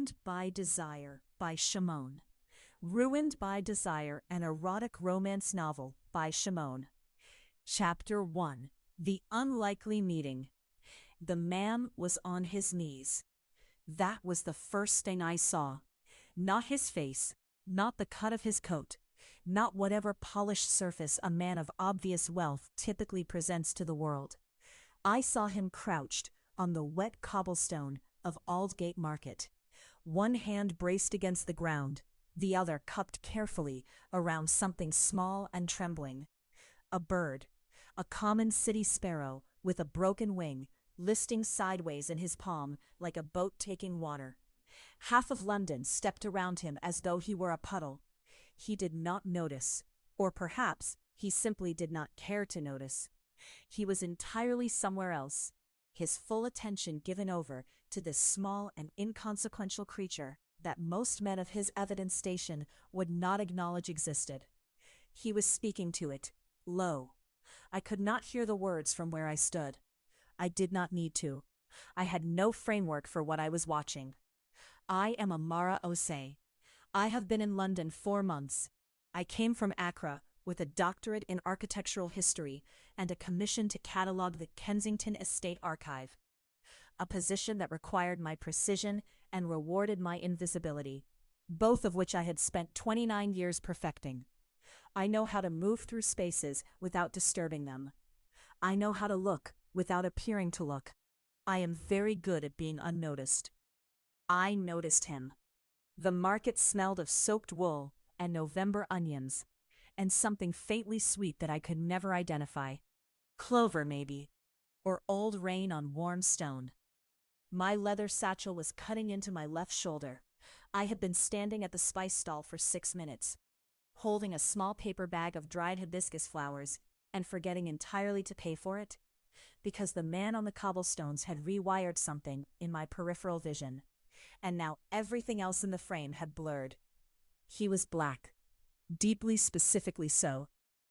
Ruined by Desire by Shimon. Ruined by Desire, an erotic romance novel by Shimon. Chapter 1. The Unlikely Meeting. The man was on his knees. That was the first thing I saw. Not his face, not the cut of his coat, not whatever polished surface a man of obvious wealth typically presents to the world. I saw him crouched on the wet cobblestone of Aldgate Market, one hand braced against the ground, the other cupped carefully around something small and trembling. A bird, a common city sparrow with a broken wing, listing sideways in his palm like a boat taking water. Half of London stepped around him as though he were a puddle. He did not notice, or perhaps he simply did not care to notice. He was entirely somewhere else, his full attention given over to this small and inconsequential creature that most men of his evident station would not acknowledge existed. He was speaking to it, low. I could not hear the words from where I stood. I did not need to. I had no framework for what I was watching. I am Amara Osei. I have been in London 4 months. I came from Accra with a doctorate in architectural history and a commission to catalogue the Kensington Estate Archive, a position that required my precision and rewarded my invisibility, both of which I had spent 29 years perfecting. I know how to move through spaces without disturbing them. I know how to look without appearing to look. I am very good at being unnoticed. I noticed him. The market smelled of soaked wool and November onions, and something faintly sweet that I could never identify. Clover, maybe, or old rain on warm stone. My leather satchel was cutting into my left shoulder. I had been standing at the spice stall for 6 minutes, holding a small paper bag of dried hibiscus flowers and forgetting entirely to pay for it, because the man on the cobblestones had rewired something in my peripheral vision, and now everything else in the frame had blurred. He was black, deeply specifically so,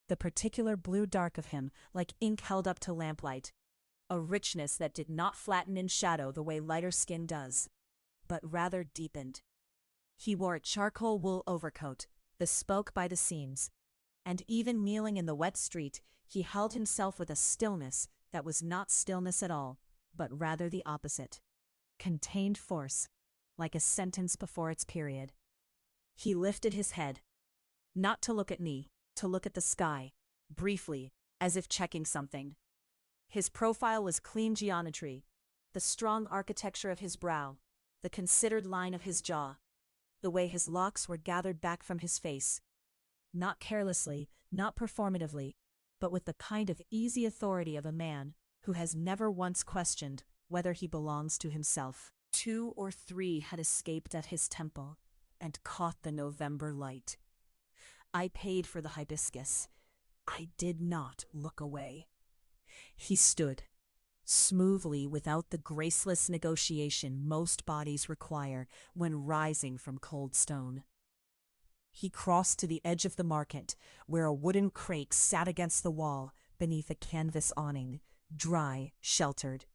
the particular blue dark of him like ink held up to lamplight, a richness that did not flatten in shadow the way lighter skin does, but rather deepened. He wore a charcoal wool overcoat, bespoke by the seams, and even kneeling in the wet street, he held himself with a stillness that was not stillness at all, but rather the opposite. Contained force, like a sentence before its period. He lifted his head, not to look at me, to look at the sky, briefly, as if checking something. His profile was clean geometry, the strong architecture of his brow, the considered line of his jaw, the way his locks were gathered back from his face. Not carelessly, not performatively, but with the kind of easy authority of a man who has never once questioned whether he belongs to himself. 2 or 3 had escaped at his temple and caught the November light. I paid for the hibiscus. I did not look away. He stood, smoothly without the graceless negotiation most bodies require when rising from cold stone. He crossed to the edge of the market, where a wooden crate sat against the wall beneath a canvas awning, dry, sheltered,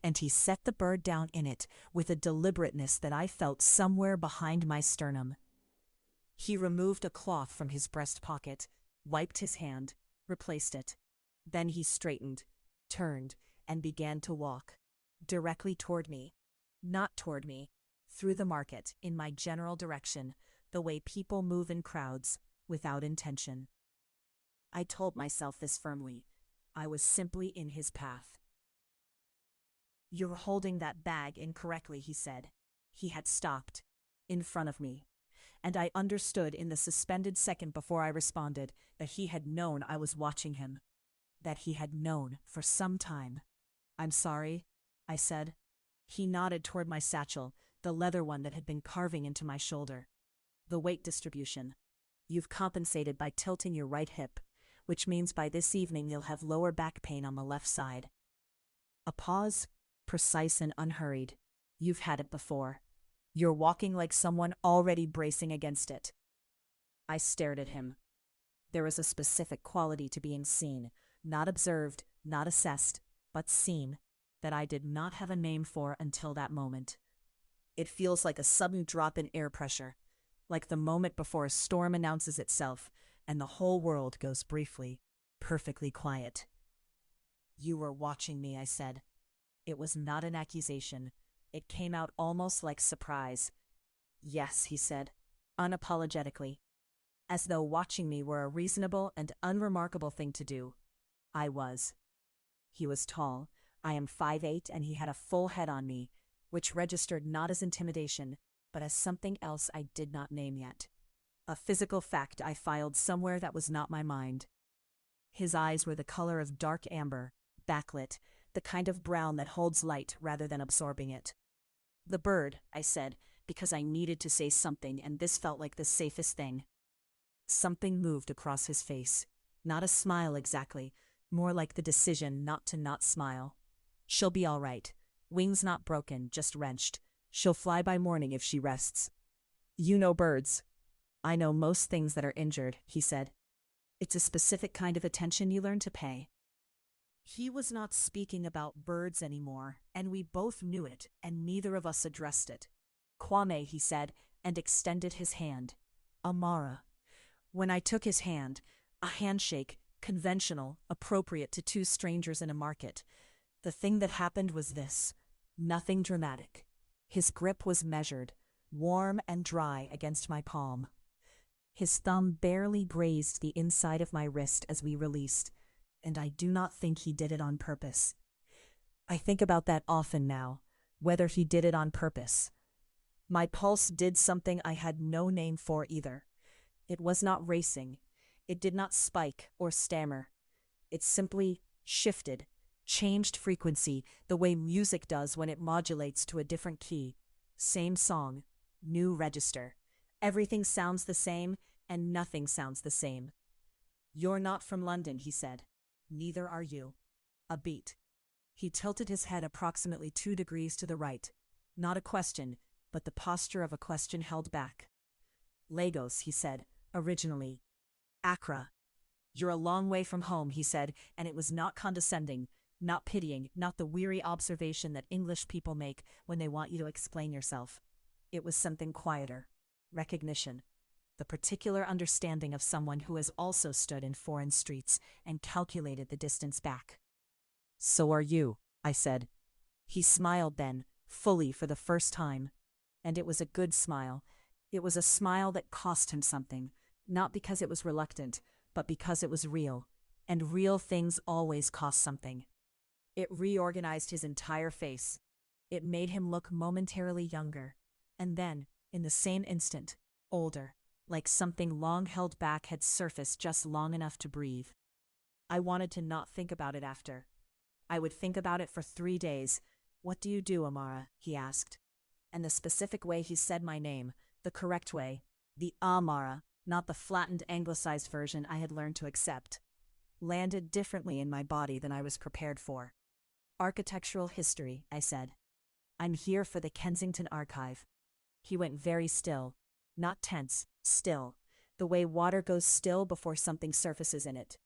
and he set the bird down in it with a deliberateness that I felt somewhere behind my sternum. He removed a cloth from his breast pocket, wiped his hand, replaced it. Then he straightened, turned, and began to walk, directly toward me, not toward me, through the market, in my general direction, the way people move in crowds, without intention. I told myself this firmly. I was simply in his path. "You're holding that bag incorrectly," he said. He had stopped, in front of me, and I understood in the suspended second before I responded that he had known I was watching him, that he had known for some time. "I'm sorry," I said. He nodded toward my satchel, the leather one that had been carving into my shoulder. "The weight distribution. You've compensated by tilting your right hip, which means by this evening you'll have lower back pain on the left side." A pause, precise and unhurried. "You've had it before. You're walking like someone already bracing against it." I stared at him. There was a specific quality to being seen, not observed, not assessed, but seen, that I did not have a name for until that moment. It feels like a sudden drop in air pressure, like the moment before a storm announces itself and the whole world goes briefly, perfectly quiet. You were watching me, I said. It was not an accusation. It came out almost like surprise. Yes, he said, unapologetically, as though watching me were a reasonable and unremarkable thing to do. I was. He was tall. I am 5'8", and he had a full head on me, which registered not as intimidation, but as something else I did not name yet. A physical fact I filed somewhere that was not my mind. His eyes were the color of dark amber, backlit, the kind of brown that holds light rather than absorbing it. The bird, I said, because I needed to say something, and this felt like the safest thing. Something moved across his face. Not a smile exactly, more like the decision not to not smile. She'll be all right. Wings not broken, just wrenched. She'll fly by morning if she rests. You know birds. I know most things that are injured, he said. It's a specific kind of attention you learn to pay. He was not speaking about birds anymore, and we both knew it, and neither of us addressed it. Kwame, he said, and extended his hand. Amara. When I took his hand, a handshake, conventional, appropriate to two strangers in a market, the thing that happened was this. Nothing dramatic. His grip was measured, warm and dry against my palm. His thumb barely grazed the inside of my wrist as we released, and I do not think he did it on purpose. I think about that often now, whether he did it on purpose. My pulse did something I had no name for either. It was not racing. It did not spike or stammer. It simply shifted, changed frequency the way music does when it modulates to a different key. Same song, new register. Everything sounds the same, and nothing sounds the same. You're not from London, he said. Neither are you. A beat. He tilted his head approximately 2 degrees to the right. Not a question, but the posture of a question held back. Lagos, he said, originally. Accra. You're a long way from home, he said, and it was not condescending, not pitying, not the weary observation that English people make when they want you to explain yourself. It was something quieter. Recognition. The particular understanding of someone who has also stood in foreign streets and calculated the distance back. So are you, I said. He smiled then, fully for the first time. And it was a good smile. It was a smile that cost him something, not because it was reluctant, but because it was real. And real things always cost something. It reorganized his entire face. It made him look momentarily younger. And then, in the same instant, older, like something long held back had surfaced just long enough to breathe. I wanted to not think about it after. I would think about it for 3 days. What do you do, Amara? He asked. And the specific way he said my name, the correct way, the Amara, not the flattened anglicized version I had learned to accept, landed differently in my body than I was prepared for. Architectural history, I said. I'm here for the Kensington Archive. He went very still, not tense, still, the way water goes still before something surfaces in it.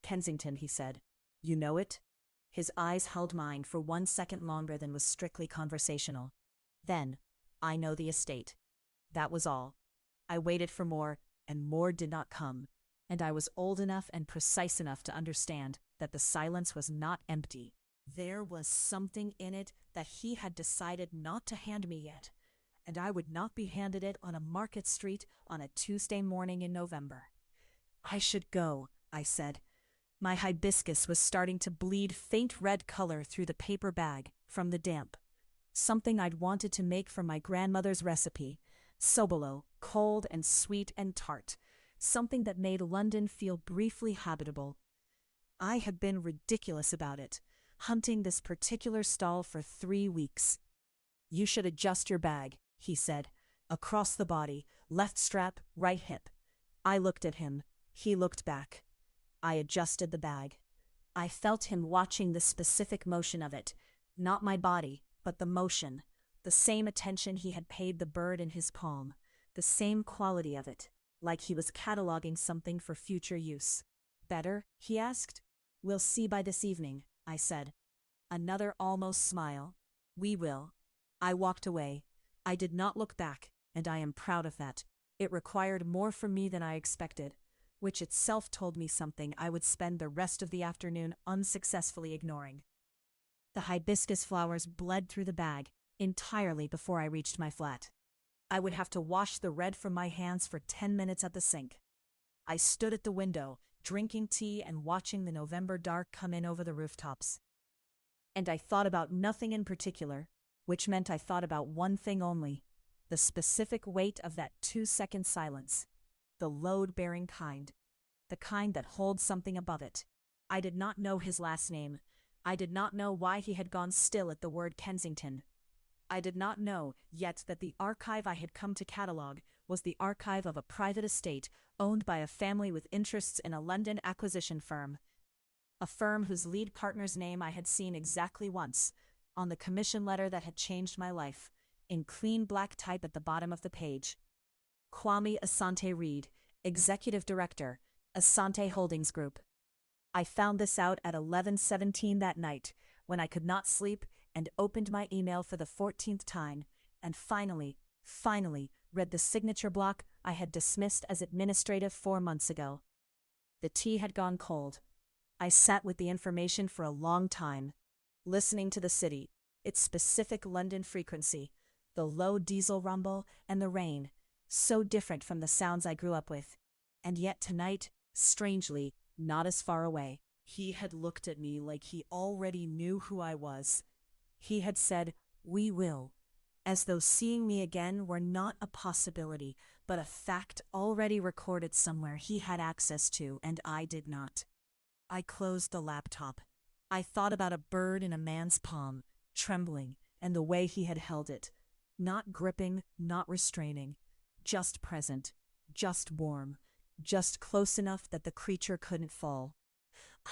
Kensington, he said. You know it? His eyes held mine for 1 second longer than was strictly conversational. Then, I know the estate. That was all. I waited for more, and more did not come, and I was old enough and precise enough to understand that the silence was not empty. There was something in it that he had decided not to hand me yet, and I would not be handed it on a market street on a Tuesday morning in November. I should go, I said. My hibiscus was starting to bleed faint red color through the paper bag from the damp. Something I'd wanted to make from my grandmother's recipe, sobolo, cold and sweet and tart, something that made London feel briefly habitable. I had been ridiculous about it, hunting this particular stall for 3 weeks. You should adjust your bag, he said, across the body, left strap, right hip. I looked at him. He looked back. I adjusted the bag. I felt him watching the specific motion of it, not my body, but the motion, the same attention he had paid the bird in his palm, the same quality of it, like he was cataloging something for future use. Better? He asked. We'll see by this evening, I said. Another almost smile. We will. I walked away, I did not look back, and I am proud of that. It required more from me than I expected, which itself told me something I would spend the rest of the afternoon unsuccessfully ignoring. The hibiscus flowers bled through the bag entirely before I reached my flat. I would have to wash the red from my hands for 10 minutes at the sink. I stood at the window, drinking tea and watching the November dark come in over the rooftops. And I thought about nothing in particular, which meant I thought about one thing only: the specific weight of that 2-second silence. The load-bearing kind. The kind that holds something above it. I did not know his last name. I did not know why he had gone still at the word Kensington. I did not know yet that the archive I had come to catalogue was the archive of a private estate owned by a family with interests in a London acquisition firm. A firm whose lead partner's name I had seen exactly once, on the commission letter that had changed my life, in clean black type at the bottom of the page. Kwame Asante Reed, Executive Director, Asante Holdings Group. I found this out at 11:17 that night, when I could not sleep, and opened my email for the 14th time, and finally read the signature block I had dismissed as administrative 4 months ago. The tea had gone cold. I sat with the information for a long time, listening to the city, its specific London frequency, the low diesel rumble and the rain, so different from the sounds I grew up with. And yet tonight, strangely, not as far away. He had looked at me like he already knew who I was. He had said, "We will," as though seeing me again were not a possibility, but a fact already recorded somewhere he had access to and I did not. I closed the laptop. I thought about a bird in a man's palm, trembling, and the way he had held it. Not gripping, not restraining, just present, just warm, just close enough that the creature couldn't fall.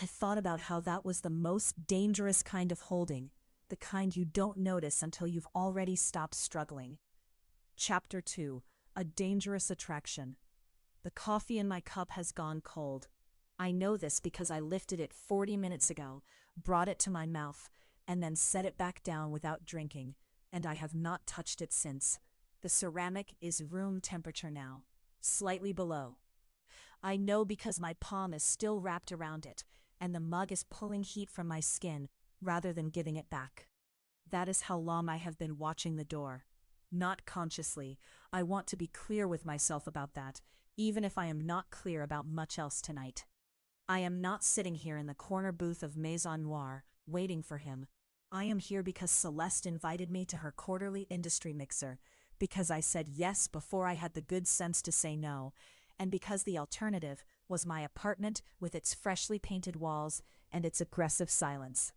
I thought about how that was the most dangerous kind of holding, the kind you don't notice until you've already stopped struggling. Chapter 2: A Dangerous Attraction. The coffee in my cup has gone cold. I know this because I lifted it 40 minutes ago, brought it to my mouth, and then set it back down without drinking, and I have not touched it since. The ceramic is room temperature now, slightly below. I know because my palm is still wrapped around it, and the mug is pulling heat from my skin rather than giving it back. That is how long I have been watching the door. Not consciously. I want to be clear with myself about that, even if I am not clear about much else tonight. I am not sitting here in the corner booth of Maison Noire, waiting for him. I am here because Celeste invited me to her quarterly industry mixer, because I said yes before I had the good sense to say no, and because the alternative was my apartment with its freshly painted walls and its aggressive silence.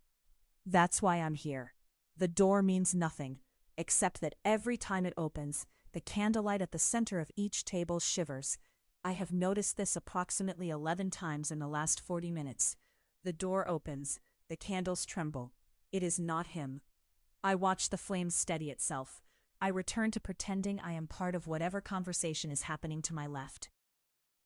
That's why I'm here. The door means nothing, except that every time it opens, the candlelight at the center of each table shivers. I have noticed this approximately 11 times in the last 40 minutes. The door opens, the candles tremble. It is not him. I watch the flame steady itself. I return to pretending I am part of whatever conversation is happening to my left.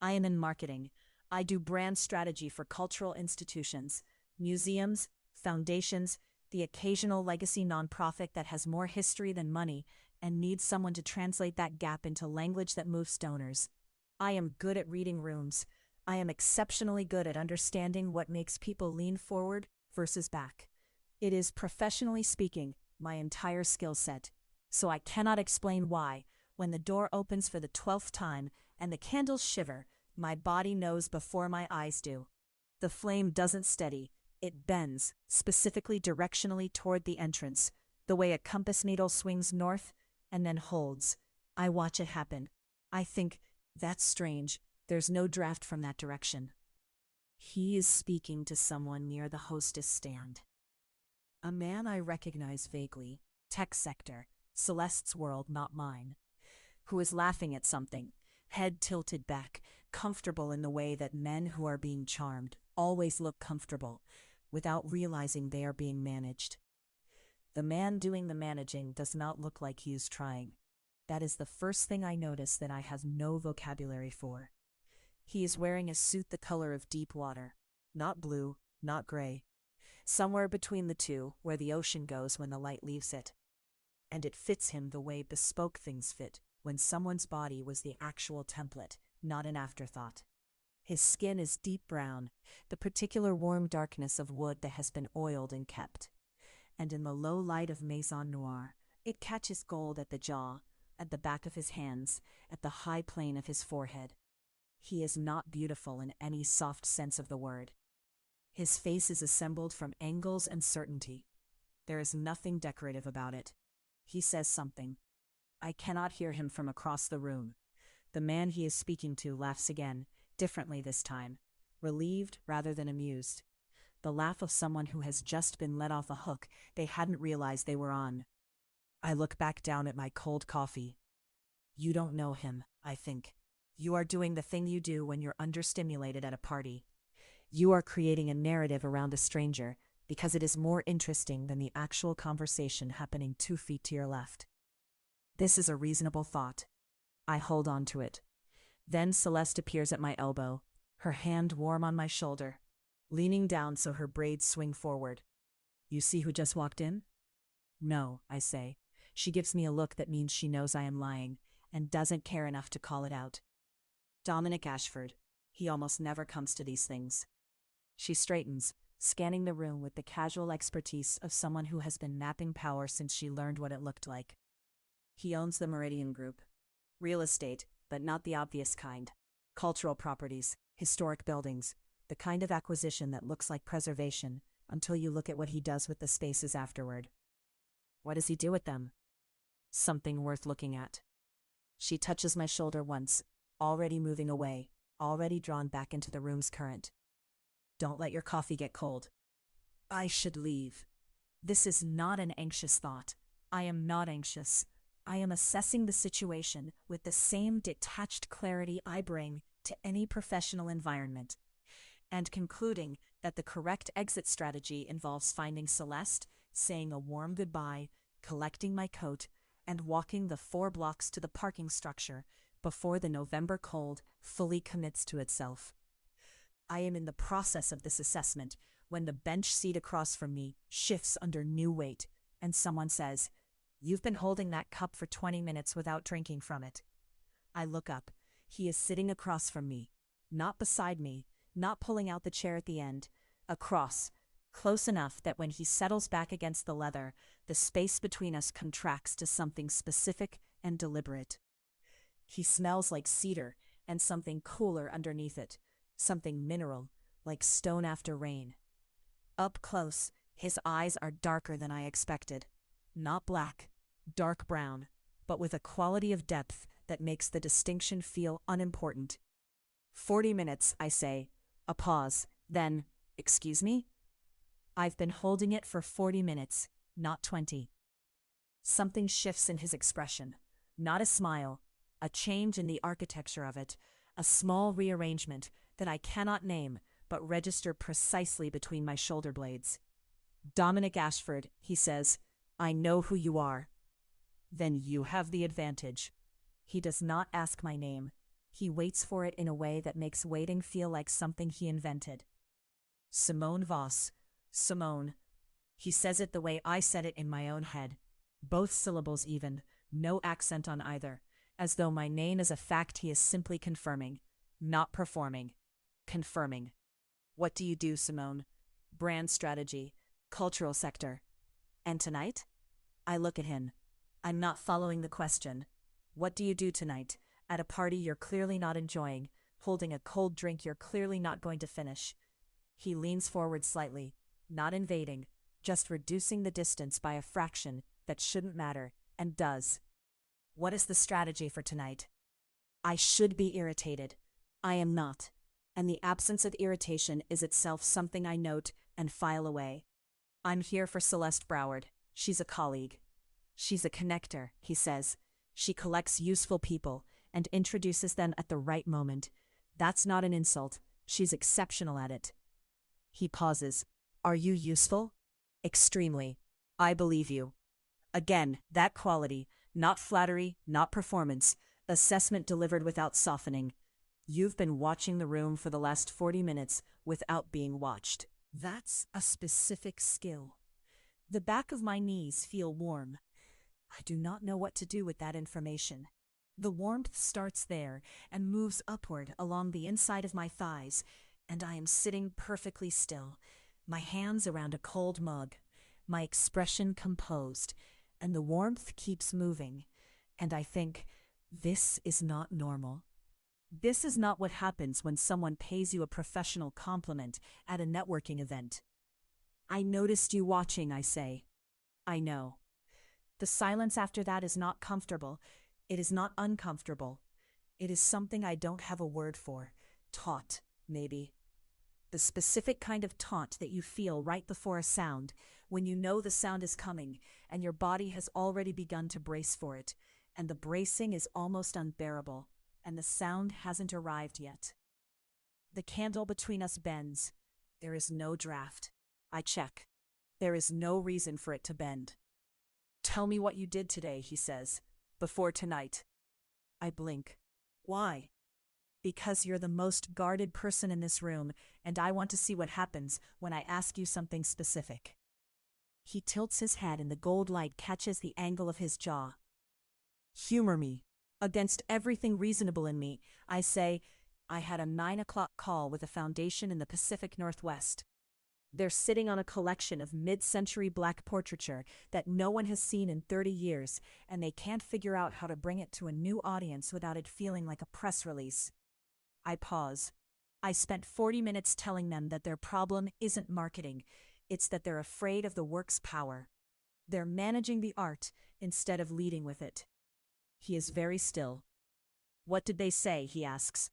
I am in marketing. I do brand strategy for cultural institutions, museums, foundations, the occasional legacy nonprofit that has more history than money and needs someone to translate that gap into language that moves donors. I am good at reading rooms. I am exceptionally good at understanding what makes people lean forward versus back. It is, professionally speaking, my entire skill set. So I cannot explain why, when the door opens for the 12th time and the candles shiver, my body knows before my eyes do. The flame doesn't steady. It bends, specifically directionally toward the entrance, the way a compass needle swings north and then holds. I watch it happen. I think, that's strange. There's no draft from that direction. He is speaking to someone near the hostess stand. A man I recognize vaguely, tech sector, Celeste's world, not mine, who is laughing at something, head tilted back, comfortable in the way that men who are being charmed always look comfortable, without realizing they are being managed. The man doing the managing does not look like he is trying. That is the first thing I notice that I have no vocabulary for. He is wearing a suit the color of deep water, not blue, not gray. Somewhere between the two, where the ocean goes when the light leaves it. and it fits him the way bespoke things fit, when someone's body was the actual template, not an afterthought. His skin is deep brown, the particular warm darkness of wood that has been oiled and kept. And in the low light of Maison Noir, it catches gold at the jaw, at the back of his hands, at the high plane of his forehead. He is not beautiful in any soft sense of the word. His face is assembled from angles and certainty. There is nothing decorative about it. He says something. I cannot hear him from across the room. The man he is speaking to laughs again, differently this time, relieved rather than amused. The laugh of someone who has just been let off a hook they hadn't realized they were on. I look back down at my cold coffee. You don't know him, I think. You are doing the thing you do when you're understimulated at a party. You are creating a narrative around a stranger because it is more interesting than the actual conversation happening 2 feet to your left. This is a reasonable thought. I hold on to it. Then Celeste appears at my elbow, her hand warm on my shoulder, leaning down so her braids swing forward. You see who just walked in? No, I say. She gives me a look that means she knows I am lying and doesn't care enough to call it out. Dominic Ashford. He almost never comes to these things. She straightens, scanning the room with the casual expertise of someone who has been napping power since she learned what it looked like. He owns the Meridian Group. Real estate, but not the obvious kind. Cultural properties, historic buildings, the kind of acquisition that looks like preservation until you look at what he does with the spaces afterward. What does he do with them? Something worth looking at. She touches my shoulder once, already moving away, already drawn back into the room's current. Don't let your coffee get cold. I should leave. This is not an anxious thought. I am not anxious. I am assessing the situation with the same detached clarity I bring to any professional environment, and concluding that the correct exit strategy involves finding Celeste, saying a warm goodbye, collecting my coat, and walking the 4 blocks to the parking structure before the November cold fully commits to itself. I am in the process of this assessment when the bench seat across from me shifts under new weight, and someone says, "You've been holding that cup for 20 minutes without drinking from it." I look up. He is sitting across from me, not beside me, not pulling out the chair at the end, across, close enough that when he settles back against the leather, the space between us contracts to something specific and deliberate. He smells like cedar and something cooler underneath it, something mineral, like stone after rain. Up close, his eyes are darker than I expected. Not black, dark brown, but with a quality of depth that makes the distinction feel unimportant. 40 minutes, I say. A pause. Then, excuse me? I've been holding it for 40 minutes, not 20. Something shifts in his expression. Not a smile, a change in the architecture of it, a small rearrangement that I cannot name but register precisely between my shoulder blades. Dominic Ashford, he says, I know who you are. Then you have the advantage. He does not ask my name. He waits for it in a way that makes waiting feel like something he invented. Simone Voss. Simone. He says it the way I said it in my own head. Both syllables even, no accent on either, as though my name is a fact he is simply confirming, not performing. Confirming. What do you do, Simone? Brand strategy, cultural sector. And tonight? I look at him. I'm not following the question. What do you do tonight, at a party you're clearly not enjoying, holding a cold drink you're clearly not going to finish? He leans forward slightly, not invading, just reducing the distance by a fraction that shouldn't matter, and does. What is the strategy for tonight? I should be irritated. I am not. And the absence of irritation is itself something I note and file away. I'm here for Celeste Broward. She's a colleague. She's a connector, he says. She collects useful people and introduces them at the right moment. That's not an insult. She's exceptional at it. He pauses. Are you useful? Extremely. I believe you. Again, that quality, not flattery, not performance, assessment delivered without softening. You've been watching the room for the last 40 minutes without being watched. That's a specific skill. The back of my knees feel warm. I do not know what to do with that information. The warmth starts there and moves upward along the inside of my thighs, and I am sitting perfectly still, my hands around a cold mug, my expression composed, and the warmth keeps moving, and I think, this is not normal. This is not what happens when someone pays you a professional compliment at a networking event. I noticed you watching, I say. I know. The silence after that is not comfortable. It is not uncomfortable. It is something I don't have a word for. Taut, maybe. The specific kind of taunt that you feel right before a sound, when you know the sound is coming, and your body has already begun to brace for it, and the bracing is almost unbearable, and the sound hasn't arrived yet. The candle between us bends. There is no draft. I check. There is no reason for it to bend. Tell me what you did today, he says, before tonight. I blink. Why? Because you're the most guarded person in this room, and I want to see what happens when I ask you something specific. He tilts his head and the gold light catches the angle of his jaw. Humor me. Against everything reasonable in me, I say, I had a 9 o'clock call with a foundation in the Pacific Northwest. They're sitting on a collection of mid-century black portraiture that no one has seen in 30 years, and they can't figure out how to bring it to a new audience without it feeling like a press release. I pause. I spent 40 minutes telling them that their problem isn't marketing, it's that they're afraid of the work's power. They're managing the art instead of leading with it. He is very still. What did they say? He asks.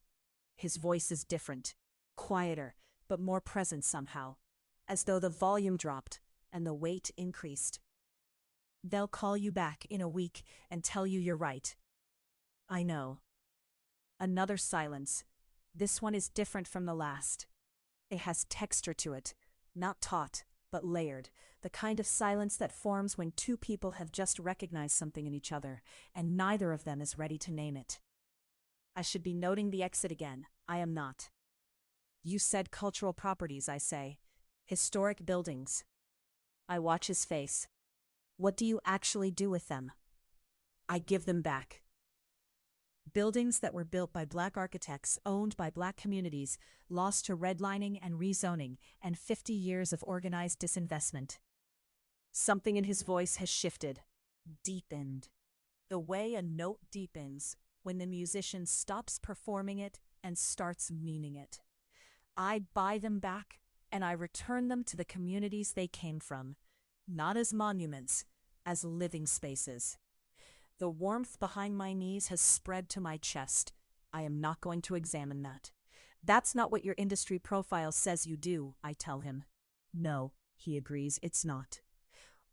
His voice is different, quieter, but more present somehow, as though the volume dropped and the weight increased. They'll call you back in a week and tell you you're right. I know. Another silence. This one is different from the last. It has texture to it, not taut, but layered, the kind of silence that forms when two people have just recognized something in each other, and neither of them is ready to name it. I should be noting the exit again. I am not. You said cultural properties, I say. Historic buildings. I watch his face. What do you actually do with them? I give them back. Buildings that were built by black architects, owned by black communities, lost to redlining and rezoning, and 50 years of organized disinvestment. Something in his voice has shifted, deepened. The way a note deepens when the musician stops performing it and starts meaning it. I buy them back, and I return them to the communities they came from, not as monuments, as living spaces. The warmth behind my knees has spread to my chest. I am not going to examine that. That's not what your industry profile says you do, I tell him. No, he agrees, it's not.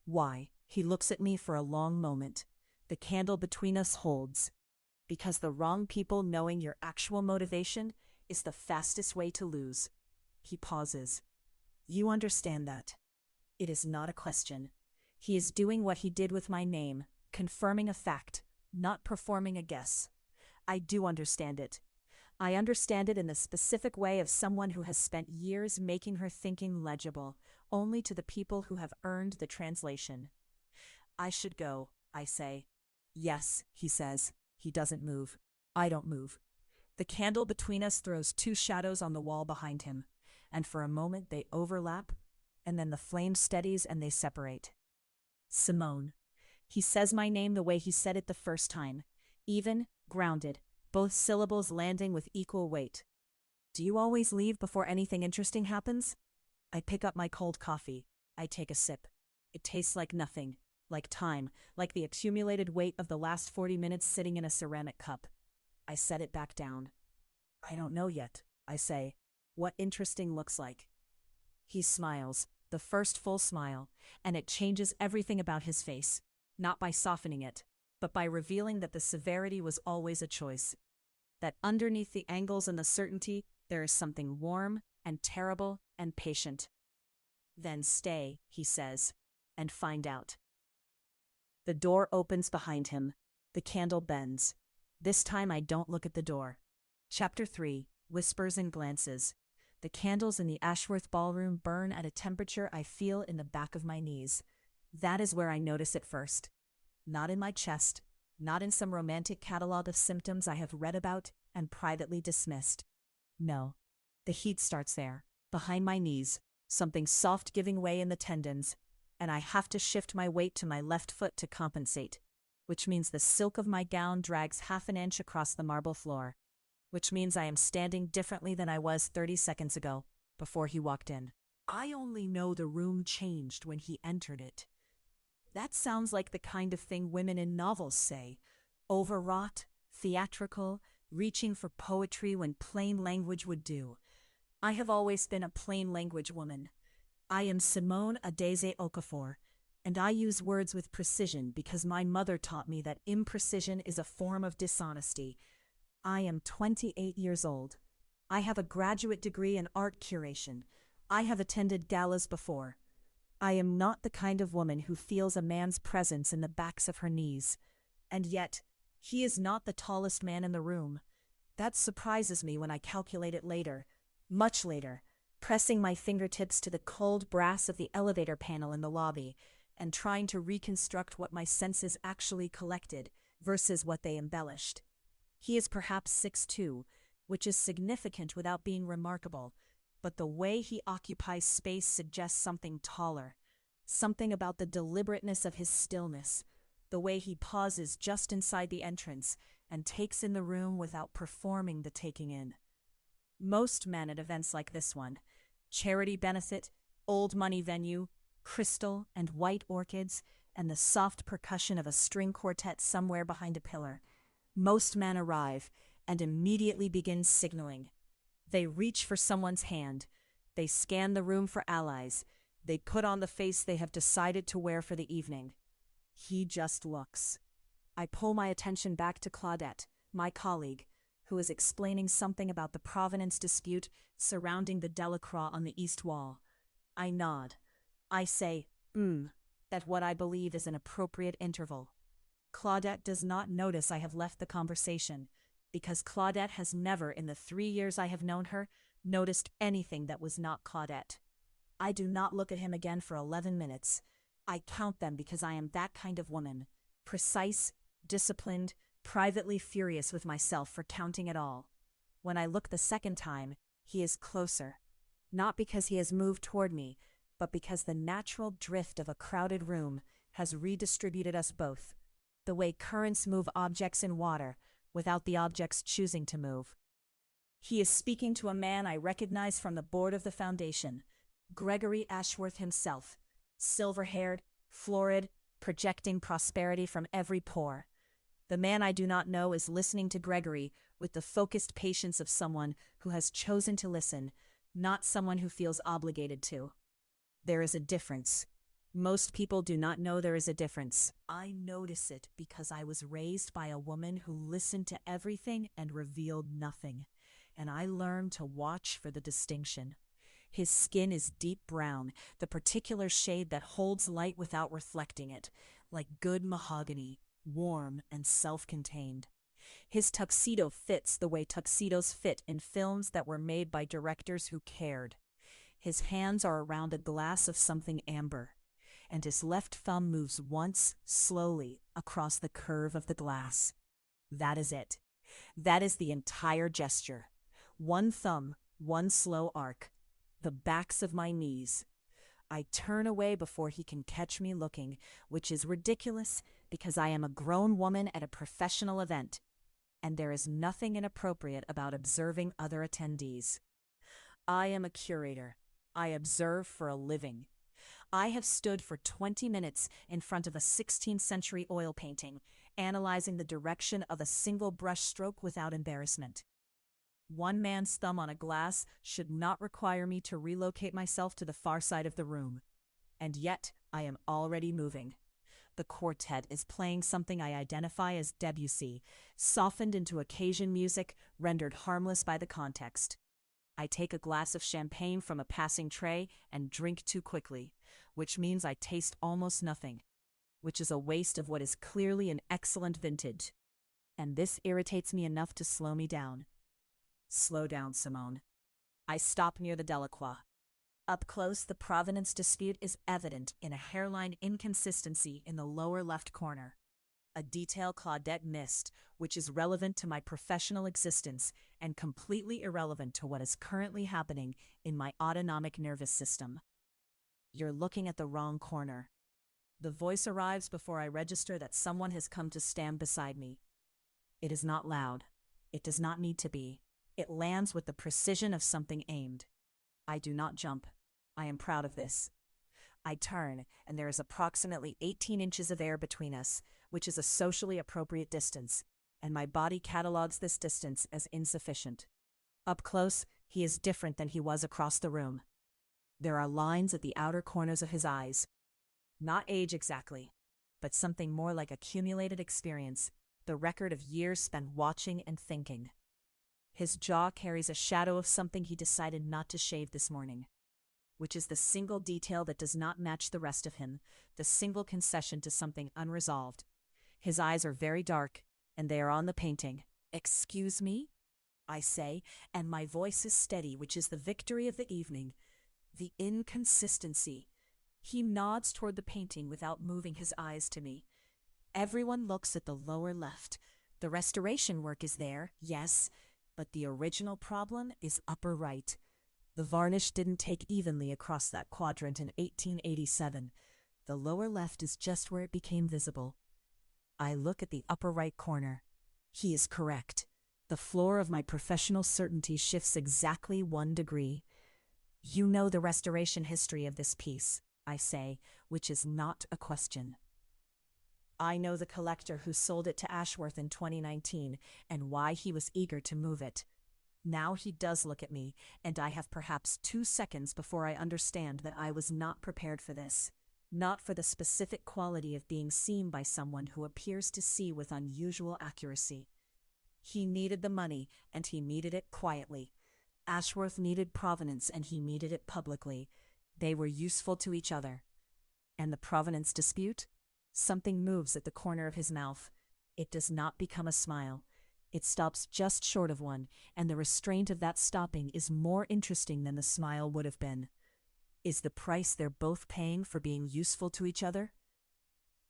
Why? He looks at me for a long moment. The candle between us holds. Because the wrong people knowing your actual motivation is the fastest way to lose. He pauses. You understand that. It is not a question. He is doing what he did with my name, confirming a fact, not performing a guess. I do understand it. I understand it in the specific way of someone who has spent years making her thinking legible, only to the people who have earned the translation. I should go, I say. Yes, he says. He doesn't move. I don't move. The candle between us throws two shadows on the wall behind him, and for a moment they overlap, and then the flame steadies and they separate. Simone. He says my name the way he said it the first time, even, grounded, both syllables landing with equal weight. Do you always leave before anything interesting happens? I pick up my cold coffee. I take a sip. It tastes like nothing, like time, like the accumulated weight of the last 40 minutes sitting in a ceramic cup. I set it back down. I don't know yet, I say, what interesting looks like. He smiles, the first full smile, and it changes everything about his face. Not by softening it, but by revealing that the severity was always a choice. That underneath the angles and the certainty, there is something warm and terrible and patient. Then stay, he says, and find out. The door opens behind him. The candle bends. This time I don't look at the door. Chapter 3, Whispers and Glances. The candles in the Ashworth ballroom burn at a temperature I feel in the back of my knees. That is where I notice it first. not in my chest, not in some romantic catalog of symptoms I have read about and privately dismissed. No, the heat starts there, behind my knees, something soft giving way in the tendons, and I have to shift my weight to my left foot to compensate, which means the silk of my gown drags half an inch across the marble floor, which means I am standing differently than I was 30 seconds ago, before he walked in. I only know the room changed when he entered it. That sounds like the kind of thing women in novels say. Overwrought, theatrical, reaching for poetry when plain language would do. I have always been a plain language woman. I am Simone Adeze Okafor, and I use words with precision because my mother taught me that imprecision is a form of dishonesty. I am 28 years old. I have a graduate degree in art curation. I have attended galas before. I am not the kind of woman who feels a man's presence in the backs of her knees. And yet, he is not the tallest man in the room. That surprises me when I calculate it later, much later, pressing my fingertips to the cold brass of the elevator panel in the lobby and trying to reconstruct what my senses actually collected versus what they embellished. He is perhaps 6'2", which is significant without being remarkable, but the way he occupies space suggests something taller, something about the deliberateness of his stillness, the way he pauses just inside the entrance and takes in the room without performing the taking in. Most men at events like this one, charity benefit, old money venue, crystal and white orchids, and the soft percussion of a string quartet somewhere behind a pillar, most men arrive and immediately begin signaling. They reach for someone's hand. They scan the room for allies. They put on the face they have decided to wear for the evening. He just looks. I pull my attention back to Claudette, my colleague, who is explaining something about the provenance dispute surrounding the Delacroix on the east wall. I nod. I say, at what I believe is an appropriate interval. Claudette does not notice I have left the conversation, because Claudette has never, in the 3 years I have known her, noticed anything that was not Claudette. I do not look at him again for 11 minutes. I count them because I am that kind of woman, precise, disciplined, privately furious with myself for counting at all. When I look the second time, he is closer, not because he has moved toward me, but because the natural drift of a crowded room has redistributed us both, the way currents move objects in water without the objects choosing to move. He is speaking to a man I recognize from the board of the foundation, Gregory Ashworth himself, silver-haired, florid, projecting prosperity from every pore. The man I do not know is listening to Gregory with the focused patience of someone who has chosen to listen, not someone who feels obligated to. There is a difference. Most people do not know there is a difference. I notice it because I was raised by a woman who listened to everything and revealed nothing, and I learned to watch for the distinction. His skin is deep brown, the particular shade that holds light without reflecting it, like good mahogany, warm and self-contained. His tuxedo fits the way tuxedos fit in films that were made by directors who cared. His hands are around a glass of something amber, and his left thumb moves once, slowly, across the curve of the glass. That is it. That is the entire gesture. One thumb, one slow arc. The backs of my knees. I turn away before he can catch me looking, which is ridiculous because I am a grown woman at a professional event, and there is nothing inappropriate about observing other attendees. I am a curator. I observe for a living. I have stood for 20 minutes in front of a 16th century oil painting, analyzing the direction of a single brush stroke without embarrassment. One man's thumb on a glass should not require me to relocate myself to the far side of the room. And yet, I am already moving. The quartet is playing something I identify as Debussy, softened into occasion music, rendered harmless by the context. I take a glass of champagne from a passing tray and drink too quickly, which means I taste almost nothing, which is a waste of what is clearly an excellent vintage. And this irritates me enough to slow me down. Slow down, Simone. I stop near the Delacroix. Up close, the provenance dispute is evident in a hairline inconsistency in the lower left corner. a detail Claudette missed, which is relevant to my professional existence and completely irrelevant to what is currently happening in my autonomic nervous system. You're looking at the wrong corner. The voice arrives before I register that someone has come to stand beside me. It is not loud. It does not need to be. It lands with the precision of something aimed. I do not jump. I am proud of this. I turn, and there is approximately 18 inches of air between us, which is a socially appropriate distance, and my body catalogs this distance as insufficient. Up close, he is different than he was across the room. There are lines at the outer corners of his eyes. Not age exactly, but something more like accumulated experience, the record of years spent watching and thinking. His jaw carries a shadow of something he decided not to shave this morning, which is the single detail that does not match the rest of him, the single concession to something unresolved. His eyes are very dark, and they are on the painting. "Excuse me?" I say, and my voice is steady, which is the victory of the evening. The inconsistency. He nods toward the painting without moving his eyes to me. Everyone looks at the lower left. The restoration work is there, yes, but the original problem is upper right. The varnish didn't take evenly across that quadrant in 1887. The lower left is just where it became visible. I look at the upper right corner. He is correct. The floor of my professional certainty shifts exactly 1 degree. "You know the restoration history of this piece," I say, which is not a question. I know the collector who sold it to Ashworth in 2019 and why he was eager to move it. Now he does look at me, and I have perhaps 2 seconds before I understand that I was not prepared for this. Not for the specific quality of being seen by someone who appears to see with unusual accuracy. He needed the money, and he needed it quietly. Ashworth needed provenance, and he needed it publicly. They were useful to each other. And the provenance dispute? Something moves at the corner of his mouth. It does not become a smile. It stops just short of one, and the restraint of that stopping is more interesting than the smile would have been. Is the price they're both paying for being useful to each other?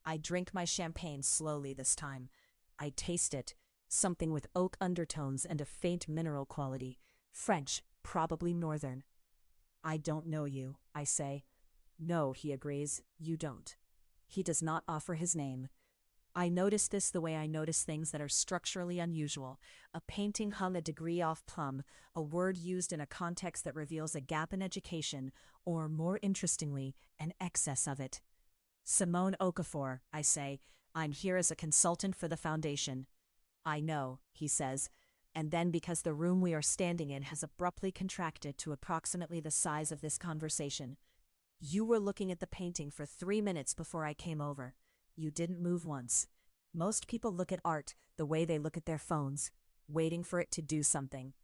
I drink my champagne slowly this time. I taste it, something with oak undertones and a faint mineral quality. French, probably northern. "I don't know you," I say. "No," he agrees, "you don't." He does not offer his name. I notice this the way I notice things that are structurally unusual. A painting hung a degree off plumb, a word used in a context that reveals a gap in education, or, more interestingly, an excess of it. "Simone Okafor," I say. "I'm here as a consultant for the foundation." "I know," he says, and then because the room we are standing in has abruptly contracted to approximately the size of this conversation. "You were looking at the painting for 3 minutes before I came over. You didn't move once. Most people look at art the way they look at their phones, waiting for it to do something.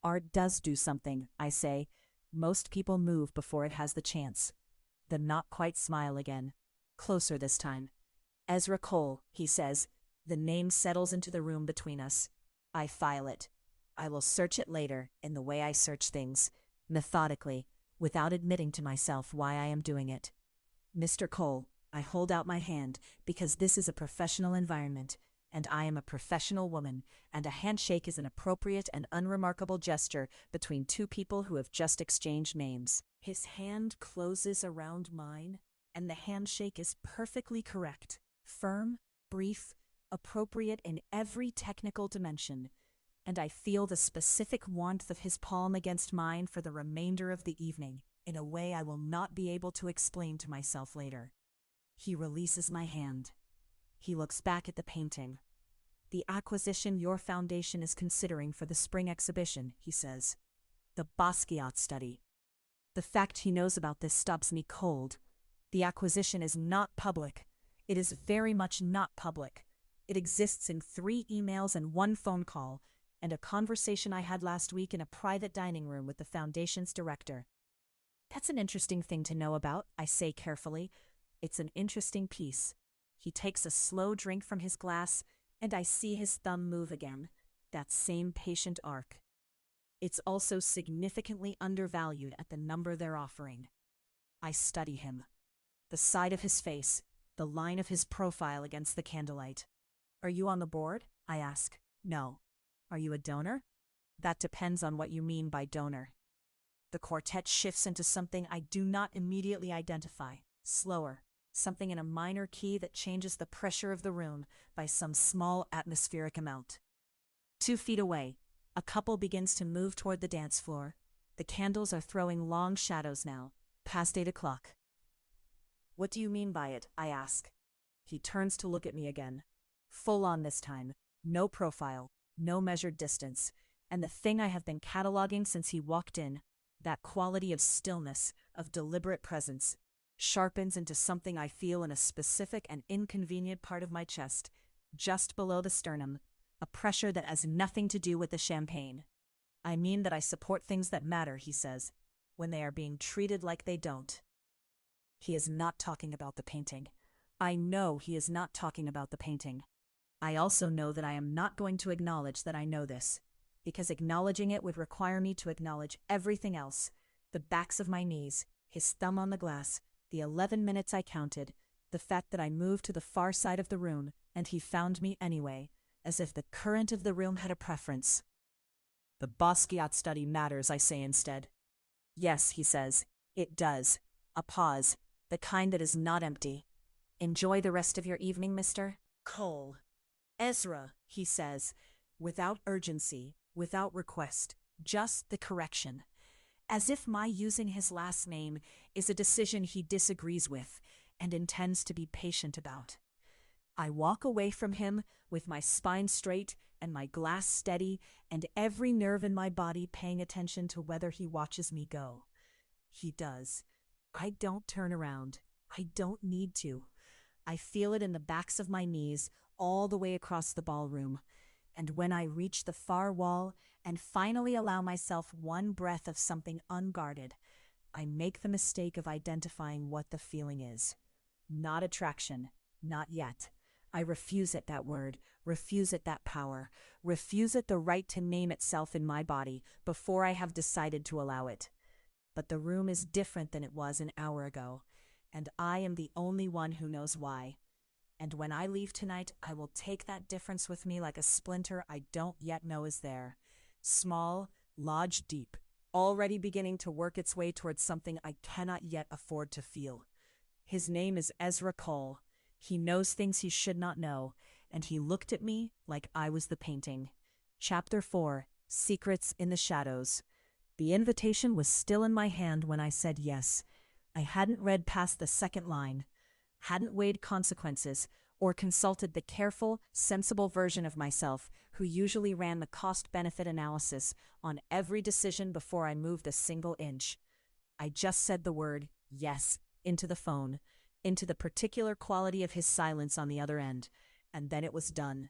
Art does do something," I say. "Most people move before it has the chance." The not quite smile again. Closer this time. "Ezra Cole," he says. The name settles into the room between us. I file it. I will search it later in the way I search things, methodically, without admitting to myself why I am doing it. "Mr. Cole," I hold out my hand because this is a professional environment, and I am a professional woman, and a handshake is an appropriate and unremarkable gesture between 2 people who have just exchanged names. His hand closes around mine, and the handshake is perfectly correct, firm, brief, appropriate in every technical dimension, and I feel the specific warmth of his palm against mine for the remainder of the evening, in a way I will not be able to explain to myself later. He releases my hand. He looks back at the painting. "The acquisition your foundation is considering for the spring exhibition," he says. "The Basquiat study." The fact he knows about this stops me cold. The acquisition is not public. It is very much not public. It exists in 3 emails and 1 phone call, and a conversation I had last week in a private dining room with the foundation's director. "That's an interesting thing to know about," I say carefully. "It's an interesting piece." He takes a slow drink from his glass, and I see his thumb move again, that same patient arc. It's also significantly undervalued at the number they're offering. I study him. The side of his face, the line of his profile against the candlelight. Are you on the board? I ask. No. Are you a donor? That depends on what you mean by donor. The quartet shifts into something I do not immediately identify, slower, something in a minor key that changes the pressure of the room by some small atmospheric amount. 2 feet away, a couple begins to move toward the dance floor. The candles are throwing long shadows now, past 8 o'clock. What do you mean by it? I ask. He turns to look at me again. Full on this time, no profile, no measured distance, and the thing I have been cataloging since he walked in, that quality of stillness, of deliberate presence, sharpens into something I feel in a specific and inconvenient part of my chest, just below the sternum, a pressure that has nothing to do with the champagne. I mean that I support things that matter, he says, when they are being treated like they don't. He is not talking about the painting. I know he is not talking about the painting. I also know that I am not going to acknowledge that I know this, because acknowledging it would require me to acknowledge everything else, the backs of my knees, his thumb on the glass, the 11 minutes I counted, the fact that I moved to the far side of the room and he found me anyway, as if the current of the room had a preference. The Basquiat study matters, I say instead. Yes, he says, it does. A pause, the kind that is not empty. Enjoy the rest of your evening, Mr. Cole. Ezra, he says, without urgency, without request, just the correction. As if my using his last name is a decision he disagrees with and intends to be patient about. I walk away from him with my spine straight and my glass steady and every nerve in my body paying attention to whether he watches me go. He does. I don't turn around. I don't need to. I feel it in the backs of my knees all the way across the ballroom. And when I reach the far wall and finally allow myself one breath of something unguarded, I make the mistake of identifying what the feeling is. Not attraction. Not yet. I refuse it, that word, refuse it, that power, refuse it, the right to name itself in my body before I have decided to allow it. But the room is different than it was an hour ago, and I am the only one who knows why. And when I leave tonight, I will take that difference with me like a splinter I don't yet know is there. Small, lodged deep, already beginning to work its way towards something I cannot yet afford to feel. His name is Ezra Cole. He knows things he should not know, and he looked at me like I was the painting. Chapter 4, Secrets in the Shadows. The invitation was still in my hand when I said yes. I hadn't read past the second line, hadn't weighed consequences, or consulted the careful, sensible version of myself who usually ran the cost-benefit analysis on every decision before I moved a single inch. I just said the word yes into the phone, into the particular quality of his silence on the other end, and then it was done.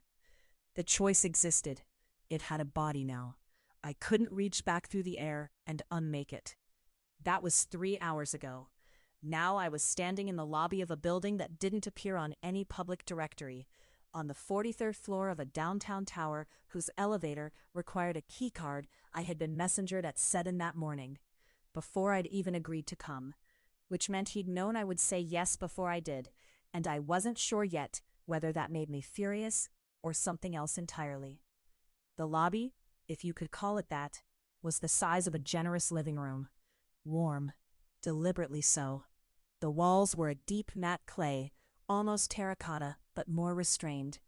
The choice existed. It had a body now. I couldn't reach back through the air and unmake it. That was 3 hours ago. Now I was standing in the lobby of a building that didn't appear on any public directory, on the 43rd floor of a downtown tower whose elevator required a key card I had been messengered at 7 that morning, before I'd even agreed to come, which meant he'd known I would say yes before I did, and I wasn't sure yet whether that made me furious or something else entirely. The lobby, if you could call it that, was the size of a generous living room. Warm, deliberately so. The walls were a deep matte clay, almost terracotta, but more restrained,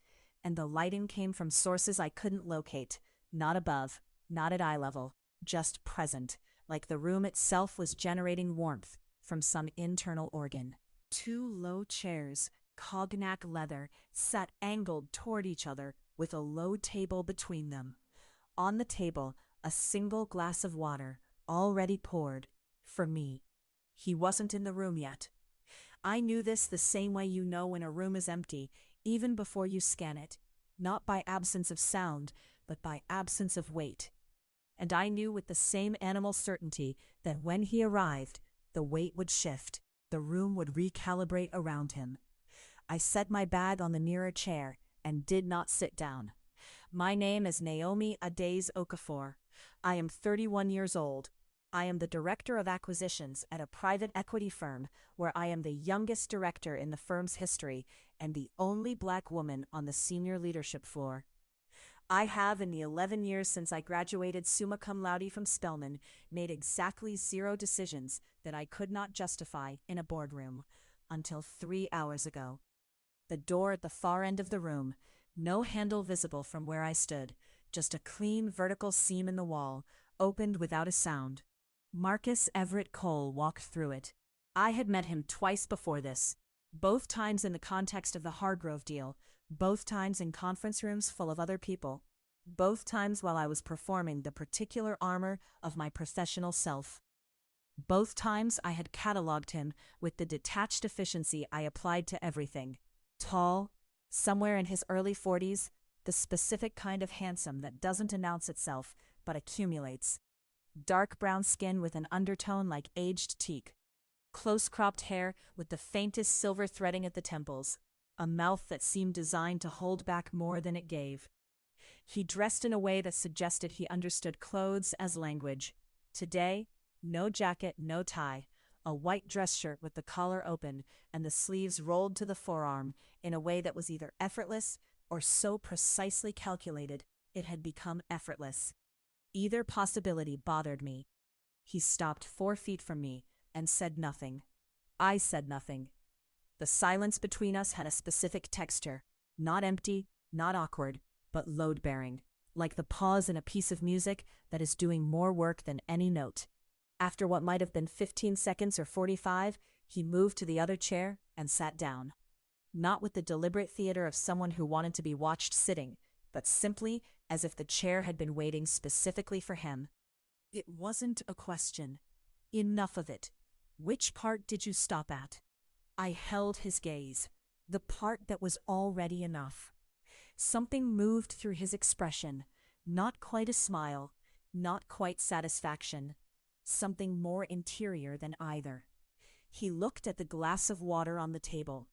and the lighting came from sources I couldn't locate, not above, not at eye level, just present, like the room itself was generating warmth from some internal organ. 2 low chairs, cognac leather, sat angled toward each other with a low table between them. On the table, a single glass of water, already poured, for me. He wasn't in the room yet. I knew this the same way you know when a room is empty, even before you scan it, not by absence of sound, but by absence of weight. And I knew with the same animal certainty that when he arrived, the weight would shift, the room would recalibrate around him. I set my bag on the nearer chair and did not sit down. My name is Naomi Adaze Okafor. I am 31 years old. I am the director of acquisitions at a private equity firm where I am the youngest director in the firm's history and the only black woman on the senior leadership floor. I have, in the 11 years since I graduated summa cum laude from Spelman, made exactly 0 decisions that I could not justify in a boardroom until 3 hours ago. The door at the far end of the room, no handle visible from where I stood, just a clean vertical seam in the wall, opened without a sound. Marcus Everett Cole walked through it. I had met him twice before this, both times in the context of the Hargrove deal, both times in conference rooms full of other people, both times while I was performing the particular armor of my professional self. Both times I had catalogued him with the detached efficiency I applied to everything. Tall, somewhere in his early 40s, the specific kind of handsome that doesn't announce itself but accumulates. Dark brown skin with an undertone like aged teak. Close-cropped hair with the faintest silver threading at the temples. A mouth that seemed designed to hold back more than it gave. He dressed in a way that suggested he understood clothes as language. Today, no jacket, no tie, a white dress shirt with the collar open and the sleeves rolled to the forearm in a way that was either effortless or so precisely calculated it had become effortless. Either possibility bothered me. He stopped 4 feet from me and said nothing. I said nothing. The silence between us had a specific texture, not empty, not awkward, but load-bearing, like the pause in a piece of music that is doing more work than any note. After what might have been 15 seconds or 45, he moved to the other chair and sat down. Not with the deliberate theater of someone who wanted to be watched sitting, but simply as if the chair had been waiting specifically for him. It wasn't a question. Enough of it. Which part did you stop at? I held his gaze, the part that was already enough. Something moved through his expression, not quite a smile, not quite satisfaction, something more interior than either. He looked at the glass of water on the table.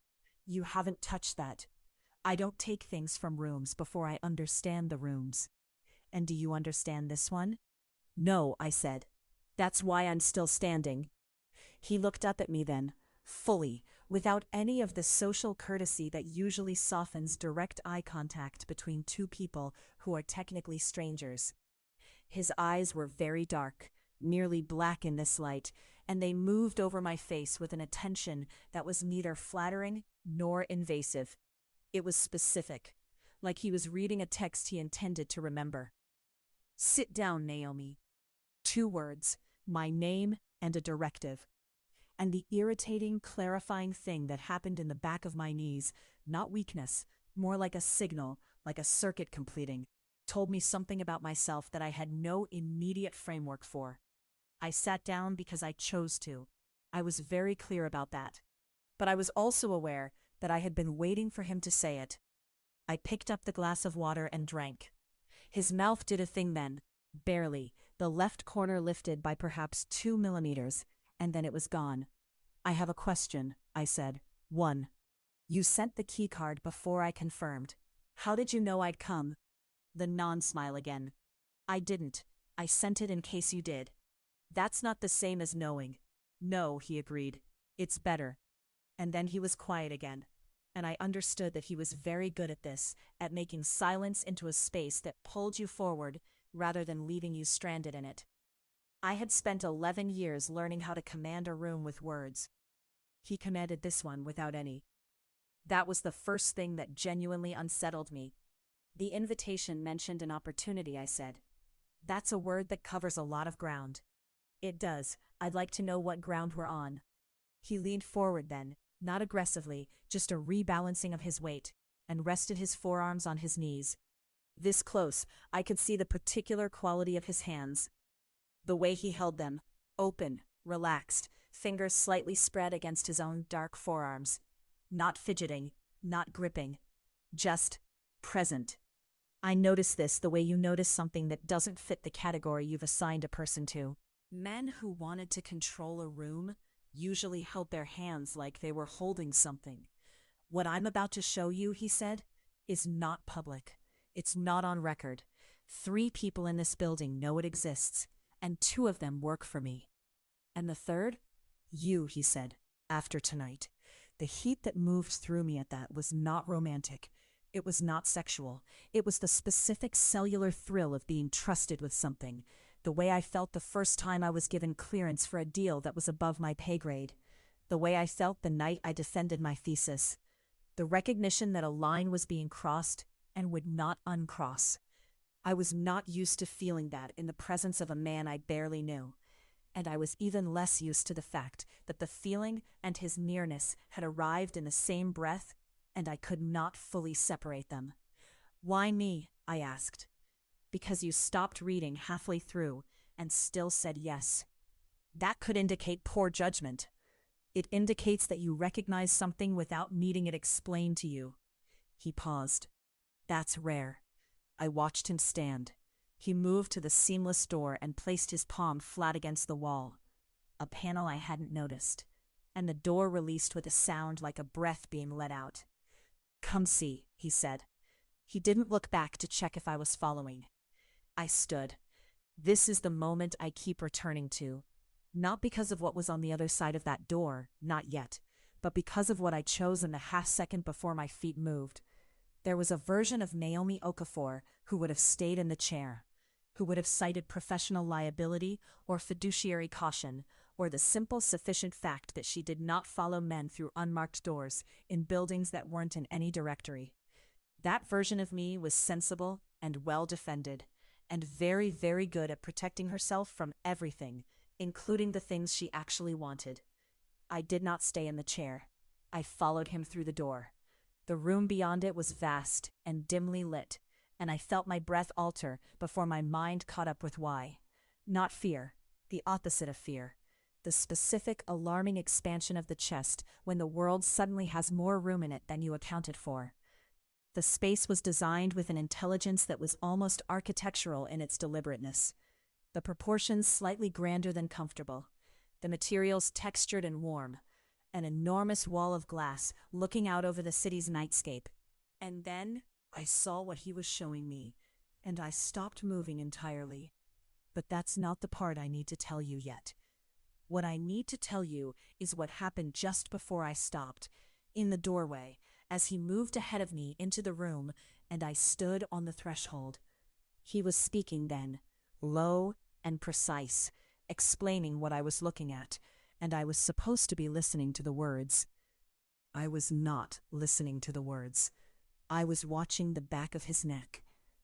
You haven't touched that. I don't take things from rooms before I understand the rooms. And do you understand this one? No, I said. That's why I'm still standing. He looked up at me then, fully, without any of the social courtesy that usually softens direct eye contact between two people who are technically strangers. His eyes were very dark, nearly black in this light, and they moved over my face with an attention that was neither flattering nor invasive. It was specific, like he was reading a text he intended to remember. Sit down, Naomi. 2 words, my name and a directive. And the irritating, clarifying thing that happened in the back of my knees, not weakness, more like a signal, like a circuit completing, told me something about myself that I had no immediate framework for. I sat down because I chose to. I was very clear about that. But I was also aware that I had been waiting for him to say it. I picked up the glass of water and drank. His mouth did a thing then, barely, the left corner lifted by perhaps 2 millimeters, and then it was gone. I have a question, I said. 1. You sent the key card before I confirmed. How did you know I'd come? The non-smile again. I didn't. I sent it in case you did. That's not the same as knowing. No, he agreed. It's better. And then he was quiet again. And I understood that he was very good at this, at making silence into a space that pulled you forward rather than leaving you stranded in it. I had spent 11 years learning how to command a room with words. He commanded this one without any. That was the first thing that genuinely unsettled me. The invitation mentioned an opportunity, I said. That's a word that covers a lot of ground. It does. I'd like to know what ground we're on. He leaned forward then, not aggressively, just a rebalancing of his weight, and rested his forearms on his knees. This close, I could see the particular quality of his hands. The way he held them, open, relaxed, fingers slightly spread against his own dark forearms. Not fidgeting, not gripping, just present. I notice this the way you notice something that doesn't fit the category you've assigned a person to. Men who wanted to control a room usually held their hands like they were holding something. What I'm about to show you, he said, is not public. It's not on record. 3 people in this building know it exists, and 2 of them work for me. And the third? You, he said, after tonight. The heat that moved through me at that was not romantic. It was not sexual. It was the specific cellular thrill of being trusted with something, the way I felt the first time I was given clearance for a deal that was above my pay grade, the way I felt the night I defended my thesis, the recognition that a line was being crossed and would not uncross. I was not used to feeling that in the presence of a man I barely knew, and I was even less used to the fact that the feeling and his nearness had arrived in the same breath, and I could not fully separate them. "Why me?" I asked. "Because you stopped reading halfway through and still said yes." That could indicate poor judgment. It indicates that you recognize something without needing it explained to you. He paused. "That's rare." I watched him stand. He moved to the seamless door and placed his palm flat against the wall, a panel I hadn't noticed, and the door released with a sound like a breath being let out. "Come see," he said. He didn't look back to check if I was following. I stood. This is the moment I keep returning to, not because of what was on the other side of that door, not yet, but because of what I chose in the half second before my feet moved. There was a version of Naomi Okafor who would have stayed in the chair, who would have cited professional liability or fiduciary caution, or the simple sufficient fact that she did not follow men through unmarked doors in buildings that weren't in any directory. That version of me was sensible and well defended, and very, very good at protecting herself from everything, including the things she actually wanted. I did not stay in the chair. I followed him through the door. The room beyond it was vast and dimly lit, and I felt my breath alter before my mind caught up with why. Not fear, the opposite of fear. The specific, alarming expansion of the chest when the world suddenly has more room in it than you accounted for. The space was designed with an intelligence that was almost architectural in its deliberateness. The proportions slightly grander than comfortable. The materials textured and warm. An enormous wall of glass looking out over the city's nightscape. And then I saw what he was showing me, and I stopped moving entirely. But that's not the part I need to tell you yet. What I need to tell you is what happened just before I stopped, in the doorway, as he moved ahead of me into the room, and I stood on the threshold. He was speaking then, low and precise, explaining what I was looking at, and I was supposed to be listening to the words. I was not listening to the words. I was watching the back of his neck,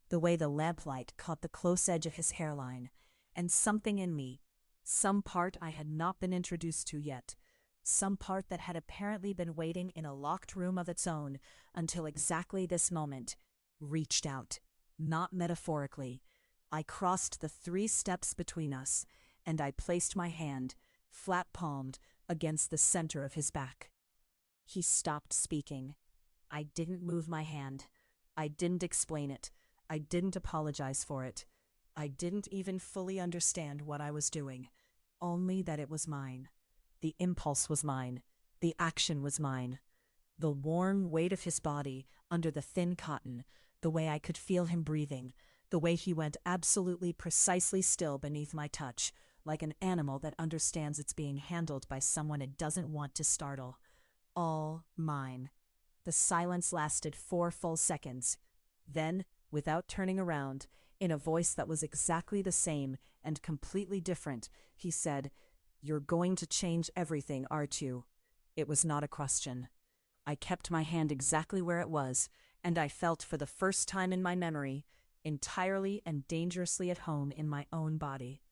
the way the lamplight caught the close edge of his hairline, and something in me, some part I had not been introduced to yet, some part that had apparently been waiting in a locked room of its own until exactly this moment, reached out, not metaphorically. I crossed the 3 steps between us, and I placed my hand, flat-palmed, against the center of his back. He stopped speaking. I didn't move my hand. I didn't explain it. I didn't apologize for it. I didn't even fully understand what I was doing, only that it was mine. The impulse was mine. The action was mine. The warm weight of his body under the thin cotton, the way I could feel him breathing, the way he went absolutely precisely still beneath my touch, like an animal that understands it's being handled by someone it doesn't want to startle. All mine. The silence lasted 4 full seconds. Then, without turning around, in a voice that was exactly the same and completely different, he said, "You're going to change everything, aren't you?" It was not a question. I kept my hand exactly where it was, and I felt for the first time in my memory, entirely and dangerously at home in my own body.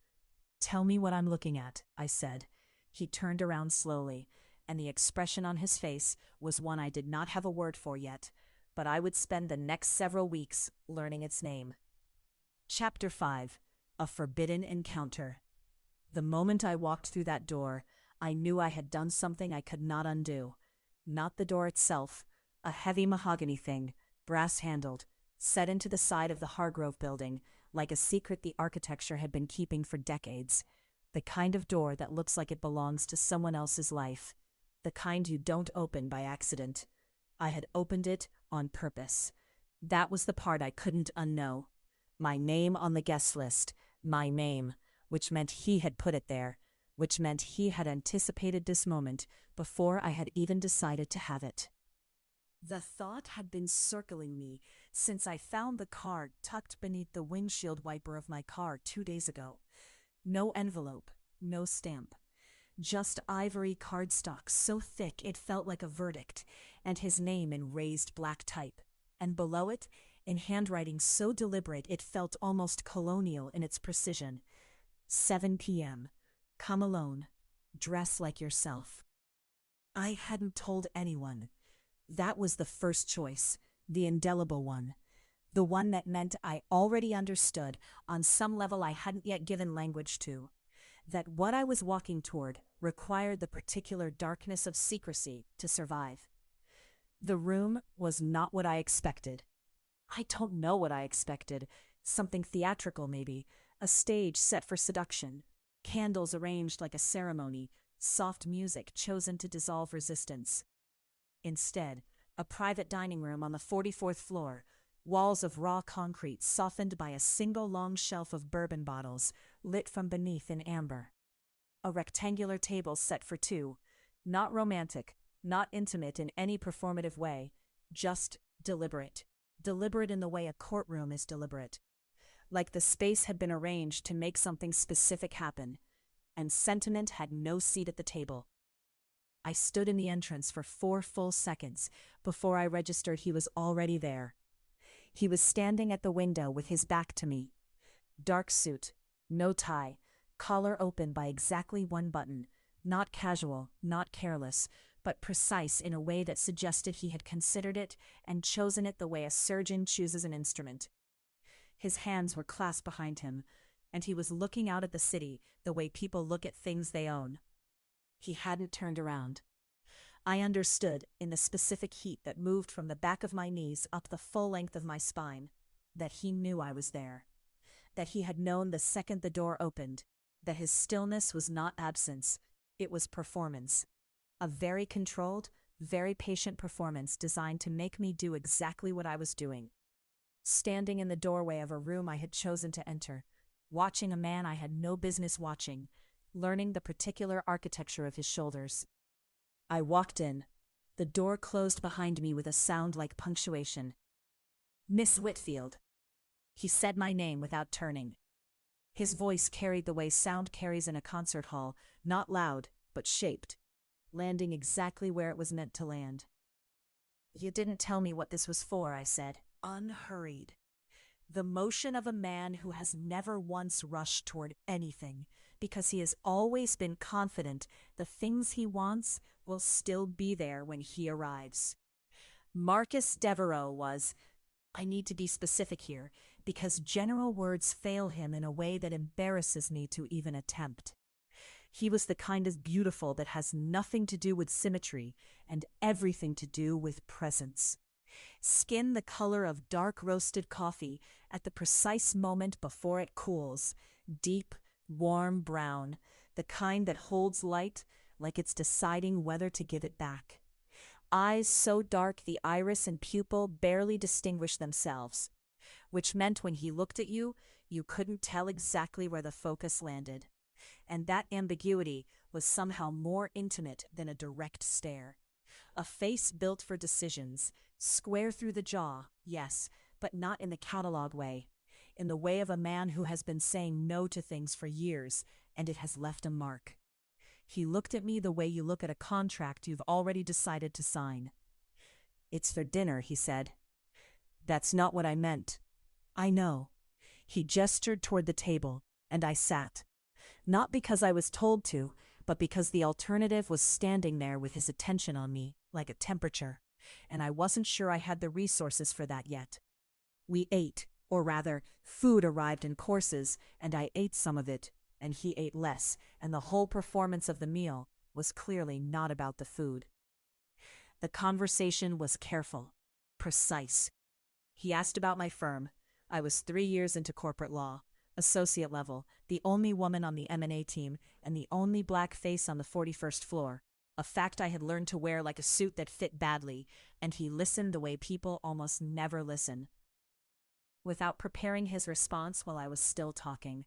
"Tell me what I'm looking at," I said. He turned around slowly, and the expression on his face was one I did not have a word for yet, but I would spend the next several weeks learning its name. Chapter 5. A Forbidden Encounter. The moment I walked through that door, I knew I had done something I could not undo. Not the door itself, a heavy mahogany thing, brass-handled, set into the side of the Hargrove building, like a secret the architecture had been keeping for decades. The kind of door that looks like it belongs to someone else's life. The kind you don't open by accident. I had opened it on purpose. That was the part I couldn't unknow. My name on the guest list, my name, which meant he had put it there, which meant he had anticipated this moment before I had even decided to have it. The thought had been circling me since I found the card tucked beneath the windshield wiper of my car 2 days ago. No envelope, no stamp. Just ivory cardstock so thick it felt like a verdict, and his name in raised black type. And below it, in handwriting so deliberate it felt almost colonial in its precision. 7 p.m. Come alone. Dress like yourself. I hadn't told anyone. That was the first choice, the indelible one. The one that meant I already understood, on some level I hadn't yet given language to, that what I was walking toward required the particular darkness of secrecy to survive. The room was not what I expected. I don't know what I expected. Something theatrical, maybe. A stage set for seduction. Candles arranged like a ceremony. Soft music chosen to dissolve resistance. Instead, a private dining room on the 44th floor. Walls of raw concrete softened by a single long shelf of bourbon bottles, lit from beneath in amber. A rectangular table set for two. Not romantic, not intimate in any performative way. Just deliberate. Deliberate in the way a courtroom is deliberate. Like the space had been arranged to make something specific happen, and sentiment had no seat at the table. I stood in the entrance for 4 full seconds before I registered he was already there. He was standing at the window with his back to me. Dark suit, no tie, collar open by exactly 1 button, not casual, not careless, but precise in a way that suggested he had considered it and chosen it the way a surgeon chooses an instrument. His hands were clasped behind him, and he was looking out at the city the way people look at things they own. He hadn't turned around. I understood, in the specific heat that moved from the back of my knees up the full length of my spine, that he knew I was there. That he had known the second the door opened, that his stillness was not absence, it was performance. A very controlled, very patient performance designed to make me do exactly what I was doing. Standing in the doorway of a room I had chosen to enter, watching a man I had no business watching, learning the particular architecture of his shoulders. I walked in. The door closed behind me with a sound like punctuation. "Miss Whitfield." He said my name without turning. His voice carried the way sound carries in a concert hall, not loud, but shaped, landing exactly where it was meant to land. "You didn't tell me what this was for," I said, unhurried. The motion of a man who has never once rushed toward anything, because he has always been confident the things he wants will still be there when he arrives. Marcus Devereaux was, I need to be specific here, because general words fail him in a way that embarrasses me to even attempt. He was the kind of beautiful that has nothing to do with symmetry and everything to do with presence. Skin the color of dark roasted coffee at the precise moment before it cools, deep, warm brown, the kind that holds light like it's deciding whether to give it back. Eyes so dark the iris and pupil barely distinguish themselves, which meant when he looked at you, you couldn't tell exactly where the focus landed. And that ambiguity was somehow more intimate than a direct stare. A face built for decisions, square through the jaw, yes, but not in the catalog way, in the way of a man who has been saying no to things for years, and it has left a mark. He looked at me the way you look at a contract you've already decided to sign. "It's for dinner," he said. "That's not what I meant." "I know." He gestured toward the table, and I sat. Not because I was told to, but because the alternative was standing there with his attention on me, like a temperature, and I wasn't sure I had the resources for that yet. We ate, or rather, food arrived in courses, and I ate some of it, and he ate less, and the whole performance of the meal was clearly not about the food. The conversation was careful, precise. He asked about my firm. I was 3 years into corporate law, associate level, the only woman on the M&A team, and the only black face on the 41st floor, a fact I had learned to wear like a suit that fit badly, and he listened the way people almost never listen. Without preparing his response while I was still talking.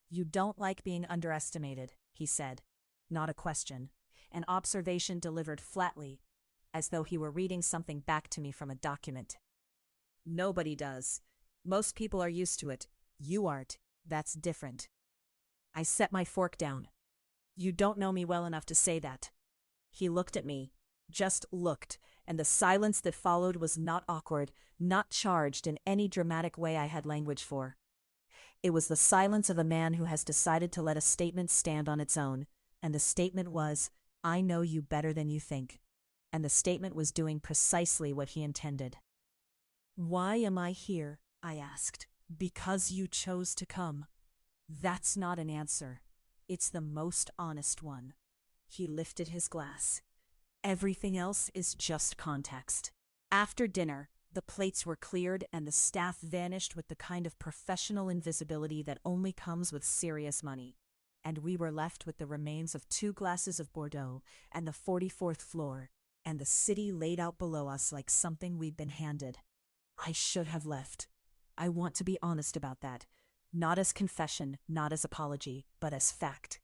"You don't like being underestimated," he said. Not a question. An observation delivered flatly, as though he were reading something back to me from a document. Nobody does. Most people are used to it. You aren't. That's different. I set my fork down. You don't know me well enough to say that. He looked at me, just looked, and the silence that followed was not awkward, not charged in any dramatic way I had language for. It was the silence of a man who has decided to let a statement stand on its own, and the statement was, I know you better than you think. And the statement was doing precisely what he intended. Why am I here? I asked. Because you chose to come. That's not an answer. It's the most honest one. He lifted his glass. Everything else is just context. After dinner, the plates were cleared and the staff vanished with the kind of professional invisibility that only comes with serious money. And we were left with the remains of 2 glasses of Bordeaux and the 44th floor, and the city laid out below us like something we'd been handed. I should have left. I want to be honest about that. Not as confession, not as apology, but as fact.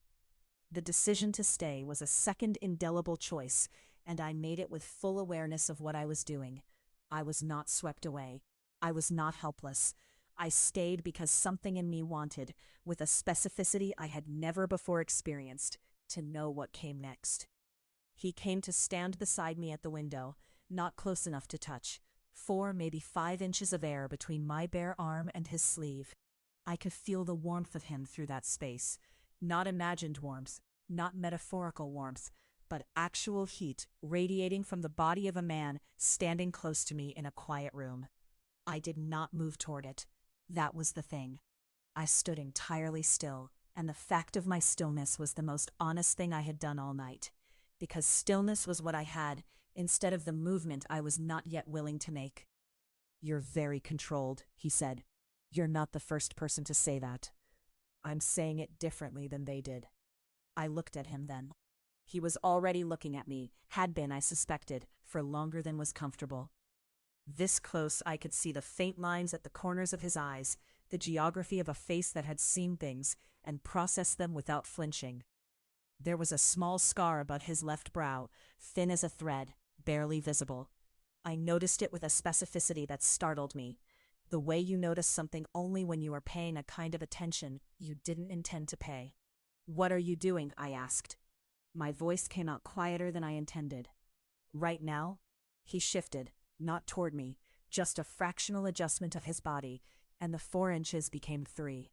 The decision to stay was a second indelible choice, and I made it with full awareness of what I was doing. I was not swept away. I was not helpless. I stayed because something in me wanted, with a specificity I had never before experienced, to know what came next. He came to stand beside me at the window, not close enough to touch, 4, maybe 5 inches of air between my bare arm and his sleeve. I could feel the warmth of him through that space. Not imagined warmth, not metaphorical warmth, but actual heat radiating from the body of a man standing close to me in a quiet room. I did not move toward it. That was the thing. I stood entirely still, and the fact of my stillness was the most honest thing I had done all night, because stillness was what I had, instead of the movement I was not yet willing to make. You're very controlled, he said. You're not the first person to say that. I'm saying it differently than they did. I looked at him then. He was already looking at me, had been, I suspected, for longer than was comfortable. This close, I could see the faint lines at the corners of his eyes, the geography of a face that had seen things and processed them without flinching. There was a small scar about his left brow, thin as a thread, barely visible. I noticed it with a specificity that startled me. The way you notice something only when you are paying a kind of attention you didn't intend to pay. What are you doing? I asked. My voice came out quieter than I intended. Right now? He shifted, not toward me, just a fractional adjustment of his body, and the 4 inches became 3.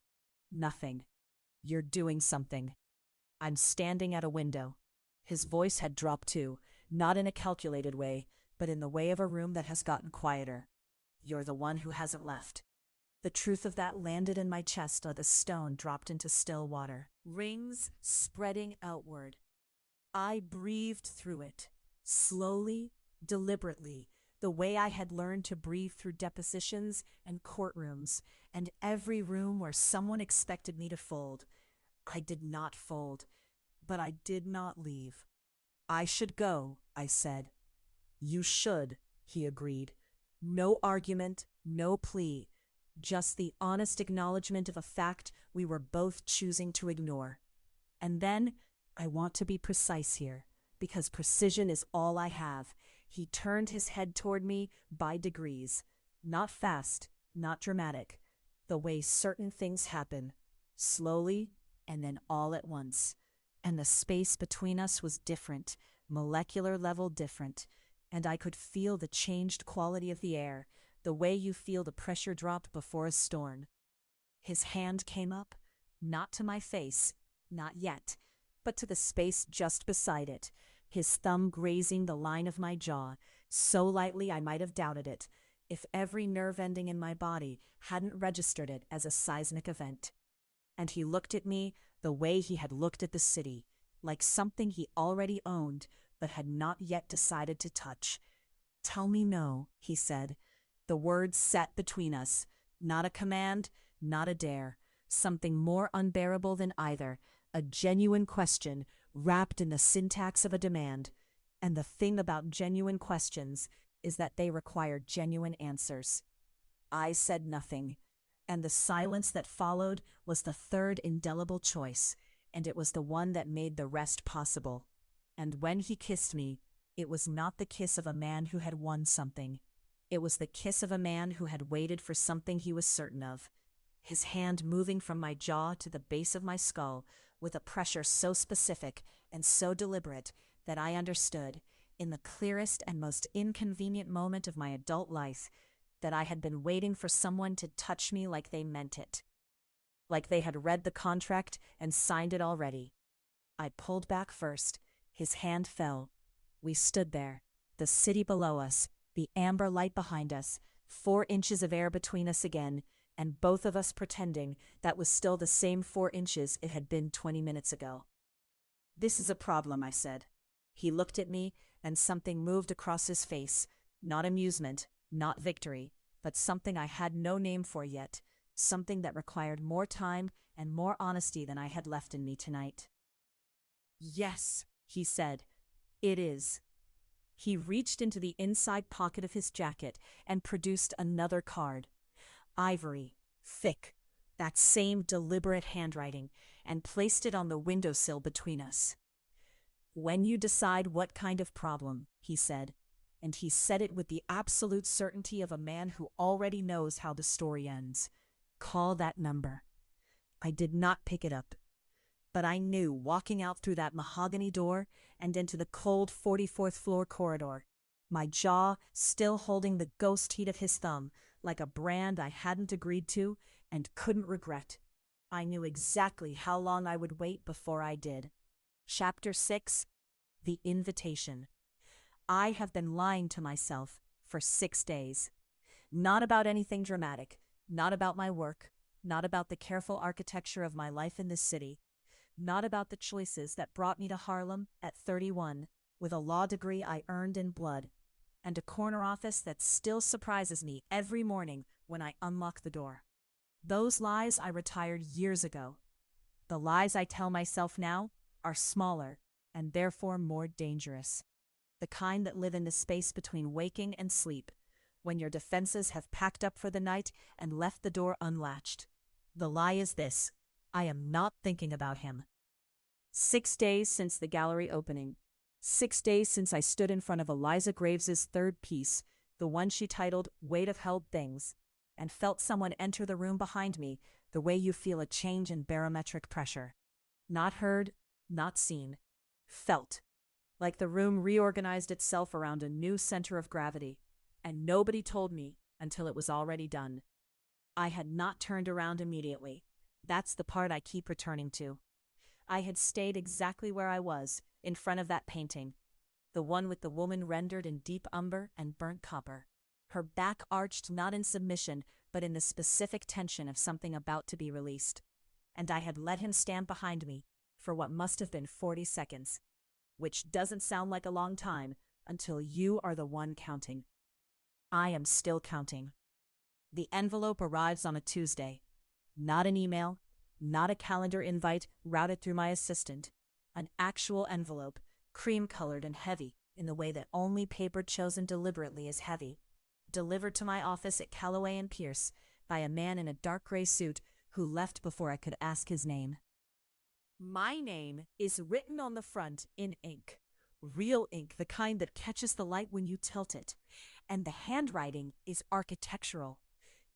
Nothing. You're doing something. I'm standing at a window. His voice had dropped too, not in a calculated way, but in the way of a room that has gotten quieter. You're the one who hasn't left. The truth of that landed in my chest like a stone dropped into still water, rings spreading outward. I breathed through it, slowly, deliberately, the way I had learned to breathe through depositions and courtrooms, and every room where someone expected me to fold. I did not fold, but I did not leave. I should go, I said. You should, he agreed. No argument, no plea, just the honest acknowledgement of a fact we were both choosing to ignore. And then, I want to be precise here, because precision is all I have. He turned his head toward me by degrees, not fast, not dramatic, the way certain things happen, slowly and then all at once. And the space between us was different, molecular level different, and I could feel the changed quality of the air, the way you feel the pressure drop before a storm. His hand came up, not to my face, not yet, but to the space just beside it, his thumb grazing the line of my jaw, so lightly I might have doubted it, if every nerve ending in my body hadn't registered it as a seismic event. And he looked at me the way he had looked at the city, like something he already owned, but had not yet decided to touch. Tell me no, he said. The words sat between us, not a command, not a dare, something more unbearable than either, a genuine question wrapped in the syntax of a demand. And the thing about genuine questions is that they require genuine answers. I said nothing, and the silence that followed was the third indelible choice, and it was the one that made the rest possible. And when he kissed me, it was not the kiss of a man who had won something. It was the kiss of a man who had waited for something he was certain of. His hand moving from my jaw to the base of my skull with a pressure so specific and so deliberate that I understood, in the clearest and most inconvenient moment of my adult life, that I had been waiting for someone to touch me like they meant it. Like they had read the contract and signed it already. I pulled back first. His hand fell. We stood there, the city below us, the amber light behind us, 4 inches of air between us again, and both of us pretending that was still the same 4 inches it had been 20 minutes ago. "This is a problem," I said. He looked at me, and something moved across his face. Not amusement, not victory, but something I had no name for yet, something that required more time and more honesty than I had left in me tonight. "Yes," he said, "it is." He reached into the inside pocket of his jacket and produced another card. Ivory, thick, that same deliberate handwriting, and placed it on the windowsill between us. "When you decide what kind of problem," he said, and he said it with the absolute certainty of a man who already knows how the story ends, "call that number." I did not pick it up, but I knew, walking out through that mahogany door and into the cold 44th floor corridor, my jaw still holding the ghost heat of his thumb, like a brand I hadn't agreed to and couldn't regret. I knew exactly how long I would wait before I did. Chapter 6: The Invitation. I have been lying to myself for 6 days. Not about anything dramatic, not about my work, not about the careful architecture of my life in this city, not about the choices that brought me to Harlem at 31 with a law degree I earned in blood, and a corner office that still surprises me every morning when I unlock the door. Those lies I retired years ago. The lies I tell myself now are smaller and therefore more dangerous. The kind that live in the space between waking and sleep, when your defenses have packed up for the night and left the door unlatched. The lie is this: I am not thinking about him. 6 days since the gallery opening. 6 days since I stood in front of Eliza Graves's third piece, the one she titled Weight of Held Things, and felt someone enter the room behind me the way you feel a change in barometric pressure. Not heard, not seen. Felt. Like the room reorganized itself around a new center of gravity, and nobody told me until it was already done. I had not turned around immediately. That's the part I keep returning to. I had stayed exactly where I was, in front of that painting, the one with the woman rendered in deep umber and burnt copper, her back arched not in submission, but in the specific tension of something about to be released. And I had let him stand behind me for what must have been 40 seconds, which doesn't sound like a long time until you are the one counting. I am still counting. The envelope arrives on a Tuesday. Not an email, not a calendar invite routed through my assistant. An actual envelope, cream-colored and heavy in the way that only paper chosen deliberately is heavy. Delivered to my office at Calloway and Pierce by a man in a dark gray suit who left before I could ask his name. My name is written on the front in ink. Real ink, the kind that catches the light when you tilt it. And the handwriting is architectural,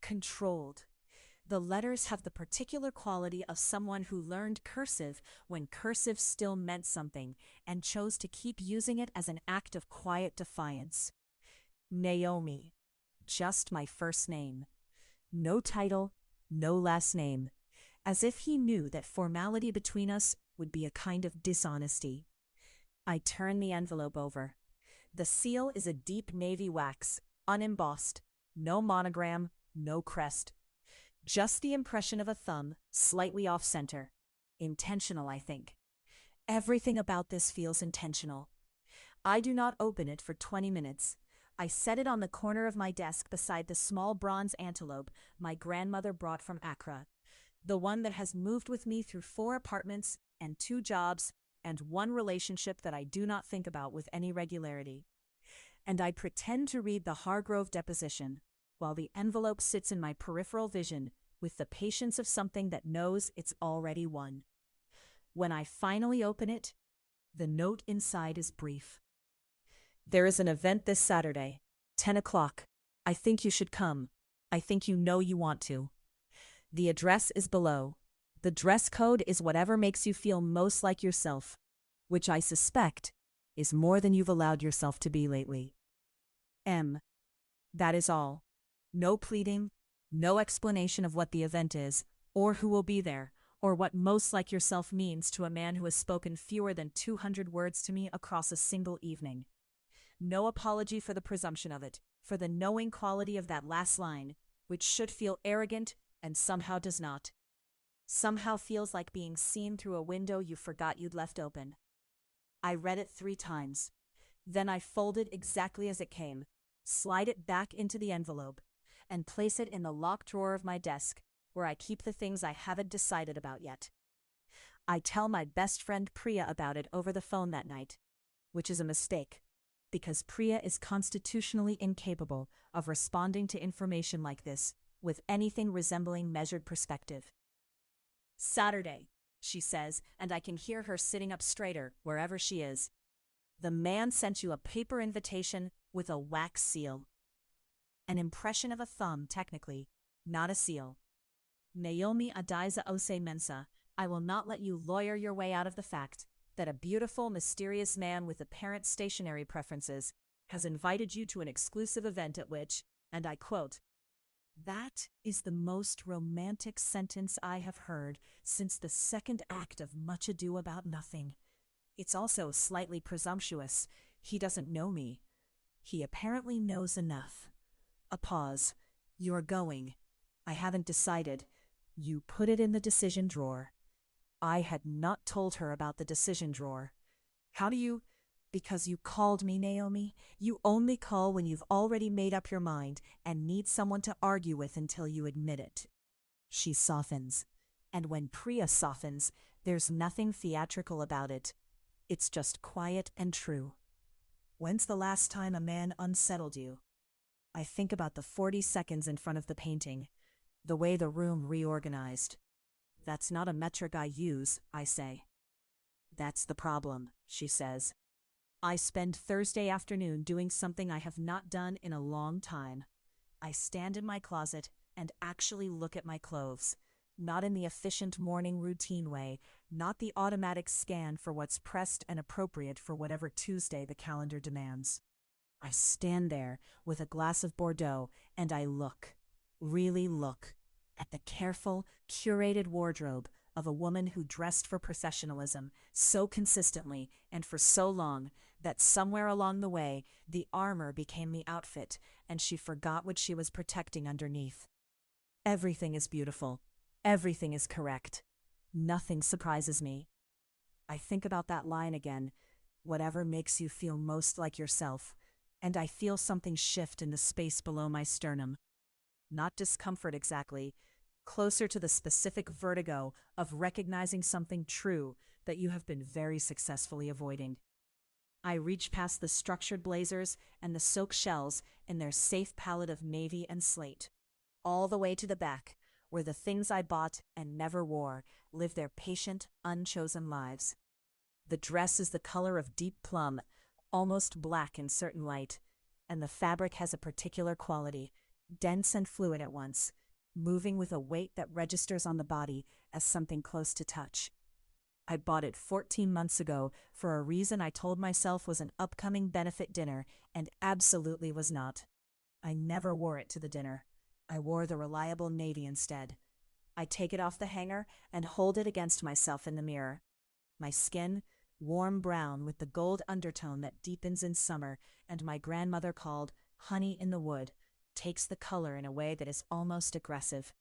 controlled. The letters have the particular quality of someone who learned cursive when cursive still meant something and chose to keep using it as an act of quiet defiance. Naomi. Just my first name. No title, no last name. As if he knew that formality between us would be a kind of dishonesty. I turn the envelope over. The seal is a deep navy wax, unembossed, no monogram, no crest. Just the impression of a thumb, slightly off-center. Intentional, I think. Everything about this feels intentional. I do not open it for 20 minutes. I set it on the corner of my desk beside the small bronze antelope my grandmother brought from Accra, the one that has moved with me through 4 apartments and 2 jobs and 1 relationship that I do not think about with any regularity. And I pretend to read the Hargrove deposition, while the envelope sits in my peripheral vision with the patience of something that knows it's already won. When I finally open it, the note inside is brief. There is an event this Saturday, 10 o'clock. I think you should come. I think you know you want to. The address is below. The dress code is whatever makes you feel most like yourself, which I suspect is more than you've allowed yourself to be lately. M. That is all. No pleading, no explanation of what the event is, or who will be there, or what most like yourself means to a man who has spoken fewer than 200 words to me across a single evening. No apology for the presumption of it, for the knowing quality of that last line, which should feel arrogant and somehow does not. Somehow feels like being seen through a window you forgot you'd left open. I read it 3 times. Then I fold it exactly as it came, slide it back into the envelope, and place it in the locked drawer of my desk, where I keep the things I haven't decided about yet. I tell my best friend Priya about it over the phone that night, which is a mistake, because Priya is constitutionally incapable of responding to information like this with anything resembling measured perspective. Saturday, she says, and I can hear her sitting up straighter wherever she is. The man sent you a paper invitation with a wax seal. An impression of a thumb, technically, not a seal. Naomi Adiza Ose Mensa, I will not let you lawyer your way out of the fact that a beautiful, mysterious man with apparent stationary preferences has invited you to an exclusive event at which, and I quote, "That is the most romantic sentence I have heard since the second act of Much Ado About Nothing. It's also slightly presumptuous. He doesn't know me. He apparently knows enough." A pause. "You're going. I haven't decided. You put it in the decision drawer." I had not told her about the decision drawer. How do you... Because you called me, Naomi. You only call when you've already made up your mind and need someone to argue with until you admit it. She softens. And when Priya softens, there's nothing theatrical about it. It's just quiet and true. When's the last time a man unsettled you? I think about the 40 seconds in front of the painting, the way the room reorganized. That's not a metric I use, I say. That's the problem, she says. I spend Thursday afternoon doing something I have not done in a long time. I stand in my closet and actually look at my clothes, not in the efficient morning routine way, not the automatic scan for what's pressed and appropriate for whatever Tuesday the calendar demands. I stand there with a glass of Bordeaux and I look, really look, at the careful, curated wardrobe of a woman who dressed for processionalism so consistently and for so long that somewhere along the way the armor became the outfit and she forgot what she was protecting underneath. Everything is beautiful. Everything is correct. Nothing surprises me. I think about that line again, whatever makes you feel most like yourself, and I feel something shift in the space below my sternum. Not discomfort exactly, closer to the specific vertigo of recognizing something true that you have been very successfully avoiding. I reach past the structured blazers and the silk shells in their safe palette of navy and slate, all the way to the back, where the things I bought and never wore live their patient, unchosen lives. The dress is the color of deep plum, almost black in certain light, and the fabric has a particular quality, dense and fluid at once, moving with a weight that registers on the body as something close to touch. I bought it 14 months ago for a reason I told myself was an upcoming benefit dinner, and absolutely was not. I never wore it to the dinner. I wore the reliable navy instead. I take it off the hanger and hold it against myself in the mirror. My skin, warm brown with the gold undertone that deepens in summer and my grandmother called honey in the wood, takes the color in a way that is almost aggressive.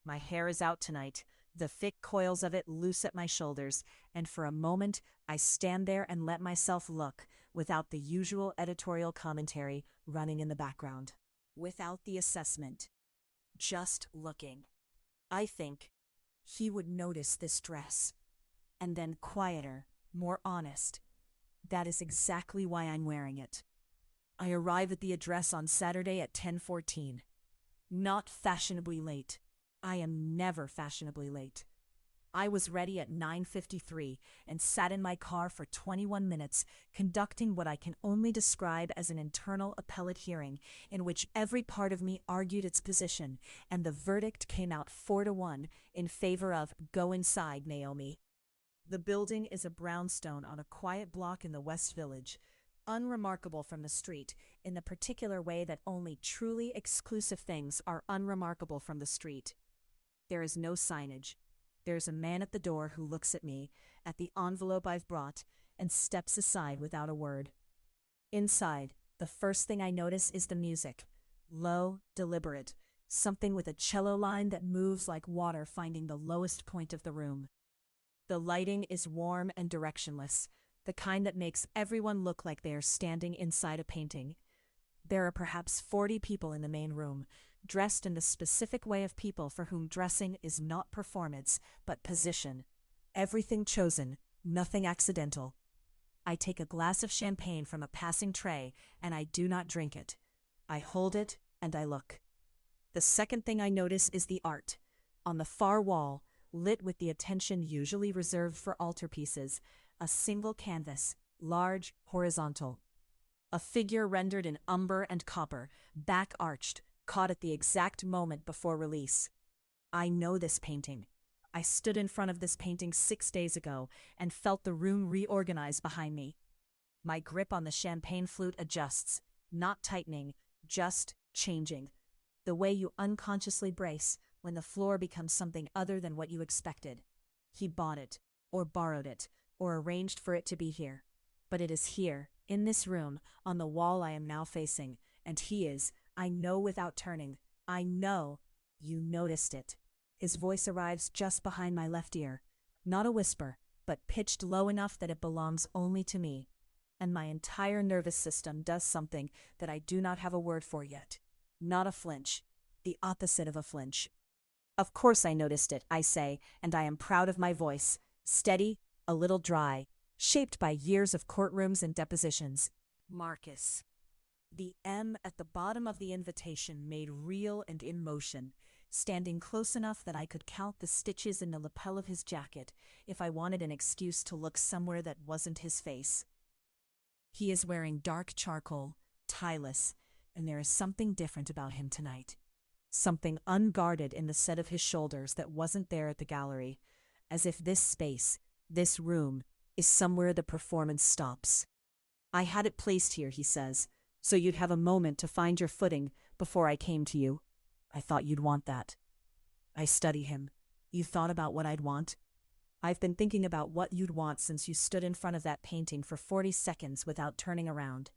My hair is out tonight, the thick coils of it loose at my shoulders, and for a moment I stand there and let myself look without the usual editorial commentary running in the background. Without the assessment. Just looking. I think he would notice this dress. And then quieter, more honest. That is exactly why I'm wearing it. I arrive at the address on Saturday at 10:14. Not fashionably late. I am never fashionably late. I was ready at 9:53 and sat in my car for 21 minutes, conducting what I can only describe as an internal appellate hearing in which every part of me argued its position, and the verdict came out 4-1 in favor of "Go inside, Naomi." The building is a brownstone on a quiet block in the West Village, unremarkable from the street in the particular way that only truly exclusive things are unremarkable from the street. There is no signage. There's a man at the door who looks at me, at the envelope I've brought, and steps aside without a word. Inside, the first thing I notice is the music. Low, deliberate, something with a cello line that moves like water finding the lowest point of the room. The lighting is warm and directionless, the kind that makes everyone look like they are standing inside a painting. There are perhaps 40 people in the main room, dressed in the specific way of people for whom dressing is not performance, but position. Everything chosen, nothing accidental. I take a glass of champagne from a passing tray, and I do not drink it. I hold it, and I look. The second thing I notice is the art. On the far wall, lit with the attention usually reserved for altarpieces, a single canvas, large, horizontal. A figure rendered in umber and copper, back arched, caught at the exact moment before release. I know this painting. I stood in front of this painting 6 days ago and felt the room reorganize behind me. My grip on the champagne flute adjusts, not tightening, just changing. The way you unconsciously brace when the floor becomes something other than what you expected. He bought it, or borrowed it, or arranged for it to be here. But it is here, in this room, on the wall I am now facing, and he is, I know without turning, I know, you noticed it. His voice arrives just behind my left ear, not a whisper, but pitched low enough that it belongs only to me. And my entire nervous system does something that I do not have a word for yet. Not a flinch, the opposite of a flinch. Of course I noticed it, I say, and I am proud of my voice, steady, a little dry, shaped by years of courtrooms and depositions. Marcus. The M at the bottom of the invitation made real and in motion, standing close enough that I could count the stitches in the lapel of his jacket if I wanted an excuse to look somewhere that wasn't his face. He is wearing dark charcoal, tieless, and there is something different about him tonight. Something unguarded in the set of his shoulders that wasn't there at the gallery, as if this space, this room, is somewhere the performance stops. I had it placed here, he says, so you'd have a moment to find your footing before I came to you. I thought you'd want that. I study him. You thought about what I'd want? I've been thinking about what you'd want since you stood in front of that painting for 40 seconds without turning around.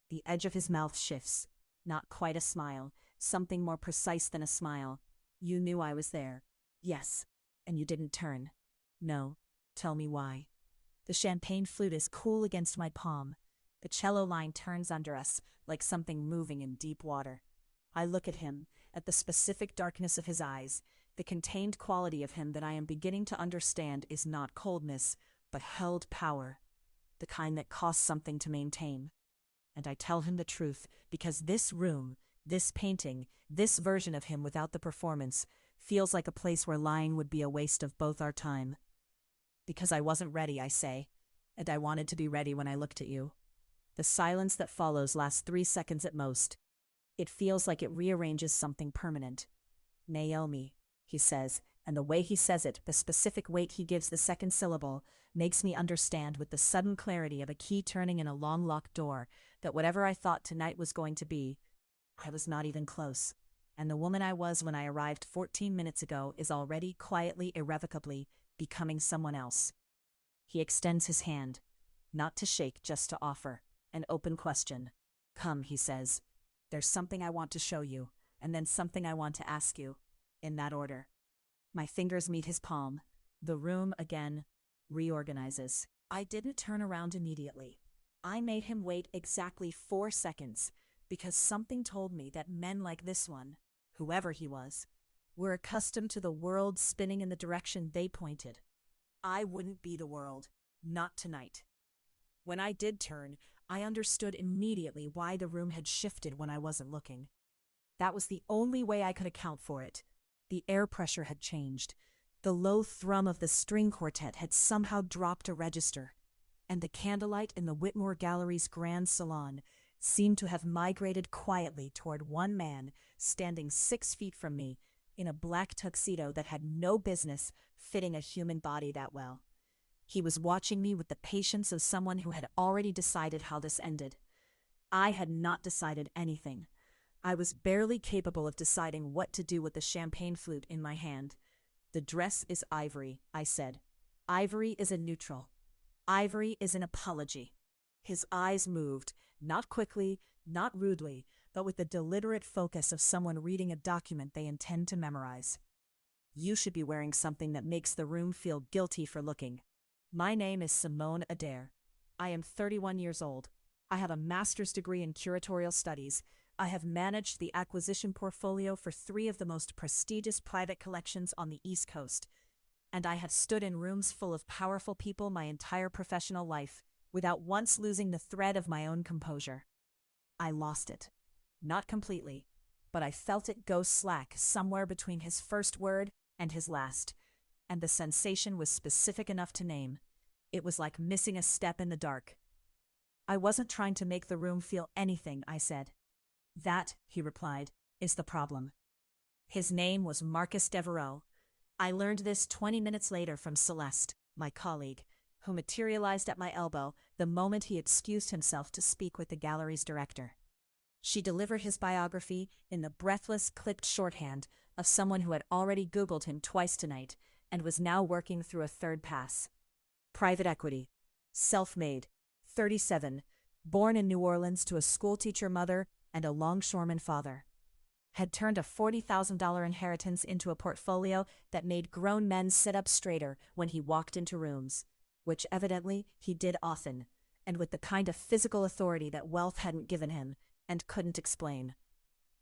The edge of his mouth shifts. Not quite a smile, something more precise than a smile. You knew I was there. Yes, and you didn't turn. No, tell me why. The champagne flute is cool against my palm. The cello line turns under us, like something moving in deep water. I look at him, at the specific darkness of his eyes, the contained quality of him that I am beginning to understand is not coldness, but held power, the kind that costs something to maintain. And I tell him the truth, because this room, this painting, this version of him without the performance, feels like a place where lying would be a waste of both our time. Because I wasn't ready, I say, and I wanted to be ready when I looked at you. The silence that follows lasts 3 seconds at most. It feels like it rearranges something permanent. Naomi, he says, and the way he says it, the specific weight he gives the second syllable, makes me understand with the sudden clarity of a key turning in a long-locked door that whatever I thought tonight was going to be, I was not even close. And the woman I was when I arrived 14 minutes ago is already, quietly, irrevocably, becoming someone else. He extends his hand, not to shake, just to offer. An open question. Come, he says. There's something I want to show you, and then something I want to ask you, in that order. My fingers meet his palm. The room, again, reorganizes. I didn't turn around immediately. I made him wait exactly 4 seconds, because something told me that men like this one, whoever he was, were accustomed to the world spinning in the direction they pointed. I wouldn't be the world, not tonight. When I did turn, I understood immediately why the room had shifted when I wasn't looking. That was the only way I could account for it. The air pressure had changed. The low thrum of the string quartet had somehow dropped a register, and the candlelight in the Whitmore Gallery's grand salon seemed to have migrated quietly toward one man standing 6 feet from me in a black tuxedo that had no business fitting a human body that well. He was watching me with the patience of someone who had already decided how this ended. I had not decided anything. I was barely capable of deciding what to do with the champagne flute in my hand. "The dress is ivory," I said. "Ivory is a neutral. Ivory is an apology." His eyes moved, not quickly, not rudely, but with the deliberate focus of someone reading a document they intend to memorize. "You should be wearing something that makes the room feel guilty for looking. My name is Simone Adair. I am 31 years old. I have a master's degree in curatorial studies. I have managed the acquisition portfolio for 3 of the most prestigious private collections on the East Coast. And I have stood in rooms full of powerful people my entire professional life, without once losing the thread of my own composure." I lost it. Not completely, but I felt it go slack somewhere between his first word and his last, and the sensation was specific enough to name. It was like missing a step in the dark. "I wasn't trying to make the room feel anything," I said. "That," he replied, "is the problem." His name was Marcus Devereaux. I learned this 20 minutes later from Celeste, my colleague, who materialized at my elbow the moment he excused himself to speak with the gallery's director. She delivered his biography in the breathless, clipped shorthand of someone who had already Googled him twice tonight and was now working through a third pass. Private equity. Self-made. 37. Born in New Orleans to a schoolteacher mother and a longshoreman father. Had turned a $40,000 inheritance into a portfolio that made grown men sit up straighter when he walked into rooms, which evidently he did often, and with the kind of physical authority that wealth hadn't given him and couldn't explain.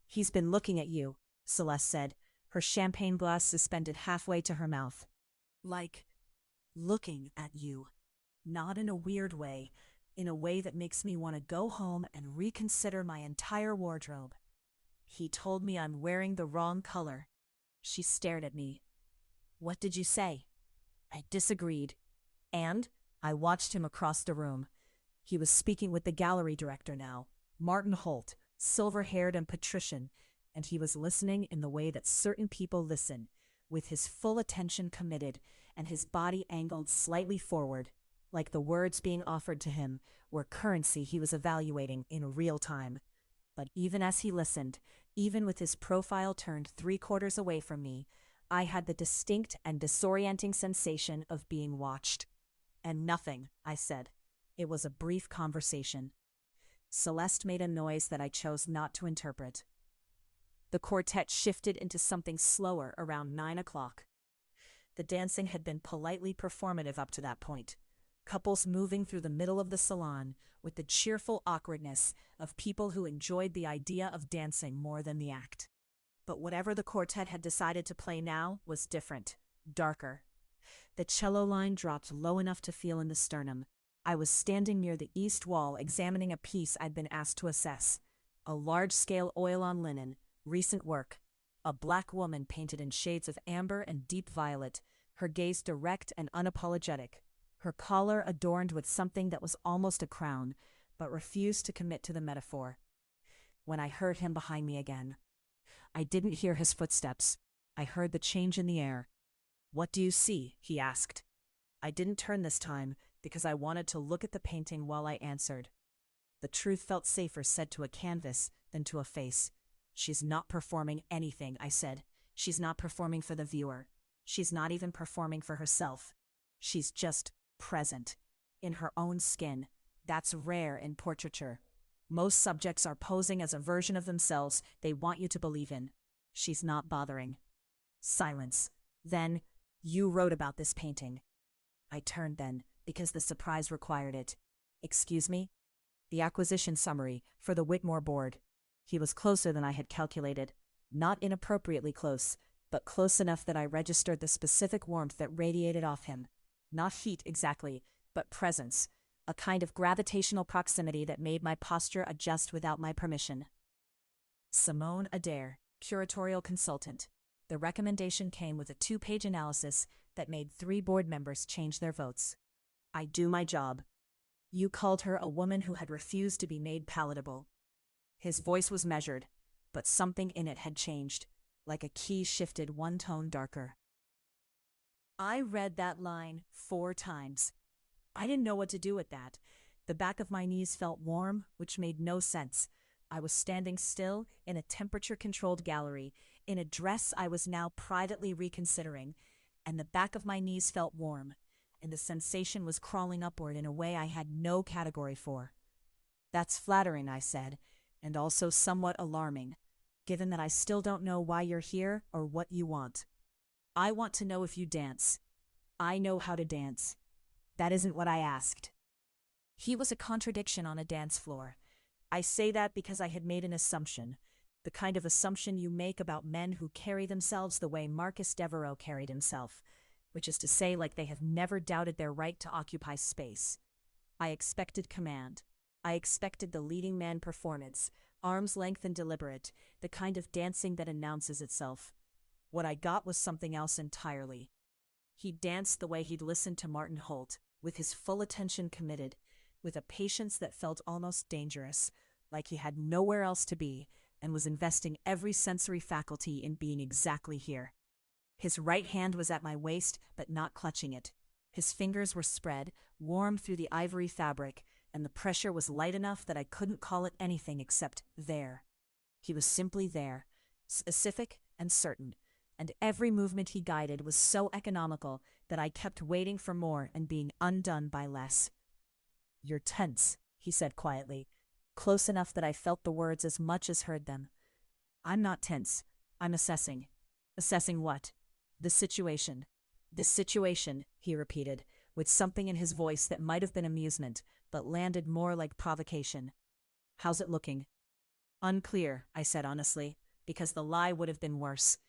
"He's been looking at you," Celeste said, her champagne glass suspended halfway to her mouth. "Like, looking at you. Not in a weird way, in a way that makes me want to go home and reconsider my entire wardrobe. He told me I'm wearing the wrong color." She stared at me. "What did you say?" I disagreed. And I watched him across the room. He was speaking with the gallery director now, Martin Holt, silver-haired and patrician, and he was listening in the way that certain people listen, with his full attention committed and his body angled slightly forward, like the words being offered to him were currency he was evaluating in real time. But even as he listened, even with his profile turned 3/4 away from me, I had the distinct and disorienting sensation of being watched. "And nothing," I said. It was a brief conversation. Celeste made a noise that I chose not to interpret. The quartet shifted into something slower around 9 o'clock. The dancing had been politely performative up to that point, couples moving through the middle of the salon with the cheerful awkwardness of people who enjoyed the idea of dancing more than the act. But whatever the quartet had decided to play now was different, darker. The cello line dropped low enough to feel in the sternum. I was standing near the east wall examining a piece I'd been asked to assess. A large-scale oil on linen, recent work. A black woman painted in shades of amber and deep violet, her gaze direct and unapologetic. Her collar adorned with something that was almost a crown, but refused to commit to the metaphor. When I heard him behind me again. I didn't hear his footsteps. I heard the change in the air. "What do you see?" he asked. I didn't turn this time because I wanted to look at the painting while I answered. The truth felt safer said to a canvas than to a face. "She's not performing anything," I said. "She's not performing for the viewer. She's not even performing for herself. She's just present, in her own skin. That's rare in portraiture. Most subjects are posing as a version of themselves they want you to believe in. She's not bothering." Silence. Then, "You wrote about this painting." I turned then, because the surprise required it. "Excuse me?" "The acquisition summary, for the Whitmore board." He was closer than I had calculated. Not inappropriately close, but close enough that I registered the specific warmth that radiated off him. Not heat exactly, but presence, a kind of gravitational proximity that made my posture adjust without my permission. Simone Adair, curatorial consultant, The recommendation came with a 2-page analysis that made 3 board members change their votes. I do my job. You called her a woman who had refused to be made palatable. His voice was measured, but something in it had changed, like a key shifted 1 tone darker. I read that line 4 times. I didn't know what to do with that. The back of my knees felt warm, which made no sense. I was standing still in a temperature-controlled gallery, in a dress I was now privately reconsidering, and the back of my knees felt warm, and the sensation was crawling upward in a way I had no category for. That's flattering, I said, and also somewhat alarming, given that I still don't know why you're here or what you want. I want to know if you dance. I know how to dance. That isn't what I asked. He was a contradiction on a dance floor. I say that because I had made an assumption, the kind of assumption you make about men who carry themselves the way Marcus Devereaux carried himself, which is to say, like they have never doubted their right to occupy space. I expected command. I expected the leading man performance, arm's length and deliberate, the kind of dancing that announces itself. What I got was something else entirely. He danced the way he'd listened to Martin Holt, with his full attention committed, with a patience that felt almost dangerous, like he had nowhere else to be, and was investing every sensory faculty in being exactly here. His right hand was at my waist, but not clutching it. His fingers were spread, warm through the ivory fabric, and the pressure was light enough that I couldn't call it anything except there. He was simply there, specific and certain, and every movement he guided was so economical that I kept waiting for more and being undone by less. "You're tense," he said quietly, close enough that I felt the words as much as heard them. "I'm not tense. I'm assessing." "Assessing what?" "The situation." "The situation," he repeated, with something in his voice that might have been amusement, but landed more like provocation. "How's it looking?" "Unclear," I said honestly, because the lie would have been worse.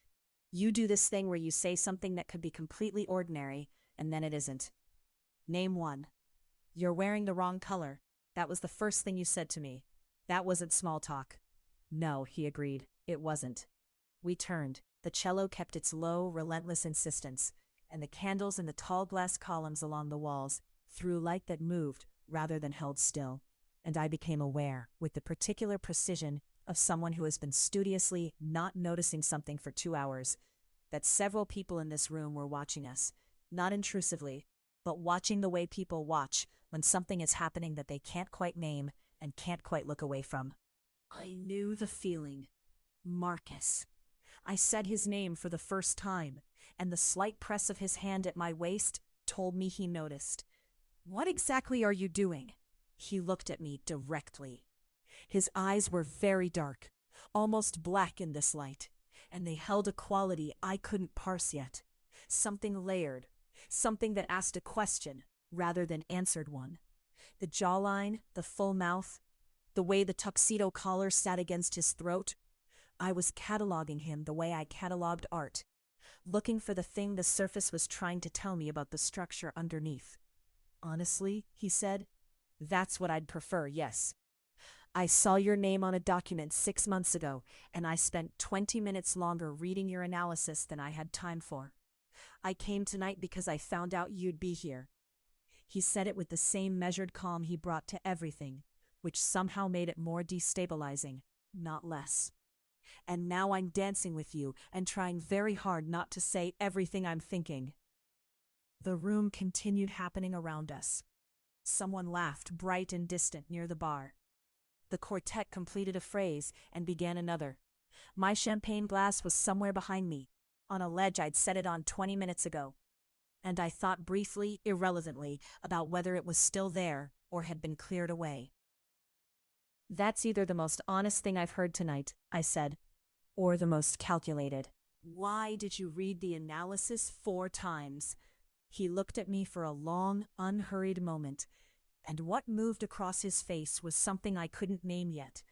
You do this thing where you say something that could be completely ordinary, and then it isn't. Name one. "You're wearing the wrong color." That was the first thing you said to me. That wasn't small talk. No, he agreed, it wasn't. We turned. The cello kept its low, relentless insistence, and the candles in the tall glass columns along the walls threw light that moved rather than held still, and I became aware, with the particular precision of someone who has been studiously not noticing something for 2 hours, that several people in this room were watching us, not intrusively, but watching the way people watch when something is happening that they can't quite name and can't quite look away from. I knew the feeling. Marcus. I said his name for the first time, and the slight press of his hand at my waist told me he noticed. "What exactly are you doing?" He looked at me directly. His eyes were very dark, almost black in this light, and they held a quality I couldn't parse yet. Something layered, something that asked a question rather than answered one. The jawline, the full mouth, the way the tuxedo collar sat against his throat. I was cataloging him the way I cataloged art, looking for the thing the surface was trying to tell me about the structure underneath. "Honestly," he said, "that's what I'd prefer, yes. I saw your name on a document 6 months ago, and I spent 20 minutes longer reading your analysis than I had time for. I came tonight because I found out you'd be here." He said it with the same measured calm he brought to everything, which somehow made it more destabilizing, not less. "And now I'm dancing with you and trying very hard not to say everything I'm thinking." The room continued happening around us. Someone laughed, bright and distant, near the bar. The quartet completed a phrase and began another. My champagne glass was somewhere behind me, on a ledge I'd set it on 20 minutes ago, and I thought briefly, irrelevantly, about whether it was still there or had been cleared away. "That's either the most honest thing I've heard tonight," I said, "or the most calculated." "Why did you read the analysis 4 times? He looked at me for a long, unhurried moment, and what moved across his face was something I couldn't name yet.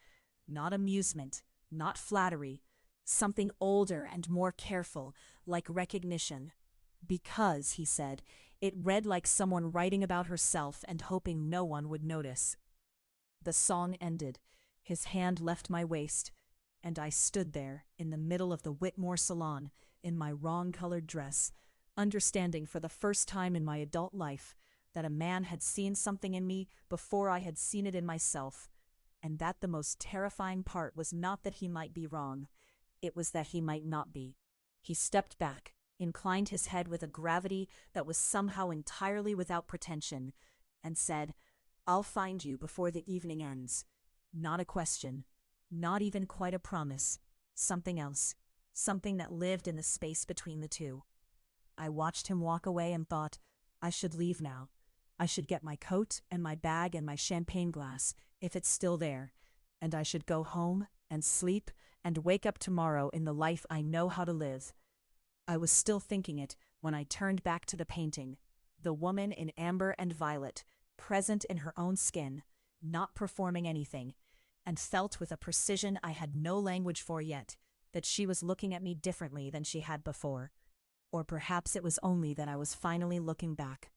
Not amusement, not flattery, something older and more careful, like recognition. "Because," he said, it read like someone writing about herself and hoping no one would notice. The song ended. His hand left my waist, and I stood there in the middle of the Whitmore salon, in my wrong-colored dress, understanding for the first time in my adult life that a man had seen something in me before I had seen it in myself, and that the most terrifying part was not that he might be wrong, it was that he might not be. He stepped back, inclined his head with a gravity that was somehow entirely without pretension, and said, "I'll find you before the evening ends." Not a question, not even quite a promise, something else, something that lived in the space between the two. I watched him walk away and thought, I should leave now. I should get my coat and my bag and my champagne glass, if it's still there, and I should go home and sleep and wake up tomorrow in the life I know how to live. I was still thinking it when I turned back to the painting, the woman in amber and violet, present in her own skin, not performing anything, and felt with a precision I had no language for yet that she was looking at me differently than she had before. Or perhaps it was only that I was finally looking back.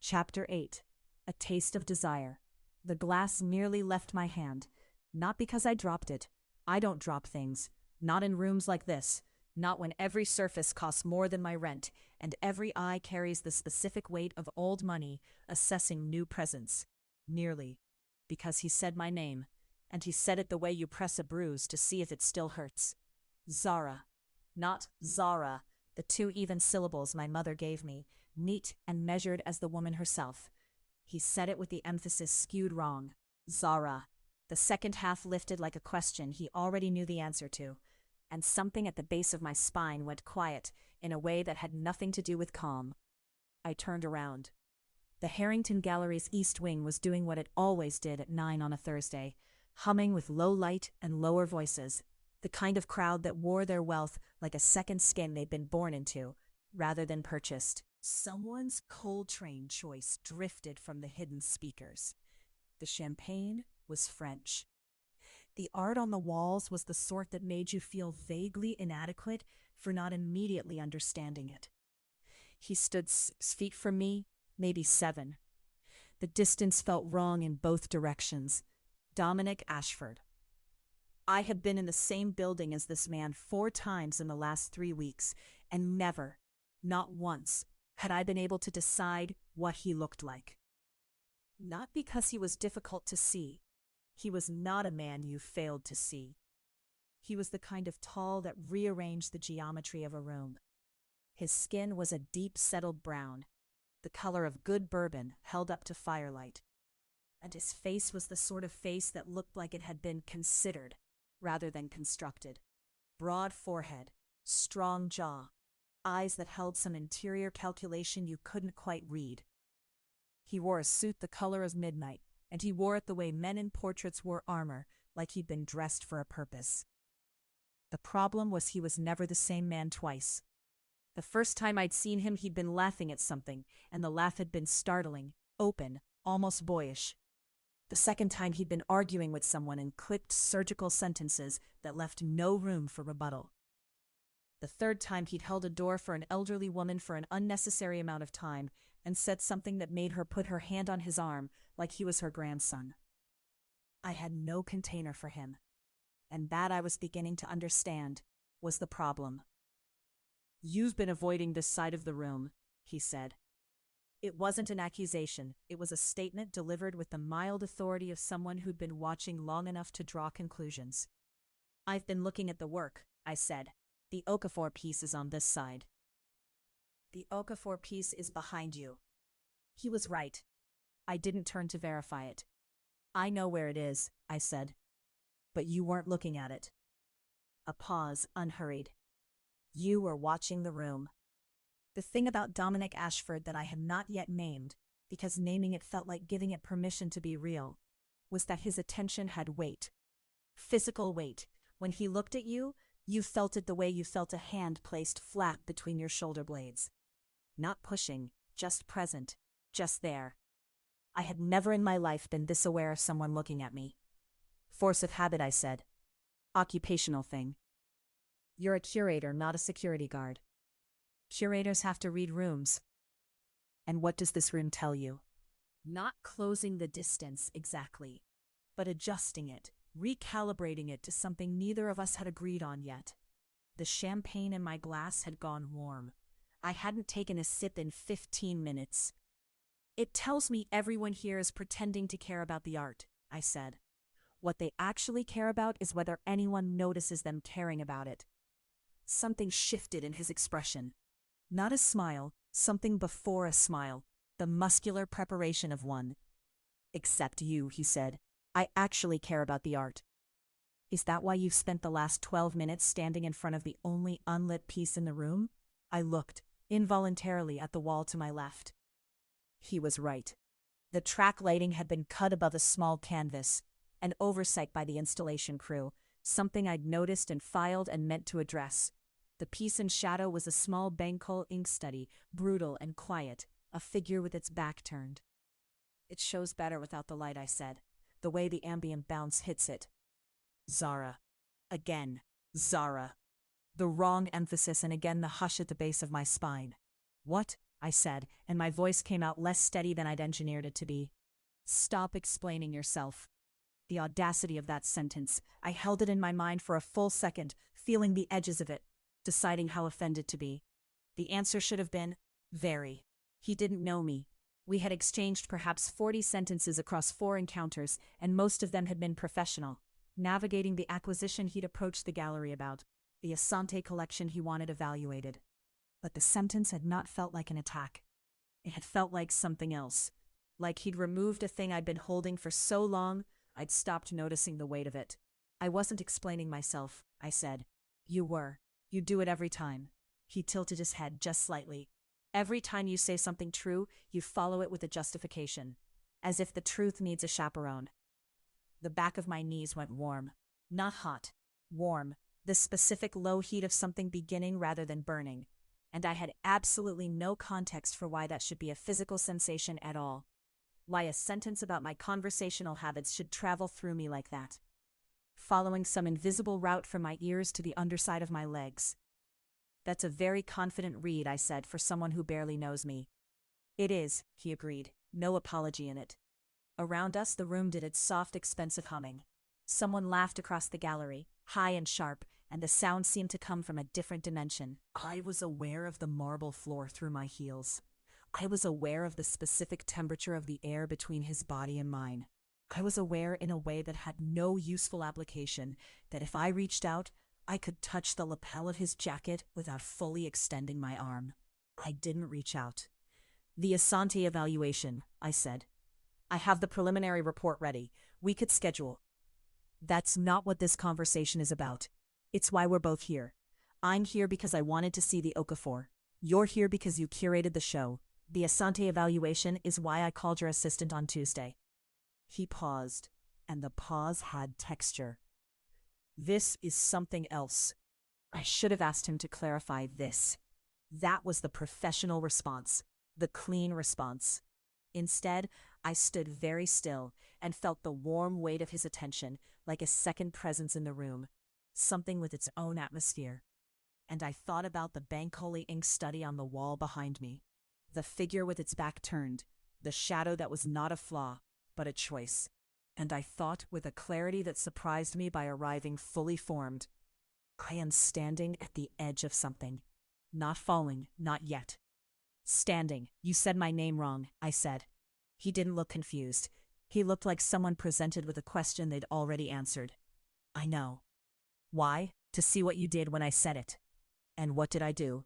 Chapter 8. A Taste of Desire. The glass nearly left my hand, not because I dropped it. I don't drop things, not in rooms like this, not when every surface costs more than my rent, and every eye carries the specific weight of old money assessing new presents. Nearly. Because he said my name, and he said it the way you press a bruise to see if it still hurts. Zara. Not Zara, the two even syllables my mother gave me, neat and measured as the woman herself. He said it with the emphasis skewed wrong. Zara. The second half lifted like a question he already knew the answer to, and something at the base of my spine went quiet in a way that had nothing to do with calm. I turned around. The Harrington Gallery's East Wing was doing what it always did at 9 on a Thursday, humming with low light and lower voices, the kind of crowd that wore their wealth like a second skin they'd been born into, rather than purchased. Someone's Coltrane choice drifted from the hidden speakers. The champagne was French. The art on the walls was the sort that made you feel vaguely inadequate for not immediately understanding it. He stood 6 feet from me, maybe 7. The distance felt wrong in both directions. Dominic Ashford. I had been in the same building as this man 4 times in the last 3 weeks, and never, not once, had I been able to decide what he looked like. Not because he was difficult to see. He was not a man you failed to see. He was the kind of tall that rearranged the geometry of a room. His skin was a deep settled brown, the color of good bourbon held up to firelight. And his face was the sort of face that looked like it had been considered, rather than constructed. Broad forehead, strong jaw, eyes that held some interior calculation you couldn't quite read. He wore a suit the color of midnight, and he wore it the way men in portraits wore armor, like he'd been dressed for a purpose. The problem was he was never the same man twice. The first time I'd seen him, he'd been laughing at something, and the laugh had been startling, open, almost boyish. The second time he'd been arguing with someone in clipped surgical sentences that left no room for rebuttal. The third time he'd held a door for an elderly woman for an unnecessary amount of time and said something that made her put her hand on his arm like he was her grandson. I had no container for him, and that I was beginning to understand was the problem. "You've been avoiding this side of the room," he said. It wasn't an accusation, it was a statement delivered with the mild authority of someone who'd been watching long enough to draw conclusions. "I've been looking at the work," I said. "The Okafor piece is on this side." "The Okafor piece is behind you." He was right. I didn't turn to verify it. "I know where it is," I said. "But you weren't looking at it." A pause, unhurried. "You were watching the room." The thing about Dominic Ashford that I had not yet named, because naming it felt like giving it permission to be real, was that his attention had weight. Physical weight. When he looked at you, you felt it the way you felt a hand placed flat between your shoulder blades. Not pushing, just present, just there. I had never in my life been this aware of someone looking at me. "Force of habit," I said. "Occupational thing. You're a curator, not a security guard. Curators have to read rooms. And what does this room tell you?" Not closing the distance exactly, but adjusting it, recalibrating it to something neither of us had agreed on yet. The champagne in my glass had gone warm. I hadn't taken a sip in 15 minutes. It tells me everyone here is pretending to care about the art, I said. What they actually care about is whether anyone notices them caring about it. Something shifted in his expression. Not a smile, something before a smile, the muscular preparation of one. Except you, he said. I actually care about the art. Is that why you've spent the last 12 minutes standing in front of the only unlit piece in the room? I looked, involuntarily, at the wall to my left. He was right. The track lighting had been cut above a small canvas, an oversight by the installation crew, something I'd noticed and filed and meant to address. The piece in shadow was a small Bancoal ink study, brutal and quiet, a figure with its back turned. It shows better without the light, I said, the way the ambient bounce hits it. Zara. Again, Zara. The wrong emphasis and again the hush at the base of my spine. What? I said, and my voice came out less steady than I'd engineered it to be. Stop explaining yourself. The audacity of that sentence. I held it in my mind for a full second, feeling the edges of it, deciding how offended to be. The answer should have been, very. He didn't know me. We had exchanged perhaps 40 sentences across 4 encounters, and most of them had been professional, navigating the acquisition he'd approached the gallery about, the Asante collection he wanted evaluated. But the sentence had not felt like an attack. It had felt like something else. Like he'd removed a thing I'd been holding for so long, I'd stopped noticing the weight of it. I wasn't explaining myself, I said. You were. You do it every time. He tilted his head just slightly. Every time you say something true, you follow it with a justification. As if the truth needs a chaperone. The back of my knees went warm. Not hot. Warm. The specific low heat of something beginning rather than burning. And I had absolutely no context for why that should be a physical sensation at all. Why a sentence about my conversational habits should travel through me like that. Following some invisible route from my ears to the underside of my legs. That's a very confident read, I said, for someone who barely knows me. It is, he agreed, no apology in it. Around us the room did its soft, expensive humming. Someone laughed across the gallery, high and sharp, and the sound seemed to come from a different dimension. I was aware of the marble floor through my heels. I was aware of the specific temperature of the air between his body and mine. I was aware in a way that had no useful application that if I reached out, I could touch the lapel of his jacket without fully extending my arm. I didn't reach out. The Asante evaluation, I said. I have the preliminary report ready. We could schedule. That's not what this conversation is about. It's why we're both here. I'm here because I wanted to see the Okafor. You're here because you curated the show. The Asante evaluation is why I called your assistant on Tuesday. He paused, and the pause had texture. This is something else. I should have asked him to clarify this. That was the professional response, the clean response. Instead, I stood very still and felt the warm weight of his attention, like a second presence in the room, something with its own atmosphere. And I thought about the Bancoal ink study on the wall behind me, the figure with its back turned, the shadow that was not a flaw, but a choice. And I thought with a clarity that surprised me by arriving fully formed, I am standing at the edge of something. Not falling, not yet. Standing. You said my name wrong, I said. He didn't look confused. He looked like someone presented with a question they'd already answered. I know. Why? To see what you did when I said it. And what did I do?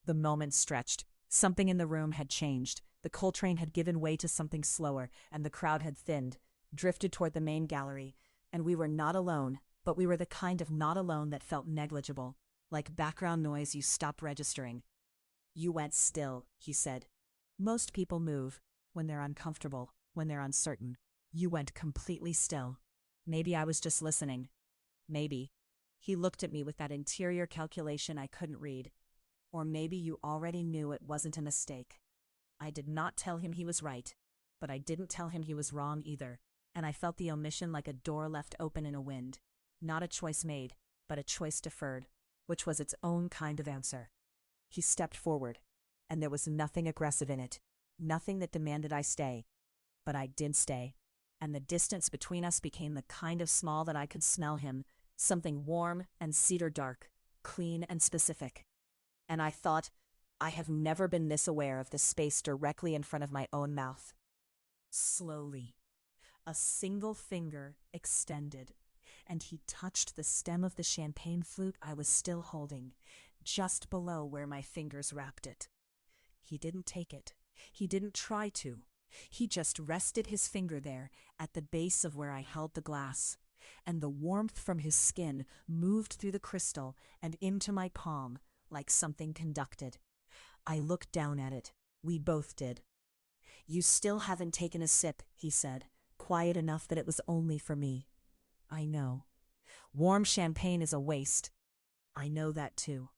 The moment stretched. Something in the room had changed. The Coltrane had given way to something slower, and the crowd had thinned, drifted toward the main gallery, and we were not alone, but we were the kind of not alone that felt negligible, like background noise you stop registering. You went still, he said. Most people move, when they're uncomfortable, when they're uncertain. You went completely still. Maybe I was just listening. Maybe. He looked at me with that interior calculation I couldn't read. Or maybe you already knew it wasn't a mistake. I did not tell him he was right, but I didn't tell him he was wrong either, and I felt the omission like a door left open in a wind. Not a choice made, but a choice deferred, which was its own kind of answer. He stepped forward, and there was nothing aggressive in it, nothing that demanded I stay. But I did stay, and the distance between us became the kind of small that I could smell him, something warm and cedar dark, clean and specific. And I thought, I have never been this aware of the space directly in front of my own mouth. Slowly, a single finger extended, and he touched the stem of the champagne flute I was still holding, just below where my fingers wrapped it. He didn't take it. He didn't try to. He just rested his finger there at the base of where I held the glass, and the warmth from his skin moved through the crystal and into my palm like something conducted. I looked down at it. We both did. "You still haven't taken a sip," he said, quiet enough that it was only for me. "I know. Warm champagne is a waste." "I know that too."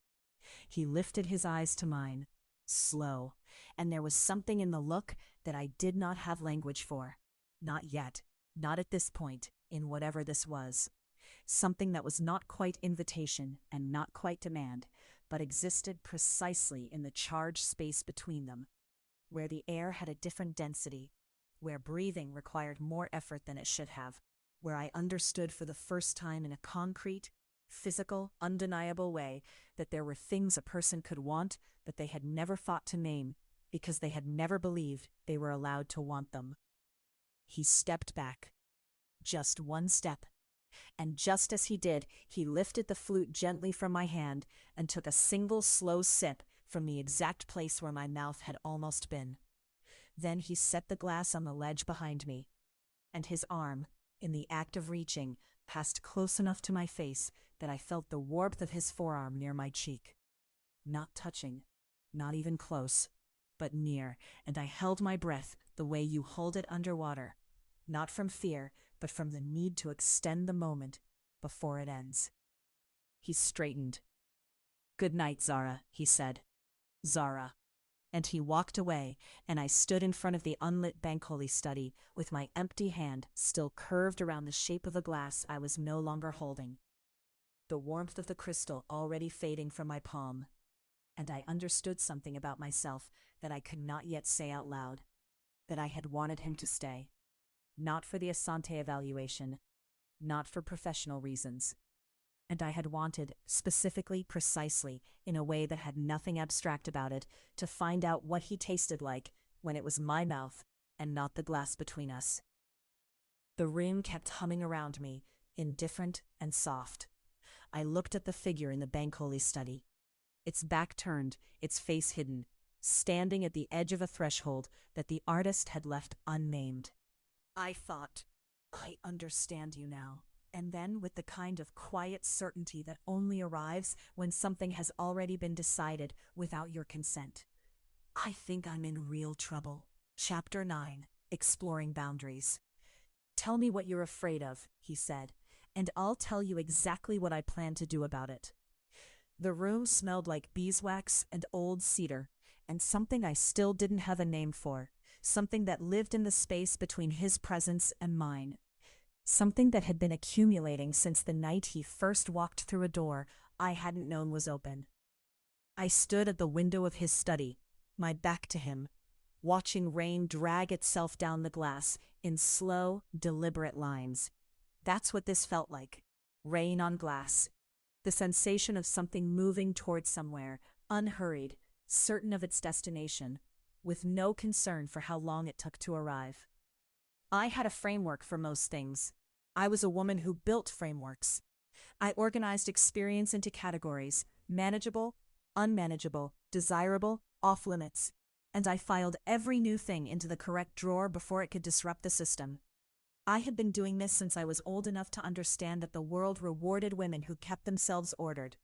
He lifted his eyes to mine, slow, and there was something in the look that I did not have language for. Not yet, not at this point, in whatever this was. Something that was not quite invitation and not quite demand, but existed precisely in the charged space between them, where the air had a different density, where breathing required more effort than it should have, where I understood for the first time in a concrete, physical, undeniable way that there were things a person could want but they had never thought to name because they had never believed they were allowed to want them. He stepped back. Just one step. And just as he did, he lifted the flute gently from my hand and took a single slow sip from the exact place where my mouth had almost been. Then he set the glass on the ledge behind me, and his arm, in the act of reaching, passed close enough to my face that I felt the warmth of his forearm near my cheek. Not touching, not even close, but near, and I held my breath the way you hold it underwater, not from fear, but from the need to extend the moment before it ends. He straightened. "Good night, Zara," he said. "Zara." And he walked away, and I stood in front of the unlit Bankholi study with my empty hand still curved around the shape of the glass I was no longer holding. The warmth of the crystal already fading from my palm. And I understood something about myself that I could not yet say out loud, that I had wanted him to stay. Not for the Asante evaluation, not for professional reasons. And I had wanted, specifically, precisely, in a way that had nothing abstract about it, to find out what he tasted like when it was my mouth and not the glass between us. The room kept humming around me, indifferent and soft. I looked at the figure in the Bankholi study. Its back turned, its face hidden, standing at the edge of a threshold that the artist had left unnamed. I thought, I understand you now. And then, with the kind of quiet certainty that only arrives when something has already been decided without your consent. I think I'm in real trouble. Chapter 9, Exploring Boundaries. "Tell me what you're afraid of," he said, "and I'll tell you exactly what I plan to do about it." The room smelled like beeswax and old cedar, and something I still didn't have a name for, something that lived in the space between his presence and mine. Something that had been accumulating since the night he first walked through a door I hadn't known was open. I stood at the window of his study, my back to him, watching rain drag itself down the glass in slow, deliberate lines. That's what this felt like. Rain on glass. The sensation of something moving towards somewhere, unhurried, certain of its destination, with no concern for how long it took to arrive. I had a framework for most things. I was a woman who built frameworks. I organized experience into categories: manageable, unmanageable, desirable, off limits, and I filed every new thing into the correct drawer before it could disrupt the system. I had been doing this since I was old enough to understand that the world rewarded women who kept themselves ordered.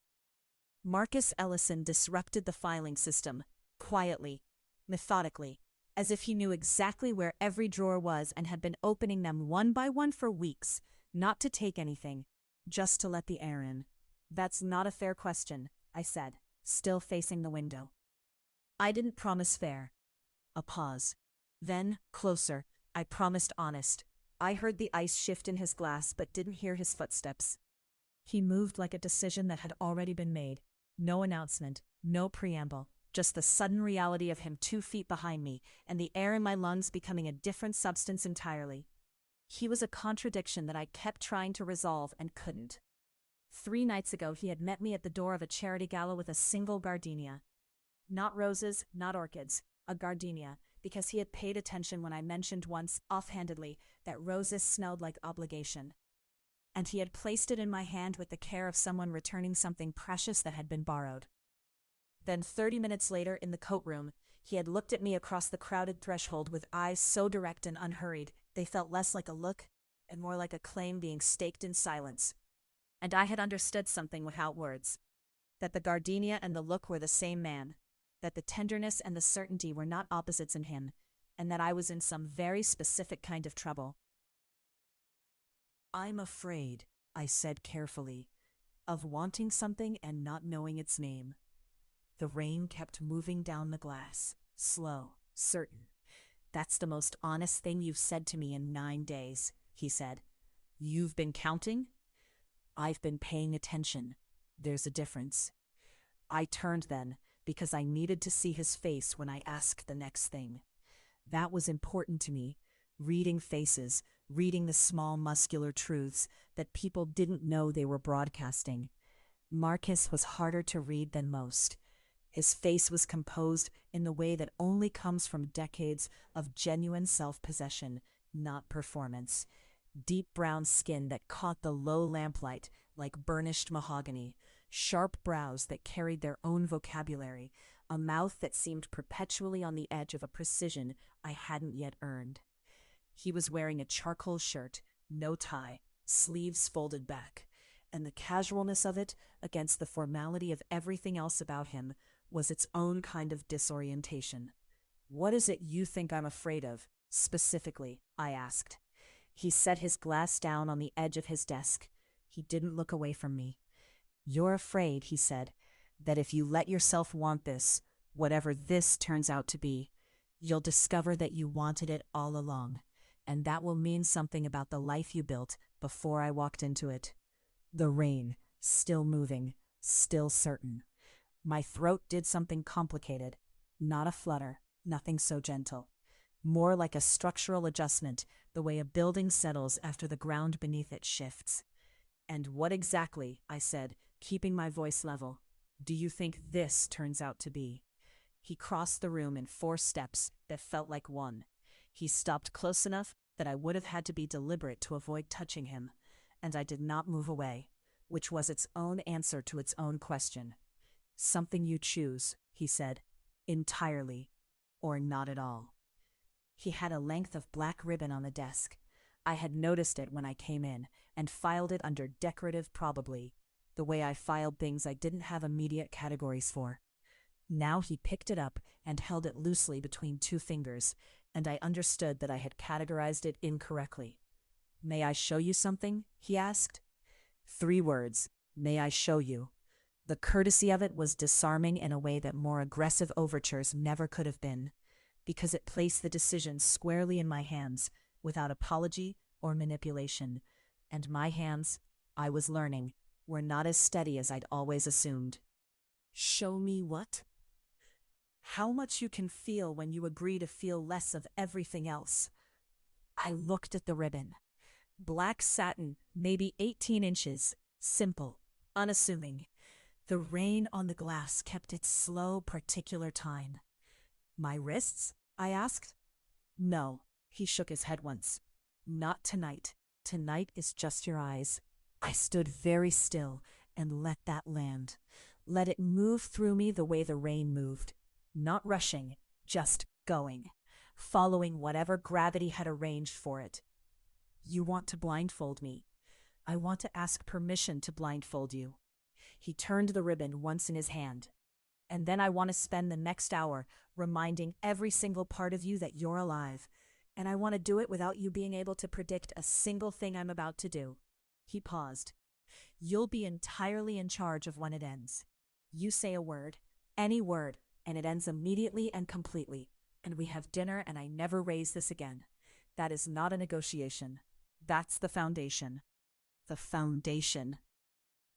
Marcus Ellison disrupted the filing system, quietly, methodically, as if he knew exactly where every drawer was and had been opening them one by one for weeks, not to take anything, just to let the air in. "That's not a fair question," I said, still facing the window. I didn't promise fair. A pause. Then, closer, I promised honest. I heard the ice shift in his glass but didn't hear his footsteps. He moved like a decision that had already been made. No announcement, no preamble. Just the sudden reality of him 2 feet behind me, and the air in my lungs becoming a different substance entirely. He was a contradiction that I kept trying to resolve and couldn't. 3 nights ago, he had met me at the door of a charity gala with a single gardenia. Not roses, not orchids, a gardenia, because he had paid attention when I mentioned once, offhandedly, that roses smelled like obligation. And he had placed it in my hand with the care of someone returning something precious that had been borrowed. Then 30 minutes later, in the coat room, he had looked at me across the crowded threshold with eyes so direct and unhurried, they felt less like a look and more like a claim being staked in silence. And I had understood something without words. That the gardenia and the look were the same man. That the tenderness and the certainty were not opposites in him, and that I was in some very specific kind of trouble. "I'm afraid," I said carefully, "of wanting something and not knowing its name." The rain kept moving down the glass, slow, certain. "That's the most honest thing you've said to me in 9 days," he said. "You've been counting?" "I've been paying attention. There's a difference." I turned then, because I needed to see his face when I asked the next thing. That was important to me, reading faces, reading the small muscular truths that people didn't know they were broadcasting. Marcus was harder to read than most. His face was composed in the way that only comes from decades of genuine self-possession, not performance. Deep brown skin that caught the low lamplight like burnished mahogany, sharp brows that carried their own vocabulary, a mouth that seemed perpetually on the edge of a precision I hadn't yet earned. He was wearing a charcoal shirt, no tie, sleeves folded back, and the casualness of it against the formality of everything else about him was its own kind of disorientation. "What is it you think I'm afraid of, specifically?" I asked. He set his glass down on the edge of his desk. He didn't look away from me. "You're afraid," he said, "that if you let yourself want this, whatever this turns out to be, you'll discover that you wanted it all along, and that will mean something about the life you built before I walked into it." The rain, still moving, still certain. My throat did something complicated, not a flutter, nothing so gentle. More like a structural adjustment, the way a building settles after the ground beneath it shifts. "And what exactly," I said, keeping my voice level, "do you think this turns out to be?" He crossed the room in 4 steps that felt like one. He stopped close enough that I would have had to be deliberate to avoid touching him, and I did not move away, which was its own answer to its own question. "Something you choose," he said, "entirely, or not at all." He had a length of black ribbon on the desk. I had noticed it when I came in, and filed it under decorative probably, the way I filed things I didn't have immediate categories for. Now he picked it up and held it loosely between 2 fingers, and I understood that I had categorized it incorrectly. "May I show you something?" he asked. 3 words, "May I show you?" The courtesy of it was disarming in a way that more aggressive overtures never could have been, because it placed the decision squarely in my hands, without apology or manipulation. And my hands, I was learning, were not as steady as I'd always assumed. "Show me what?" "How much you can feel when you agree to feel less of everything else." I looked at the ribbon. Black satin, maybe 18 inches, simple, unassuming. The rain on the glass kept its slow, particular time. "My wrists?" I asked. "No," he shook his head once. "Not tonight. Tonight is just your eyes." I stood very still and let that land. Let it move through me the way the rain moved. Not rushing, just going. Following whatever gravity had arranged for it. "You want to blindfold me. I want to ask permission to blindfold you." He turned the ribbon once in his hand. "And then I want to spend the next hour reminding every single part of you that you're alive. And I want to do it without you being able to predict a single thing I'm about to do." He paused. "You'll be entirely in charge of when it ends. You say a word, any word, and it ends immediately and completely. And we have dinner and I never raise this again. That is not a negotiation. That's the foundation." The foundation.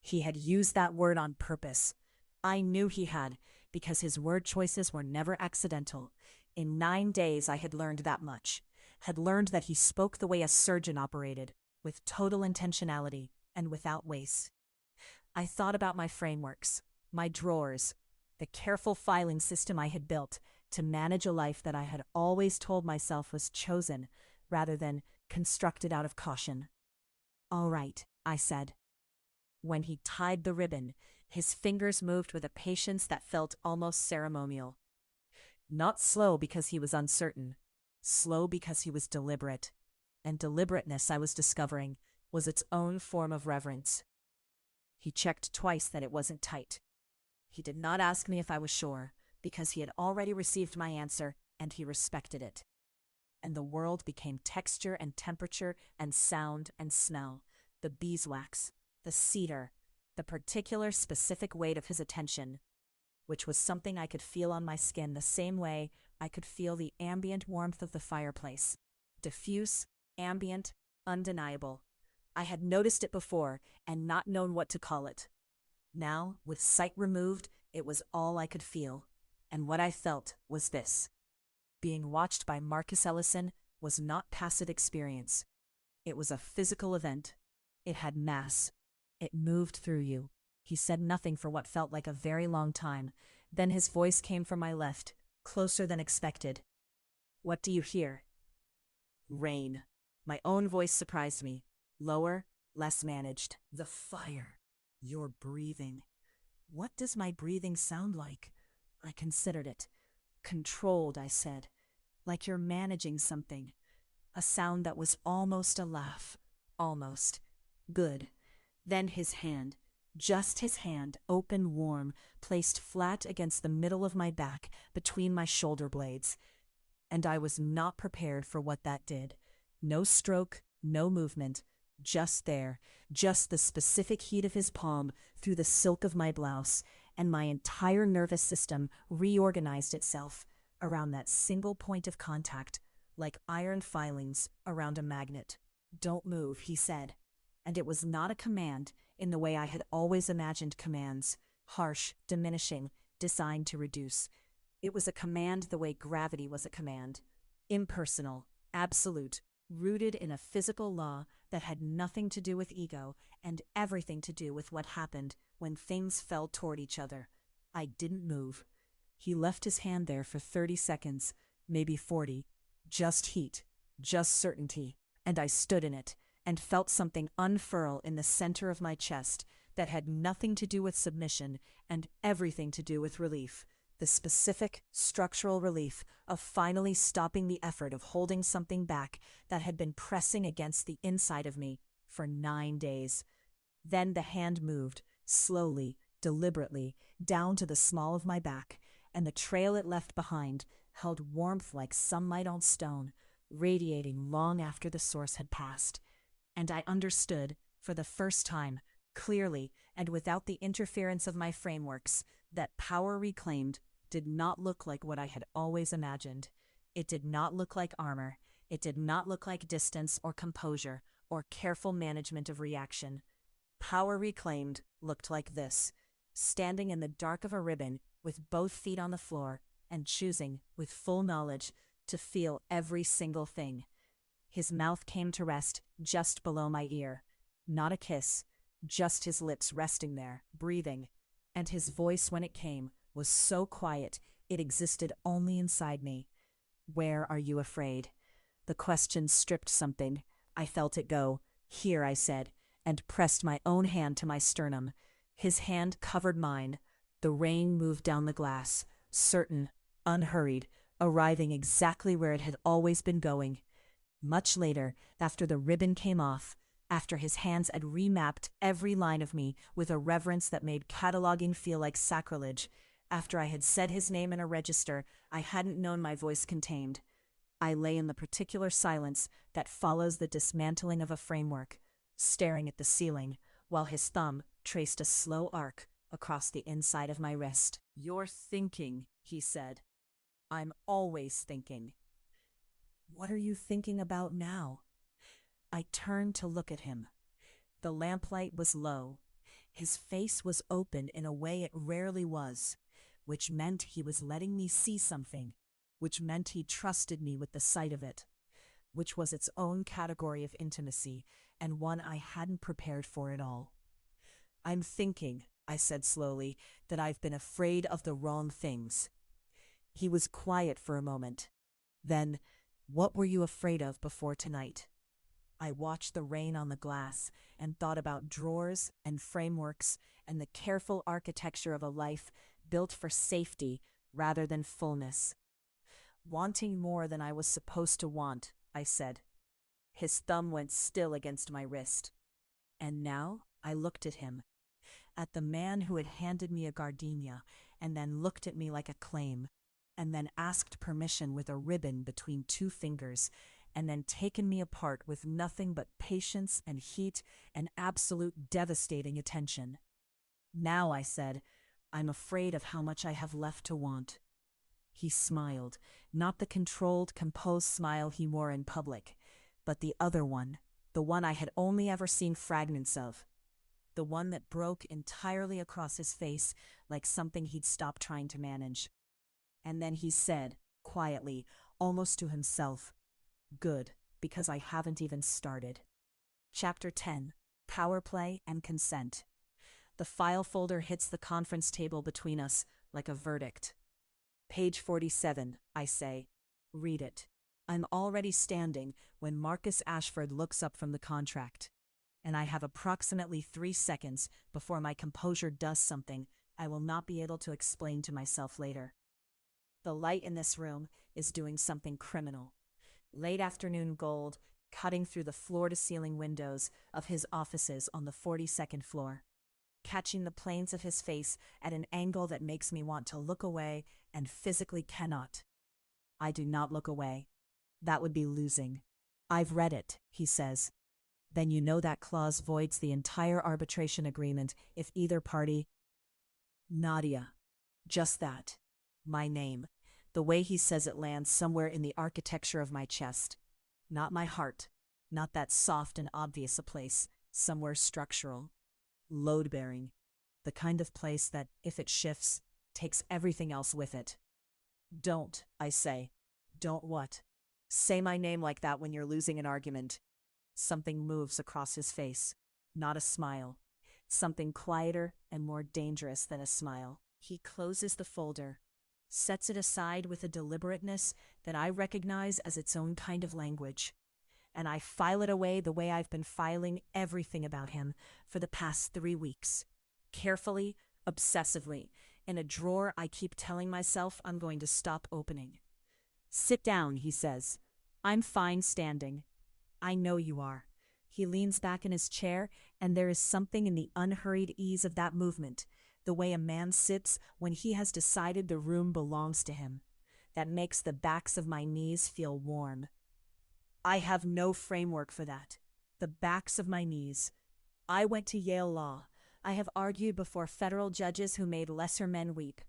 He had used that word on purpose. I knew he had, because his word choices were never accidental. In 9 days I had learned that much. Had learned that he spoke the way a surgeon operated, with total intentionality and without waste. I thought about my frameworks, my drawers, the careful filing system I had built to manage a life that I had always told myself was chosen rather than constructed out of caution. "All right," I said. When he tied the ribbon, his fingers moved with a patience that felt almost ceremonial. Not slow because he was uncertain, slow because he was deliberate. And deliberateness, I was discovering, was its own form of reverence. He checked twice that it wasn't tight. He did not ask me if I was sure, because he had already received my answer and he respected it. And the world became texture and temperature and sound and smell, the beeswax, the cedar, the particular specific weight of his attention, which was something I could feel on my skin the same way I could feel the ambient warmth of the fireplace. Diffuse, ambient, undeniable. I had noticed it before and not known what to call it. Now, with sight removed, it was all I could feel. And what I felt was this. Being watched by Marcus Ellison was not passive experience. It was a physical event. It had mass. It moved through you. He said nothing for what felt like a very long time. Then his voice came from my left, closer than expected. "What do you hear?" "Rain." My own voice surprised me. Lower, less managed. "The fire. You're breathing." What does my breathing sound like? I considered it. "Controlled," I said. "Like you're managing something." A sound that was almost a laugh. Almost. "Good." Then his hand, just his hand, open, warm, placed flat against the middle of my back, between my shoulder blades. And I was not prepared for what that did. No stroke, no movement, just there, just the specific heat of his palm through the silk of my blouse, and my entire nervous system reorganized itself around that single point of contact, like iron filings around a magnet. "Don't move," he said. And it was not a command in the way I had always imagined commands, harsh, diminishing, designed to reduce. It was a command the way gravity was a command, impersonal, absolute, rooted in a physical law that had nothing to do with ego and everything to do with what happened when things fell toward each other. I didn't move. He left his hand there for 30 seconds, maybe 40, just heat, just certainty, and I stood in it and felt something unfurl in the center of my chest that had nothing to do with submission and everything to do with relief, the specific structural relief of finally stopping the effort of holding something back that had been pressing against the inside of me for 9 days. Then the hand moved, slowly, deliberately, down to the small of my back, and the trail it left behind held warmth like sunlight on stone, radiating long after the source had passed. And I understood, for the first time, clearly and without the interference of my frameworks, that power reclaimed did not look like what I had always imagined. It did not look like armor. It did not look like distance or composure or careful management of reaction. Power reclaimed looked like this, standing in the dark of a ribbon with both feet on the floor and choosing, with full knowledge, to feel every single thing. His mouth came to rest just below my ear. Not a kiss, just his lips resting there, breathing. And his voice, when it came, was so quiet it existed only inside me. "Where are you afraid?" The question stripped something. I felt it go. "Here," I said, and pressed my own hand to my sternum. His hand covered mine. The rain moved down the glass, certain, unhurried, arriving exactly where it had always been going. Much later, after the ribbon came off, after his hands had remapped every line of me with a reverence that made cataloging feel like sacrilege, after I had said his name in a register I hadn't known my voice contained, I lay in the particular silence that follows the dismantling of a framework, staring at the ceiling, while his thumb traced a slow arc across the inside of my wrist. "You're thinking," he said. "I'm always thinking." "What are you thinking about now?" I turned to look at him. The lamplight was low. His face was open in a way it rarely was, which meant he was letting me see something, which meant he trusted me with the sight of it, which was its own category of intimacy and one I hadn't prepared for at all. I'm thinking, I said slowly, that I've been afraid of the wrong things. He was quiet for a moment. Then, what were you afraid of before tonight? I watched the rain on the glass and thought about drawers and frameworks and the careful architecture of a life built for safety rather than fullness. Wanting more than I was supposed to want, I said. His thumb went still against my wrist. And now I looked at him, at the man who had handed me a gardenia and then looked at me like a claim, and then asked permission with a ribbon between two fingers, and then taken me apart with nothing but patience and heat and absolute devastating attention. Now, I said, I'm afraid of how much I have left to want. He smiled, not the controlled, composed smile he wore in public, but the other one, the one I had only ever seen fragments of, the one that broke entirely across his face like something he'd stopped trying to manage. And then he said, quietly, almost to himself, "Good, because I haven't even started." Chapter 10. Power Play and Consent. The file folder hits the conference table between us like a verdict. Page 47, I say. Read it. I'm already standing when Marcus Ashford looks up from the contract, and I have approximately 3 seconds before my composure does something I will not be able to explain to myself later. The light in this room is doing something criminal. Late afternoon gold cutting through the floor-to-ceiling windows of his offices on the 42nd floor, catching the planes of his face at an angle that makes me want to look away and physically cannot. I do not look away. That would be losing. I've read it, he says. Then you know that clause voids the entire arbitration agreement if either party... Nadia. Just that. My name. The way he says it lands somewhere in the architecture of my chest. Not my heart. Not that soft and obvious a place. Somewhere structural. Load-bearing. The kind of place that, if it shifts, takes everything else with it. Don't, I say. Don't what? Say my name like that when you're losing an argument. Something moves across his face. Not a smile. Something quieter and more dangerous than a smile. He closes the folder, sets it aside with a deliberateness that I recognize as its own kind of language, and I file it away the way I've been filing everything about him for the past 3 weeks. Carefully, obsessively, in a drawer I keep telling myself I'm going to stop opening. Sit down, he says. I'm fine standing. I know you are. He leans back in his chair, and there is something in the unhurried ease of that movement, the way a man sits when he has decided the room belongs to him, that makes the backs of my knees feel warm. I have no framework for that. The backs of my knees. I went to Yale Law. I have argued before federal judges who made lesser men weep.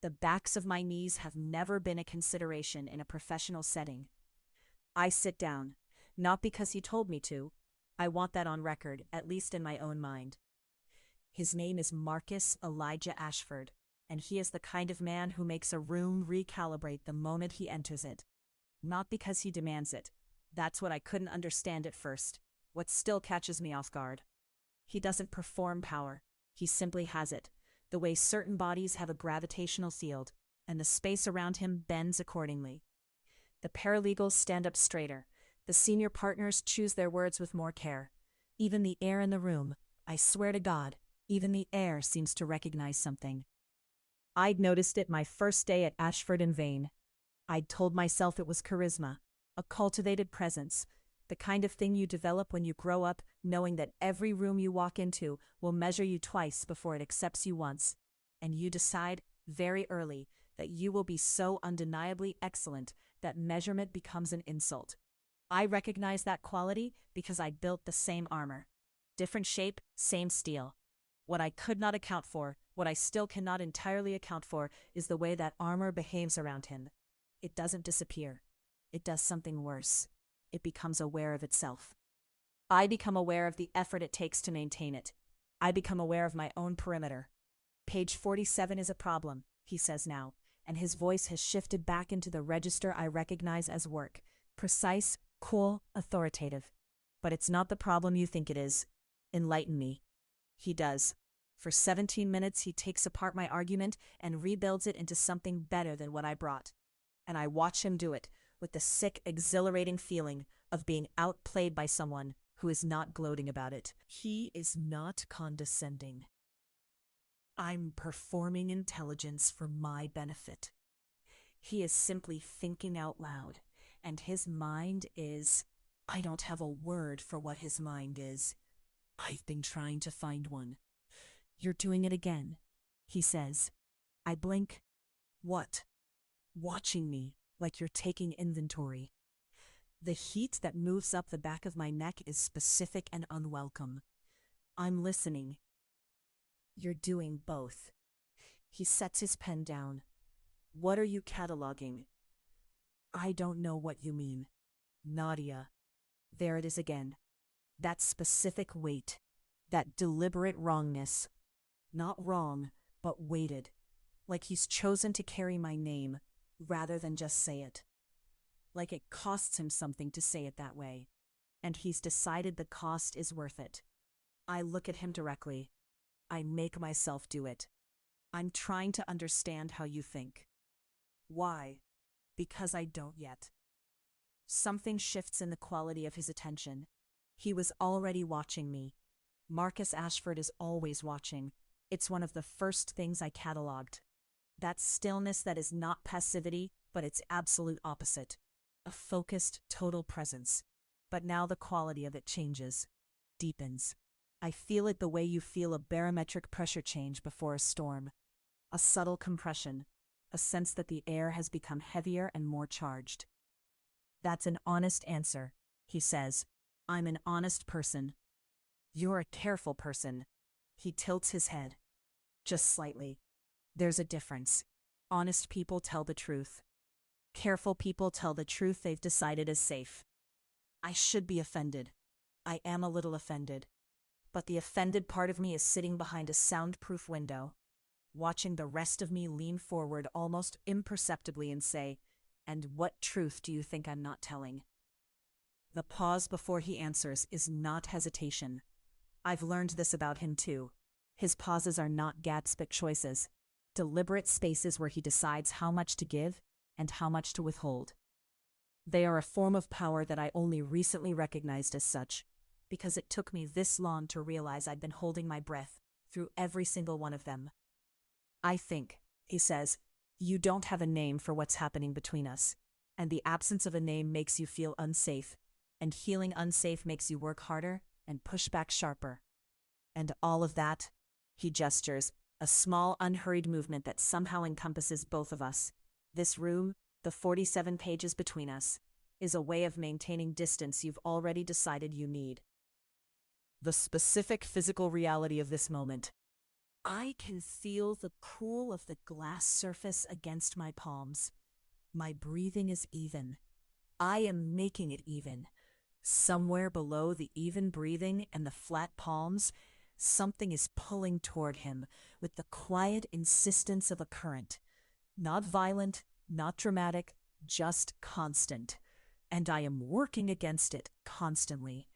The backs of my knees have never been a consideration in a professional setting. I sit down, not because he told me to. I want that on record, at least in my own mind. His name is Marcus Elijah Ashford, and he is the kind of man who makes a room recalibrate the moment he enters it. Not because he demands it. That's what I couldn't understand at first, what still catches me off guard. He doesn't perform power. He simply has it, the way certain bodies have a gravitational field, and the space around him bends accordingly. The paralegals stand up straighter. The senior partners choose their words with more care. Even the air in the room, I swear to God, even the air seems to recognize something. I'd noticed it my first day at Ashford in vain. I'd told myself it was charisma, a cultivated presence, the kind of thing you develop when you grow up knowing that every room you walk into will measure you twice before it accepts you once, and you decide, very early, that you will be so undeniably excellent that measurement becomes an insult. I recognize that quality because I built the same armor. Different shape, same steel. What I could not account for, what I still cannot entirely account for, is the way that armor behaves around him. It doesn't disappear. It does something worse. It becomes aware of itself. I become aware of the effort it takes to maintain it. I become aware of my own perimeter. Page 47 is a problem, he says now, and his voice has shifted back into the register I recognize as work. Precise, cool, authoritative. But it's not the problem you think it is. Enlighten me. He does. For 17 minutes, he takes apart my argument and rebuilds it into something better than what I brought. And I watch him do it with the sick, exhilarating feeling of being outplayed by someone who is not gloating about it. He is not condescending. I'm performing intelligence for my benefit. He is simply thinking out loud, and his mind is... I don't have a word for what his mind is. I've been trying to find one. You're doing it again, he says. I blink. What? Watching me, like you're taking inventory. The heat that moves up the back of my neck is specific and unwelcome. I'm listening. You're doing both. He sets his pen down. What are you cataloging? I don't know what you mean. Nadia. There it is again. That specific weight. That deliberate wrongness. Not wrong, but weighted. Like he's chosen to carry my name, rather than just say it. Like it costs him something to say it that way. And he's decided the cost is worth it. I look at him directly. I make myself do it. I'm trying to understand how you think. Why? Because I don't yet. Something shifts in the quality of his attention. He was already watching me. Marcus Ashford is always watching. It's one of the first things I cataloged. That stillness that is not passivity, but its absolute opposite. A focused, total presence. But now the quality of it changes, deepens. I feel it the way you feel a barometric pressure change before a storm. A subtle compression, a sense that the air has become heavier and more charged. That's an honest answer, he says. I'm an honest person. You're a careful person. He tilts his head. Just slightly. There's a difference. Honest people tell the truth. Careful people tell the truth they've decided is safe. I should be offended. I am a little offended. But the offended part of me is sitting behind a soundproof window, watching the rest of me lean forward almost imperceptibly and say, "And what truth do you think I'm not telling?" The pause before he answers is not hesitation. I've learned this about him too. His pauses are not Gatsby choices, deliberate spaces where he decides how much to give and how much to withhold. They are a form of power that I only recently recognized as such, because it took me this long to realize I'd been holding my breath through every single one of them. I think, he says, you don't have a name for what's happening between us, and the absence of a name makes you feel unsafe, and feeling unsafe makes you work harder and push back sharper. And all of that, he gestures, a small unhurried movement that somehow encompasses both of us. This room, the 47 pages between us, is a way of maintaining distance you've already decided you need. The specific physical reality of this moment. I can feel the cool of the glass surface against my palms. My breathing is even. I am making it even. Somewhere below the even breathing and the flat palms, something is pulling toward him with the quiet insistence of a current. Not violent, not dramatic, just constant. And I am working against it constantly.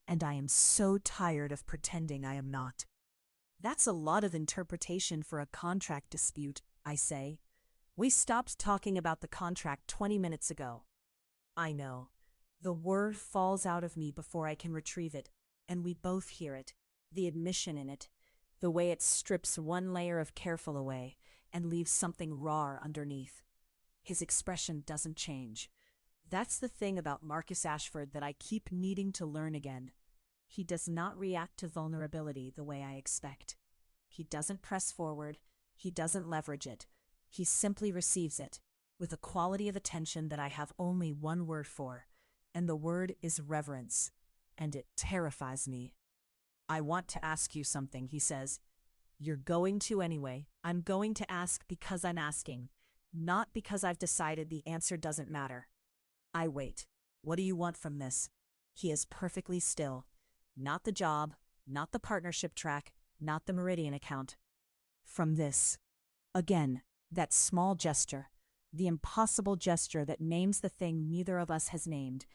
And I am so tired of pretending I am not. That's a lot of interpretation for a contract dispute, I say. We stopped talking about the contract 20 minutes ago. I know. The word falls out of me before I can retrieve it, and we both hear it, the admission in it, the way it strips one layer of careful away and leaves something raw underneath. His expression doesn't change. That's the thing about Marcus Ashford that I keep needing to learn again. He does not react to vulnerability the way I expect. He doesn't press forward. He doesn't leverage it. He simply receives it, with a quality of attention that I have only one word for, and the word is reverence, and it terrifies me. I want to ask you something, he says. You're going to anyway. I'm going to ask because I'm asking, not because I've decided the answer doesn't matter. I wait. What do you want from this? He is perfectly still. Not the job, not the partnership track, not the Meridian account. From this. Again, that small gesture, the impossible gesture that names the thing neither of us has named.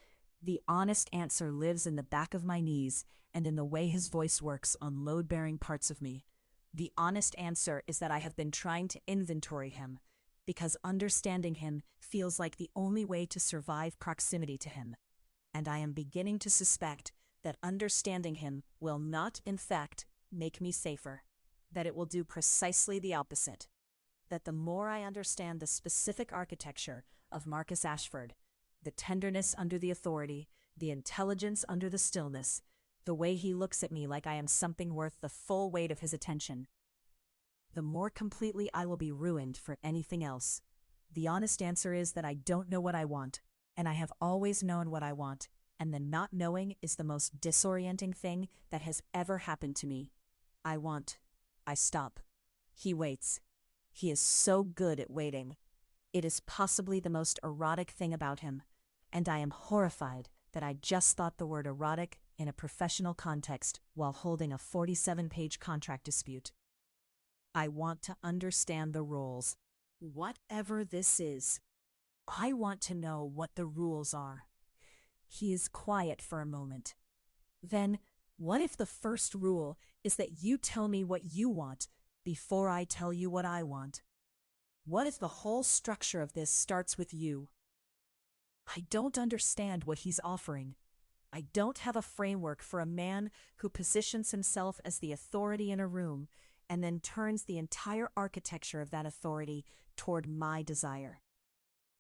The honest answer lives in the back of my knees and in the way his voice works on load-bearing parts of me. The honest answer is that I have been trying to inventory him, because understanding him feels like the only way to survive proximity to him. And I am beginning to suspect that understanding him will not, in fact, make me safer, that it will do precisely the opposite. That the more I understand the specific architecture of Marcus Ashford, the tenderness under the authority, the intelligence under the stillness, the way he looks at me like I am something worth the full weight of his attention, the more completely I will be ruined for anything else. The honest answer is that I don't know what I want, and I have always known what I want, and the not knowing is the most disorienting thing that has ever happened to me. I stop. He waits. He is so good at waiting. It is possibly the most erotic thing about him, and I am horrified that I just thought the word erotic in a professional context while holding a 47-page contract dispute. I want to understand the rules. Whatever this is, I want to know what the rules are. He is quiet for a moment. Then, what if the first rule is that you tell me what you want before I tell you what I want? What if the whole structure of this starts with you? I don't understand what he's offering. I don't have a framework for a man who positions himself as the authority in a room and then turns the entire architecture of that authority toward my desire.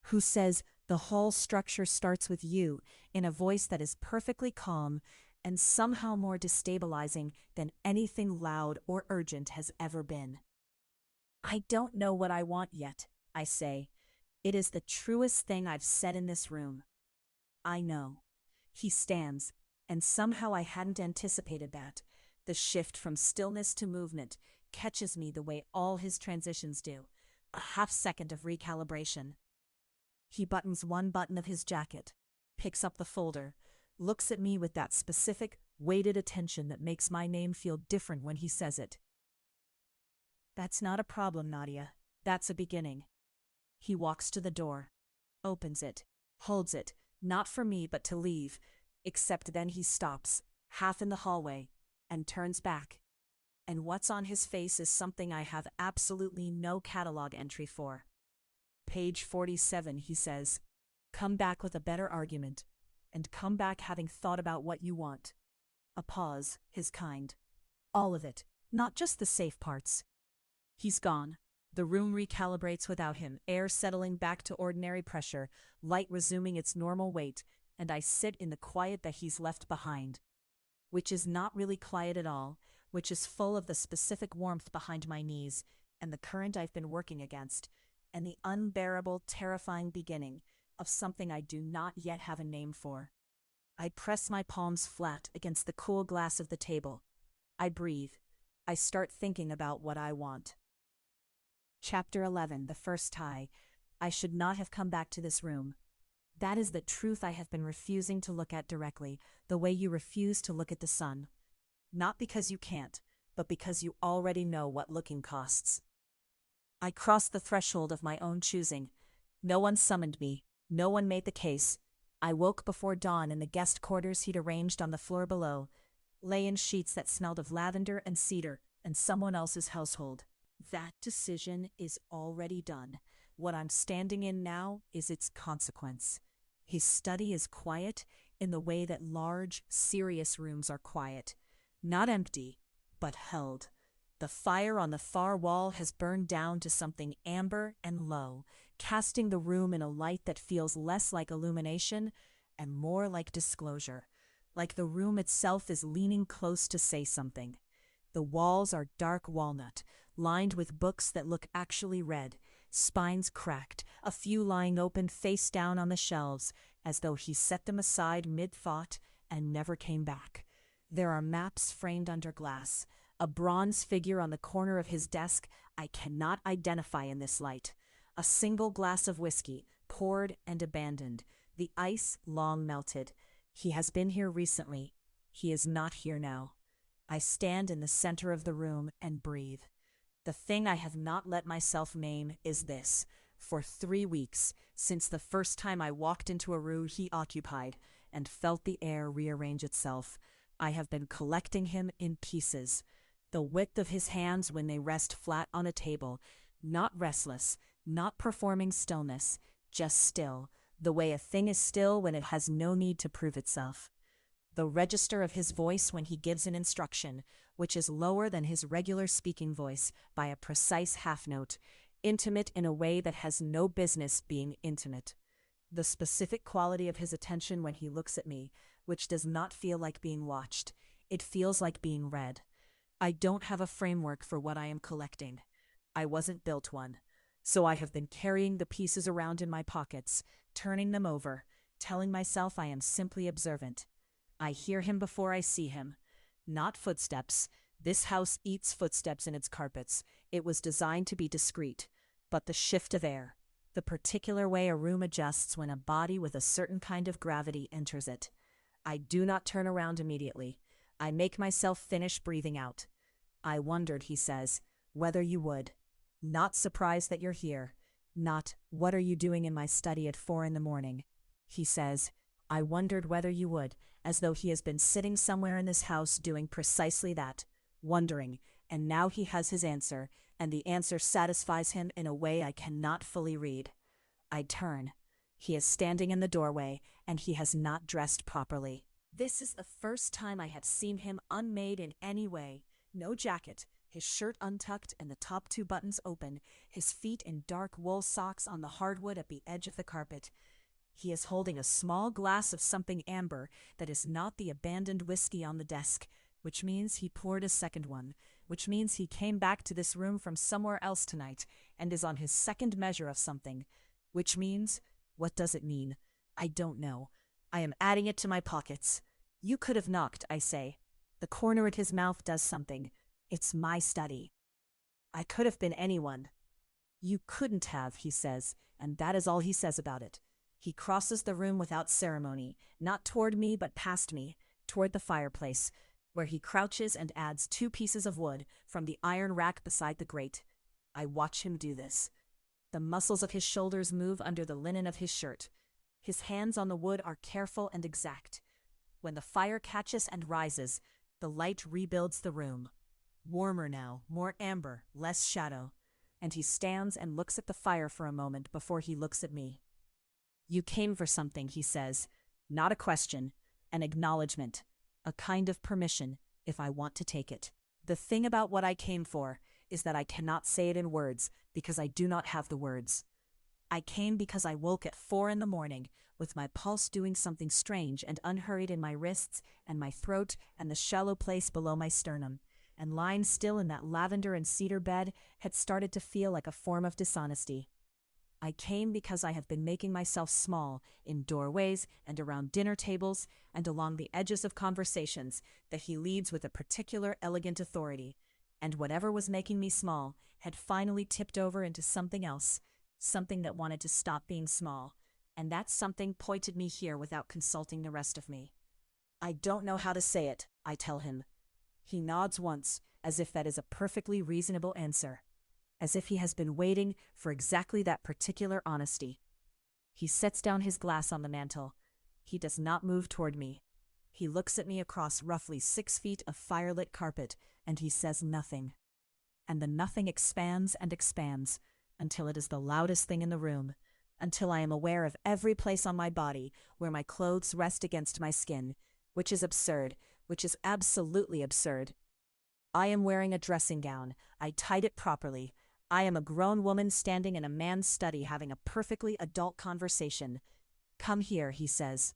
Who says the whole structure starts with you in a voice that is perfectly calm and somehow more destabilizing than anything loud or urgent has ever been. I don't know what I want yet, I say. It is the truest thing I've said in this room. I know. He stands, and somehow I hadn't anticipated that. The shift from stillness to movement catches me the way all his transitions do, a half-second of recalibration. He buttons one button of his jacket, picks up the folder, looks at me with that specific, weighted attention that makes my name feel different when he says it. That's not a problem, Nadia. That's a beginning. He walks to the door, opens it, holds it, not for me but to leave, except then he stops, half in the hallway, and turns back. And what's on his face is something I have absolutely no catalog entry for. Page 47, he says. Come back with a better argument, and come back having thought about what you want. A pause, his kind. All of it, not just the safe parts. He's gone. The room recalibrates without him, air settling back to ordinary pressure, light resuming its normal weight, and I sit in the quiet that he's left behind. Which is not really quiet at all, which is full of the specific warmth behind my knees, and the current I've been working against, and the unbearable, terrifying beginning of something I do not yet have a name for. I press my palms flat against the cool glass of the table. I breathe. I start thinking about what I want. Chapter 11, the first tie. I should not have come back to this room. That is the truth I have been refusing to look at directly, the way you refuse to look at the sun. Not because you can't, but because you already know what looking costs. I crossed the threshold of my own choosing. No one summoned me. No one made the case. I woke before dawn in the guest quarters he'd arranged on the floor below, lay in sheets that smelled of lavender and cedar and someone else's household. That decision is already done. What I'm standing in now is its consequence. His study is quiet in the way that large, serious rooms are quiet. Not empty, but held. The fire on the far wall has burned down to something amber and low, casting the room in a light that feels less like illumination and more like disclosure, like the room itself is leaning close to say something. The walls are dark walnut, lined with books that look actually read, spines cracked, a few lying open face down on the shelves, as though he set them aside mid-thought and never came back. There are maps framed under glass, a bronze figure on the corner of his desk I cannot identify in this light, a single glass of whiskey, poured and abandoned, the ice long melted. He has been here recently. He is not here now. I stand in the center of the room and breathe. The thing I have not let myself name is this. For 3 weeks, since the first time I walked into a room he occupied and felt the air rearrange itself, I have been collecting him in pieces. The width of his hands when they rest flat on a table, not restless, not performing stillness, just still, the way a thing is still when it has no need to prove itself. The register of his voice when he gives an instruction, which is lower than his regular speaking voice by a precise half note, intimate in a way that has no business being intimate. The specific quality of his attention when he looks at me, which does not feel like being watched. It feels like being read. I don't have a framework for what I am collecting. I wasn't built one. So I have been carrying the pieces around in my pockets, turning them over, telling myself I am simply observant. I hear him before I see him. Not footsteps. This house eats footsteps in its carpets. It was designed to be discreet. But the shift of air, the particular way a room adjusts when a body with a certain kind of gravity enters it. I do not turn around immediately. I make myself finish breathing out. I wondered, he says, whether you would. Not surprised that you're here. Not, what are you doing in my study at 4 a.m? He says, I wondered whether you would, as though he has been sitting somewhere in this house doing precisely that, wondering, and now he has his answer, and the answer satisfies him in a way I cannot fully read. I turn. He is standing in the doorway, and he has not dressed properly. This is the first time I had seen him unmade in any way. No jacket, his shirt untucked and the top 2 buttons open, his feet in dark wool socks on the hardwood at the edge of the carpet. He is holding a small glass of something amber that is not the abandoned whiskey on the desk, which means he poured a second one, which means he came back to this room from somewhere else tonight and is on his second measure of something, which means, what does it mean? I don't know. I am adding it to my pockets. You could have knocked, I say. The corner at his mouth does something. It's my study. I could have been anyone. You couldn't have, he says, and that is all he says about it. He crosses the room without ceremony, not toward me but past me, toward the fireplace, where he crouches and adds 2 pieces of wood from the iron rack beside the grate. I watch him do this. The muscles of his shoulders move under the linen of his shirt. His hands on the wood are careful and exact. When the fire catches and rises, the light rebuilds the room. Warmer now, more amber, less shadow. And he stands and looks at the fire for a moment before he looks at me. You came for something, he says. Not a question, an acknowledgement, a kind of permission, if I want to take it. The thing about what I came for is that I cannot say it in words because I do not have the words. I came because I woke at 4 a.m. with my pulse doing something strange and unhurried in my wrists and my throat and the shallow place below my sternum, and lying still in that lavender and cedar bed had started to feel like a form of dishonesty. I came because I have been making myself small in doorways and around dinner tables and along the edges of conversations that he leads with a particular elegant authority, and whatever was making me small had finally tipped over into something else, something that wanted to stop being small, and that something pointed me here without consulting the rest of me. I don't know how to say it, I tell him. He nods once, as if that is a perfectly reasonable answer, as if he has been waiting for exactly that particular honesty. He sets down his glass on the mantel. He does not move toward me. He looks at me across roughly 6 feet of firelit carpet, and he says nothing. And the nothing expands and expands, until it is the loudest thing in the room, until I am aware of every place on my body where my clothes rest against my skin, which is absurd, which is absolutely absurd. I am wearing a dressing gown. I tied it properly. I am a grown woman standing in a man's study having a perfectly adult conversation. Come here, he says.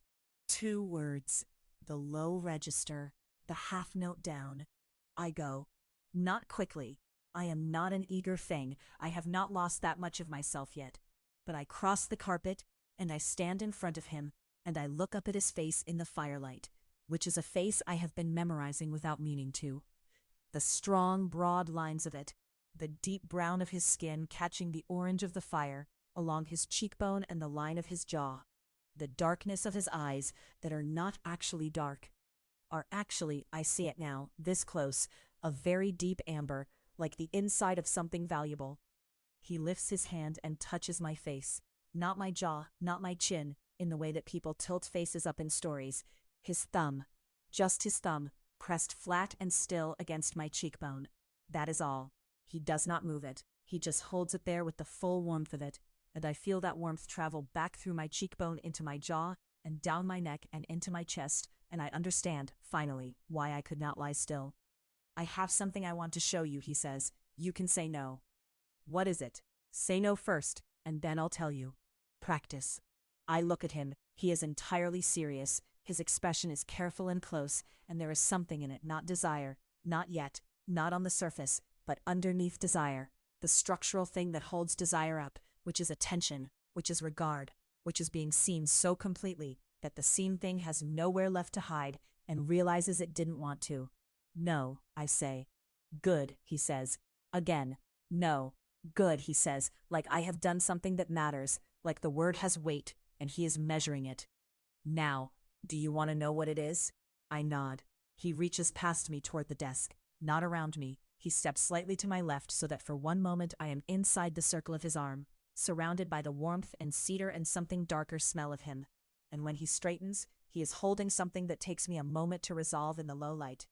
2 words. The low register, the half note down. I go. Not quickly. I am not an eager thing. I have not lost that much of myself yet. But I cross the carpet, and I stand in front of him, and I look up at his face in the firelight, which is a face I have been memorizing without meaning to. The strong, broad lines of it, the deep brown of his skin catching the orange of the fire along his cheekbone and the line of his jaw, the darkness of his eyes that are not actually dark, are actually, I see it now, this close, a very deep amber, like the inside of something valuable. He lifts his hand and touches my face, not my jaw, not my chin, in the way that people tilt faces up in stories. His thumb, just his thumb, pressed flat and still against my cheekbone. That is all. He does not move it. He just holds it there with the full warmth of it, and I feel that warmth travel back through my cheekbone into my jaw and down my neck and into my chest, and I understand, finally, why I could not lie still. I have something I want to show you, he says. You can say no. What is it? Say no first, and then I'll tell you. Practice. I look at him. He is entirely serious. His expression is careful and close, and there is something in it, not desire, not yet, not on the surface, but underneath desire, the structural thing that holds desire up, which is attention, which is regard, which is being seen so completely that the seen thing has nowhere left to hide and realizes it didn't want to. No, I say. Good, he says. Again. No. Good, he says, like I have done something that matters, like the word has weight, and he is measuring it. Now, do you want to know what it is? I nod. He reaches past me toward the desk, not around me. He steps slightly to my left so that for one moment I am inside the circle of his arm, surrounded by the warmth and cedar and something darker smell of him. And when he straightens, he is holding something that takes me a moment to resolve in the low light.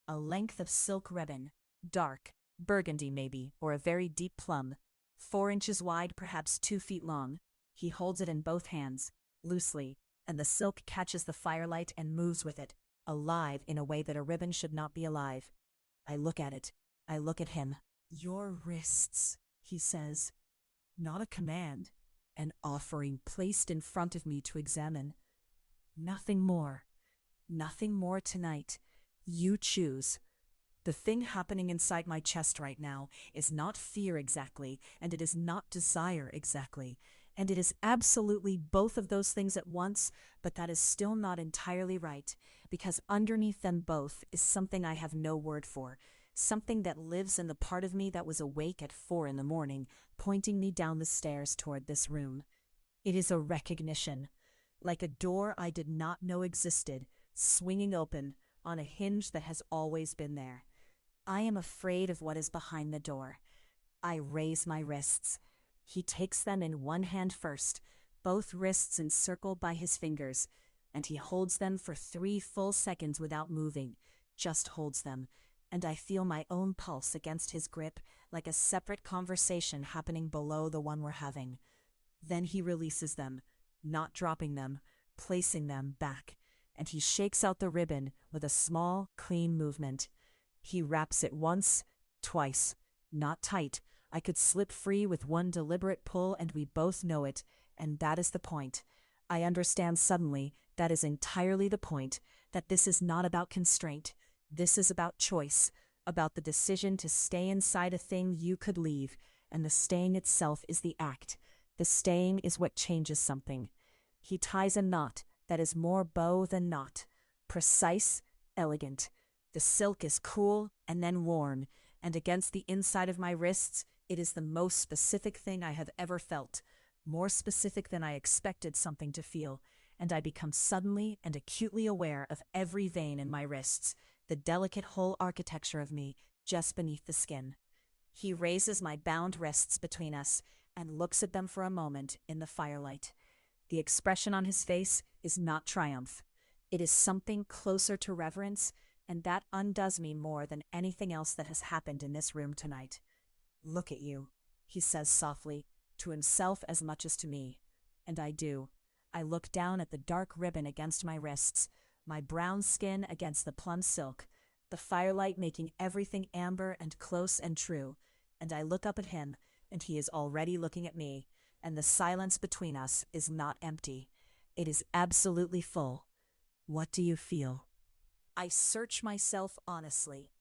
A length of silk ribbon, dark, burgundy maybe, or a very deep plum, 4 inches wide, perhaps 2 feet long. He holds it in both hands, loosely, and the silk catches the firelight and moves with it, alive in a way that a ribbon should not be alive. I look at it. I look at him. Your wrists, he says. Not a command, an offering placed in front of me to examine. Nothing more. Nothing more tonight. You choose. The thing happening inside my chest right now is not fear exactly, and it is not desire exactly, and it is absolutely both of those things at once, but that is still not entirely right, because underneath them both is something I have no word for, something that lives in the part of me that was awake at 4 in the morning, pointing me down the stairs toward this room. It is a recognition, like a door I did not know existed, swinging open on a hinge that has always been there. I am afraid of what is behind the door. I raise my wrists. He takes them in one hand first, both wrists encircled by his fingers, and he holds them for 3 full seconds without moving, just holds them, and I feel my own pulse against his grip like a separate conversation happening below the one we're having. Then he releases them, not dropping them, placing them back, and he shakes out the ribbon with a small, clean movement. He wraps it once, twice, not tight. I could slip free with one deliberate pull, and we both know it, and that is the point. I understand suddenly that is entirely the point, that this is not about constraint. This is about choice, about the decision to stay inside a thing you could leave, and the staying itself is the act. The staying is what changes something. He ties a knot that is more bow than knot, precise, elegant. The silk is cool and then worn, and against the inside of my wrists, it is the most specific thing I have ever felt, more specific than I expected something to feel, and I become suddenly and acutely aware of every vein in my wrists, the delicate whole architecture of me just beneath the skin. He raises my bound wrists between us and looks at them for a moment in the firelight. The expression on his face is not triumph. It is something closer to reverence, and that undoes me more than anything else that has happened in this room tonight. Look at you, he says softly, to himself as much as to me. And I do. I look down at the dark ribbon against my wrists, my brown skin against the plum silk, the firelight making everything amber and close and true, and I look up at him, and he is already looking at me, and the silence between us is not empty. It is absolutely full. What do you feel? I search myself honestly.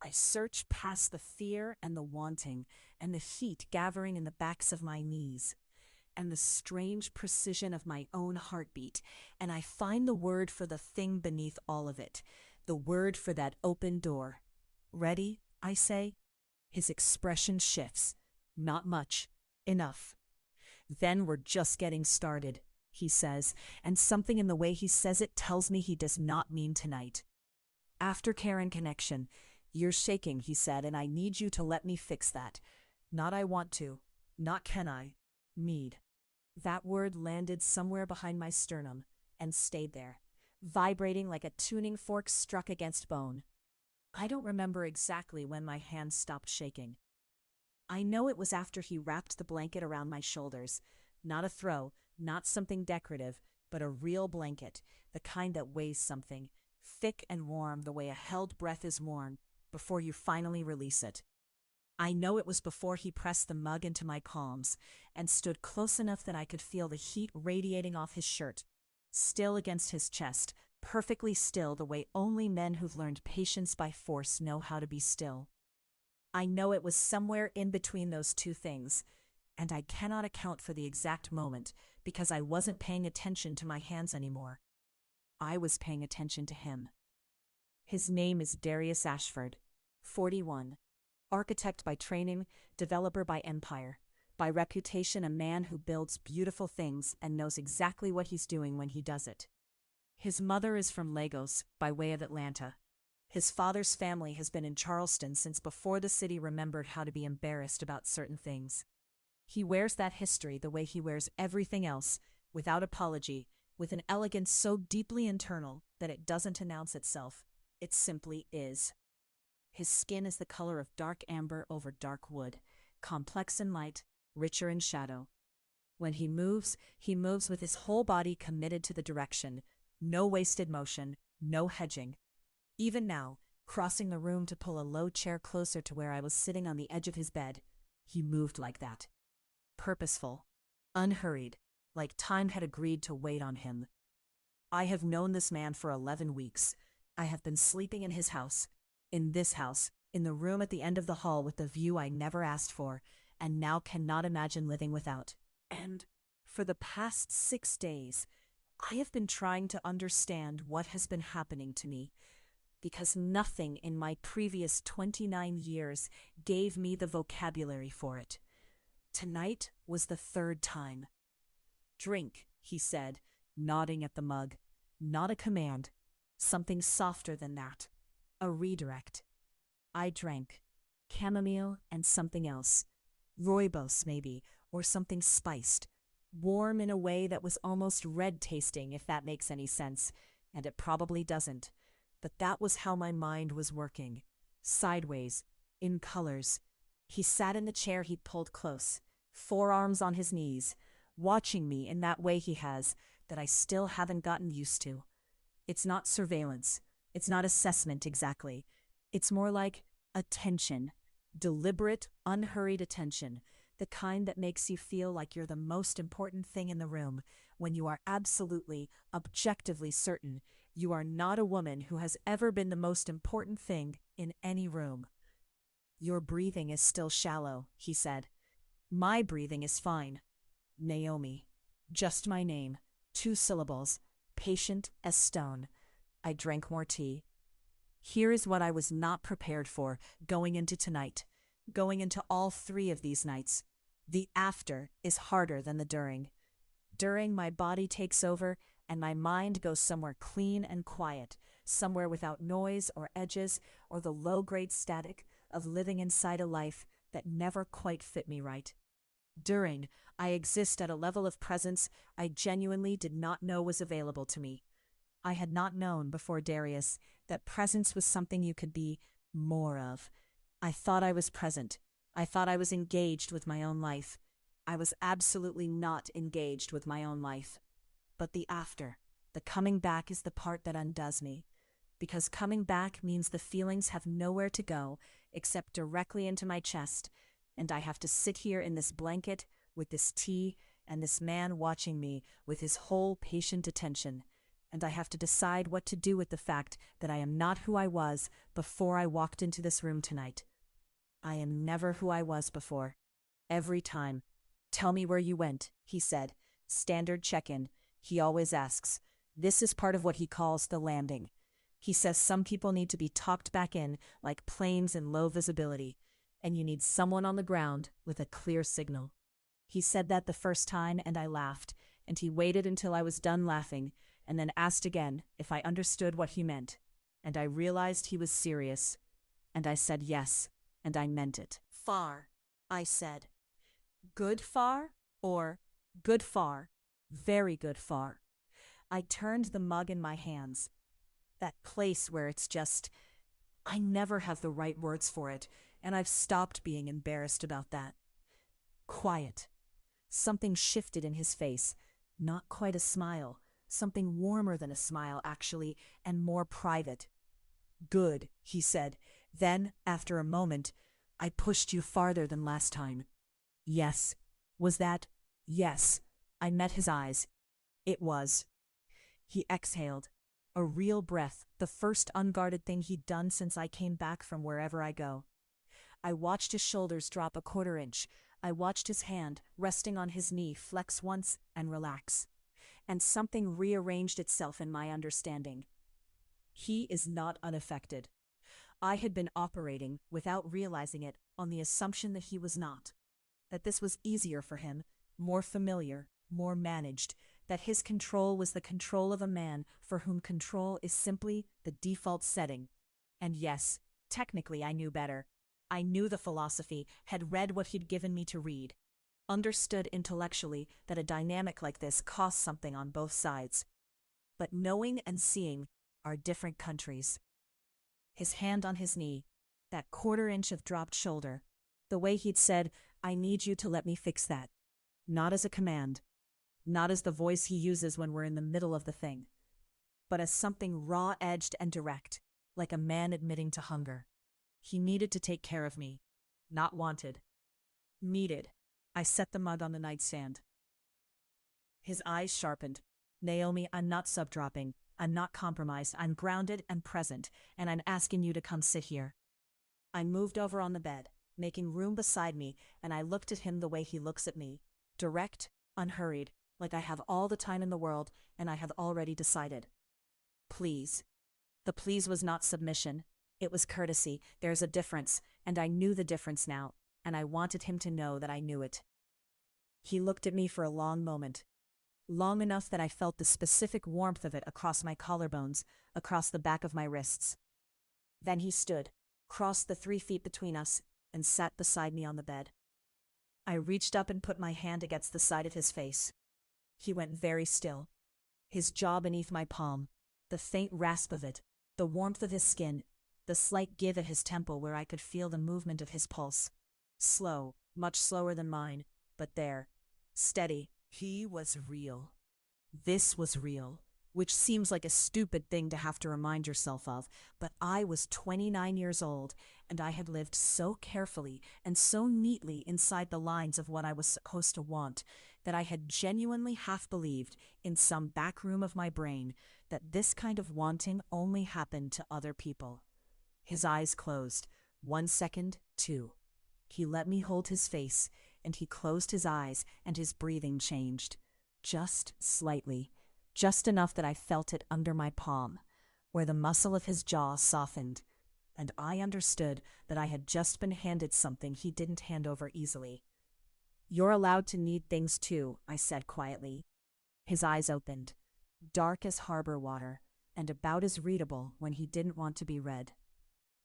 I search past the fear and the wanting, and the heat gathering in the backs of my knees, and the strange precision of my own heartbeat, and I find the word for the thing beneath all of it, the word for that open door. Ready, I say? His expression shifts. Not much. Enough. Then we're just getting started, he says, and something in the way he says it tells me he does not mean tonight. Aftercare and connection. You're shaking, he said, and I need you to let me fix that. Not I want to. Not can I. Need. That word landed somewhere behind my sternum and stayed there. vibrating like a tuning fork struck against bone. I don't remember exactly when my hands stopped shaking. I know it was after he wrapped the blanket around my shoulders. Not a throw, not something decorative, but a real blanket, the kind that weighs something, thick and warm the way a held breath is worn, before you finally release it. I know it was before he pressed the mug into my palms and stood close enough that I could feel the heat radiating off his shirt, still against his chest, perfectly still the way only men who've learned patience by force know how to be still. I know it was somewhere in between those two things, and I cannot account for the exact moment because I wasn't paying attention to my hands anymore. I was paying attention to him. His name is Darius Ashford, 41. Architect by training, developer by empire. By reputation, a man who builds beautiful things and knows exactly what he's doing when he does it. His mother is from Lagos, by way of Atlanta. His father's family has been in Charleston since before the city remembered how to be embarrassed about certain things. He wears that history the way he wears everything else, without apology, with an elegance so deeply internal that it doesn't announce itself. It simply is. His skin is the color of dark amber over dark wood, complex in light, richer in shadow. When he moves with his whole body committed to the direction, no wasted motion, no hedging. Even now, crossing the room to pull a low chair closer to where I was sitting on the edge of his bed, he moved like that. Purposeful, unhurried, like time had agreed to wait on him. I have known this man for 11 weeks. I have been sleeping in his house, in this house, in the room at the end of the hall with the view I never asked for, and now cannot imagine living without. And for the past 6 days, I have been trying to understand what has been happening to me, because nothing in my previous 29 years gave me the vocabulary for it. Tonight was the 3rd time. "Drink," he said, nodding at the mug. Not a command, something softer than that. A redirect. I drank. Chamomile and something else. Rooibos, maybe, or something spiced. Warm in a way that was almost red-tasting, if that makes any sense, and it probably doesn't. But that was how my mind was working. Sideways, in colors. He sat in the chair he'd pulled close, forearms on his knees, watching me in that way he has, that I still haven't gotten used to. It's not surveillance. It's not assessment exactly. It's more like attention. Deliberate, unhurried attention. The kind that makes you feel like you're the most important thing in the room, when you are absolutely, objectively certain you are not a woman who has ever been the most important thing in any room. "Your breathing is still shallow," he said. "My breathing is fine. Naomi. Just my name. 2 syllables. Patient as stone." I drank more tea. Here is what I was not prepared for going into tonight, going into all 3 of these nights. The after is harder than the during. During, my body takes over and my mind goes somewhere clean and quiet, somewhere without noise or edges or the low-grade static of living inside a life that never quite fit me right. During, I exist at a level of presence I genuinely did not know was available to me. I had not known before Darius that presence was something you could be more of. I thought I was present. I thought I was engaged with my own life. I was absolutely not engaged with my own life. But the after, the coming back, is the part that undoes me. Because coming back means the feelings have nowhere to go except directly into my chest, and I have to sit here in this blanket with this tea and this man watching me with his whole patient attention, and I have to decide what to do with the fact that I am not who I was before I walked into this room tonight. I am never who I was before. Every time. "Tell me where you went," he said. Standard check-in. He always asks. This is part of what he calls the landing. He says some people need to be talked back in, like planes in low visibility, and you need someone on the ground with a clear signal. He said that the first time, and I laughed, and he waited until I was done laughing, and then asked again if I understood what he meant, and I realized he was serious, and I said yes, and I meant it. "Far," I said. "Good far?" or "good far? Very good far?" I turned the mug in my hands. That place where it's just, I never have the right words for it, and I've stopped being embarrassed about that. Quiet. Something shifted in his face. Not quite a smile. Something warmer than a smile, actually, and more private. Good, he said. Then, after a moment, I pushed you farther than last time. Yes. Was that? Yes. I met his eyes. It was. He exhaled. A real breath, the first unguarded thing he'd done since I came back from wherever I go. I watched his shoulders drop a quarter inch. I watched his hand, resting on his knee, flex once and relax. And something rearranged itself in my understanding. He is not unaffected. I had been operating, without realizing it, on the assumption that he was not. That this was easier for him, more familiar, more managed, that his control was the control of a man for whom control is simply the default setting. And yes, technically I knew better. I knew the philosophy, had read what he'd given me to read. Understood intellectually that a dynamic like this costs something on both sides. But knowing and seeing are different countries. His hand on his knee, that quarter inch of dropped shoulder, the way he'd said, I need you to let me fix that. Not as a command, not as the voice he uses when we're in the middle of the thing, but as something raw-edged and direct, like a man admitting to hunger. He needed to take care of me, not wanted. Needed. I set the mug on the nightstand. His eyes sharpened. Naomi, I'm not subdropping. I'm not compromised. I'm grounded and present, and I'm asking you to come sit here. I moved over on the bed, making room beside me, and I looked at him the way he looks at me. Direct, unhurried, like I have all the time in the world, and I have already decided. Please. The please was not submission. It was courtesy. There's a difference, and I knew the difference now, and I wanted him to know that I knew it. He looked at me for a long moment. Long enough that I felt the specific warmth of it across my collarbones, across the back of my wrists. Then he stood, crossed the 3 feet between us, and sat beside me on the bed. I reached up and put my hand against the side of his face. He went very still. His jaw beneath my palm, the faint rasp of it, the warmth of his skin, the slight give at his temple where I could feel the movement of his pulse. Slow, much slower than mine, but there. Steady. He was real. This was real, which seems like a stupid thing to have to remind yourself of, but I was 29 years old, and I had lived so carefully and so neatly inside the lines of what I was supposed to want, that I had genuinely half believed, in some back room of my brain, that this kind of wanting only happened to other people. His eyes closed. 1 second, 2. He let me hold his face, and he closed his eyes, and his breathing changed. Just slightly. Just enough that I felt it under my palm, where the muscle of his jaw softened, and I understood that I had just been handed something he didn't hand over easily. You're allowed to need things too, I said quietly. His eyes opened, dark as harbor water, and about as readable when he didn't want to be read.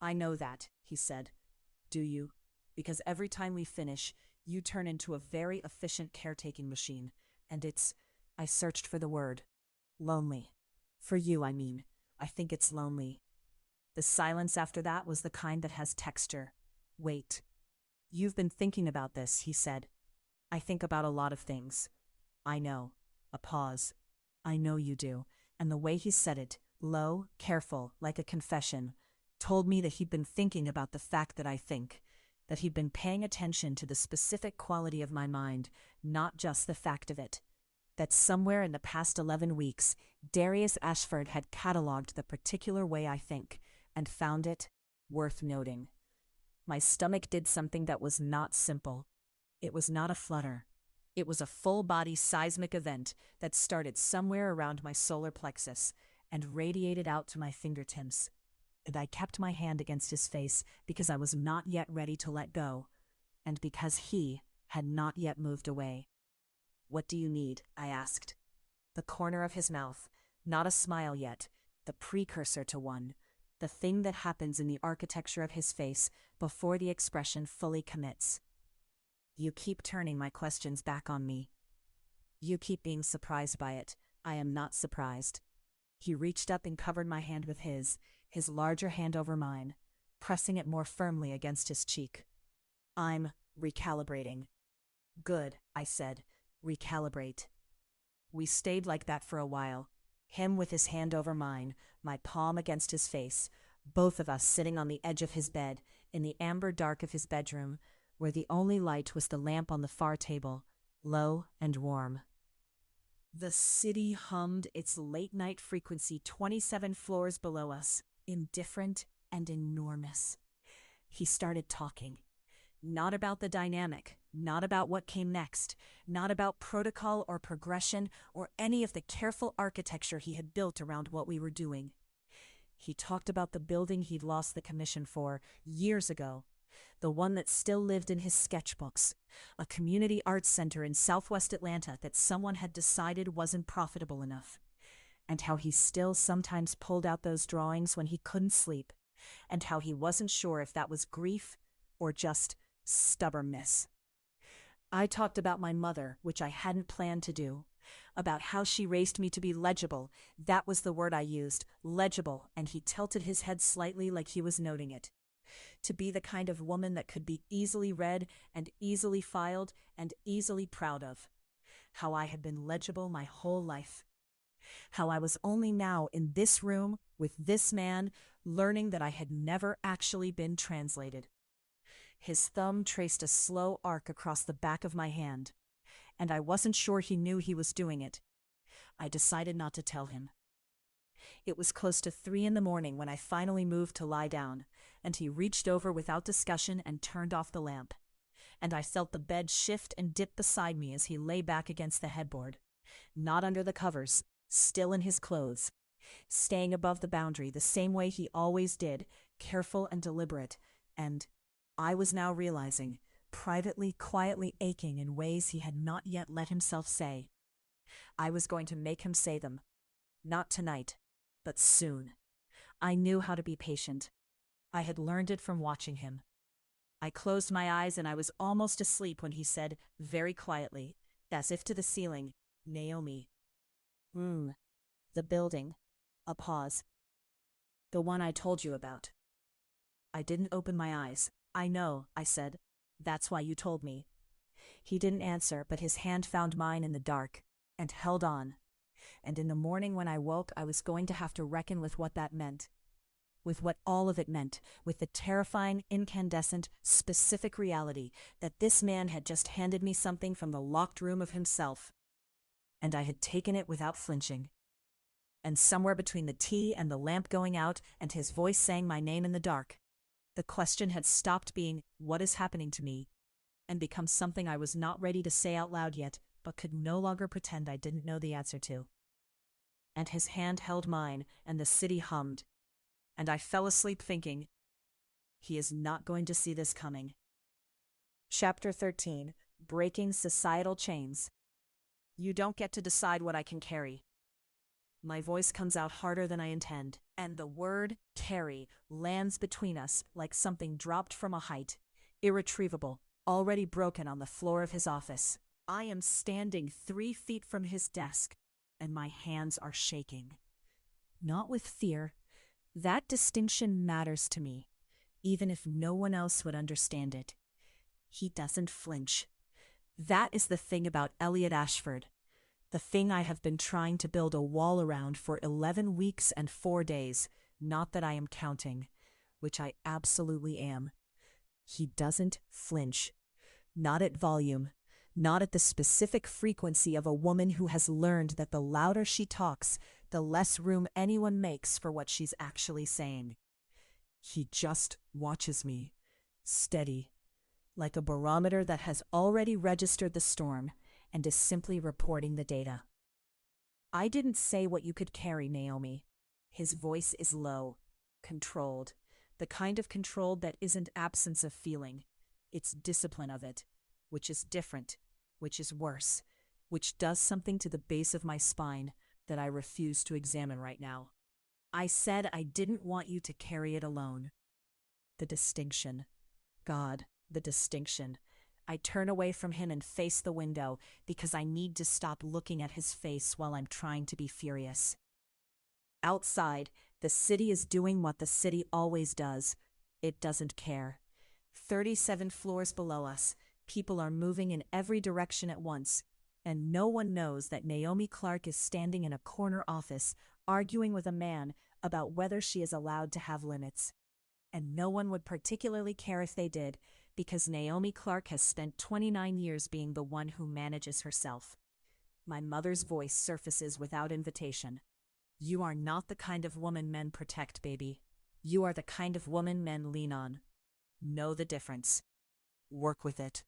I know that, he said. Do you? Because every time we finish, you turn into a very efficient caretaking machine, and it's, I searched for the word, lonely. For you, I mean. I think it's lonely. The silence after that was the kind that has texture. Wait. You've been thinking about this, he said. I think about a lot of things. I know. A pause. I know you do. And the way he said it, low, careful, like a confession, told me that he'd been thinking about the fact that I think, that he'd been paying attention to the specific quality of my mind, not just the fact of it. That somewhere in the past 11 weeks, Darius Ashford had catalogued the particular way I think, and found it worth noting. My stomach did something that was not simple. It was not a flutter. It was a full-body seismic event that started somewhere around my solar plexus and radiated out to my fingertips. And I kept my hand against his face because I was not yet ready to let go, and because he had not yet moved away. What do you need? I asked. The corner of his mouth, not a smile yet, the precursor to one, the thing that happens in the architecture of his face before the expression fully commits. You keep turning my questions back on me. You keep being surprised by it, I am not surprised. He reached up and covered my hand with his larger hand over mine, pressing it more firmly against his cheek. I'm recalibrating. Good, I said. Recalibrate. We stayed like that for a while, him with his hand over mine, my palm against his face, both of us sitting on the edge of his bed, in the amber dark of his bedroom, where the only light was the lamp on the far table, low and warm. The city hummed its late-night frequency 27 floors below us, indifferent and enormous. He started talking. Not about the dynamic, not about what came next, not about protocol or progression or any of the careful architecture he had built around what we were doing. He talked about the building he'd lost the commission for years ago, the one that still lived in his sketchbooks, a community arts center in Southwest Atlanta that someone had decided wasn't profitable enough, and how he still sometimes pulled out those drawings when he couldn't sleep, and how he wasn't sure if that was grief or just stubbornness. I talked about my mother, which I hadn't planned to do, about how she raised me to be legible. That was the word I used, legible, and he tilted his head slightly like he was noting it. To be the kind of woman that could be easily read and easily filed and easily proud of. How I had been legible my whole life. How I was only now in this room with this man learning that I had never actually been translated. His thumb traced a slow arc across the back of my hand, and I wasn't sure he knew he was doing it. I decided not to tell him. It was close to 3 a.m. when I finally moved to lie down, and he reached over without discussion and turned off the lamp. And I felt the bed shift and dip beside me as he lay back against the headboard, not under the covers, still in his clothes, staying above the boundary the same way he always did, careful and deliberate, and I was now realizing, privately, quietly aching in ways he had not yet let himself say. I was going to make him say them. Not tonight, but soon. I knew how to be patient. I had learned it from watching him. I closed my eyes and I was almost asleep when he said, very quietly, as if to the ceiling, Naomi. The building. A pause. The one I told you about. I didn't open my eyes. I know, I said. That's why you told me. He didn't answer, but his hand found mine in the dark, and held on. And in the morning when I woke, I was going to have to reckon with what that meant. With what all of it meant, with the terrifying, incandescent, specific reality that this man had just handed me something from the locked room of himself. And I had taken it without flinching. And somewhere between the tea and the lamp going out and his voice saying my name in the dark, the question had stopped being, what is happening to me, and become something I was not ready to say out loud yet, but could no longer pretend I didn't know the answer to. And his hand held mine, and the city hummed, and I fell asleep thinking, he is not going to see this coming. Chapter 13, Breaking Societal Chains. You don't get to decide what I can carry. My voice comes out harder than I intend, and the word carry lands between us like something dropped from a height, irretrievable, already broken on the floor of his office. I am standing 3 feet from his desk, and my hands are shaking. Not with fear. That distinction matters to me, even if no one else would understand it. He doesn't flinch. That is the thing about Elliot Ashford. The thing I have been trying to build a wall around for 11 weeks and 4 days, not that I am counting, which I absolutely am. He doesn't flinch. Not at volume, not at the specific frequency of a woman who has learned that the louder she talks, the less room anyone makes for what she's actually saying. He just watches me, steady, like a barometer that has already registered the storm and is simply reporting the data. I didn't say what you could carry, Naomi. His voice is low, controlled, the kind of controlled that isn't absence of feeling. It's discipline of it, which is different, which is worse, which does something to the base of my spine that I refuse to examine right now. I said I didn't want you to carry it alone. The distinction. God, the distinction. I turn away from him and face the window because I need to stop looking at his face while I'm trying to be furious. Outside, the city is doing what the city always does. It doesn't care. 37 floors below us, people are moving in every direction at once, and no one knows that Naomi Clark is standing in a corner office arguing with a man about whether she is allowed to have limits. And no one would particularly care if they did, because Naomi Clark has spent 29 years being the one who manages herself. My mother's voice surfaces without invitation. You are not the kind of woman men protect, baby. You are the kind of woman men lean on. Know the difference. Work with it.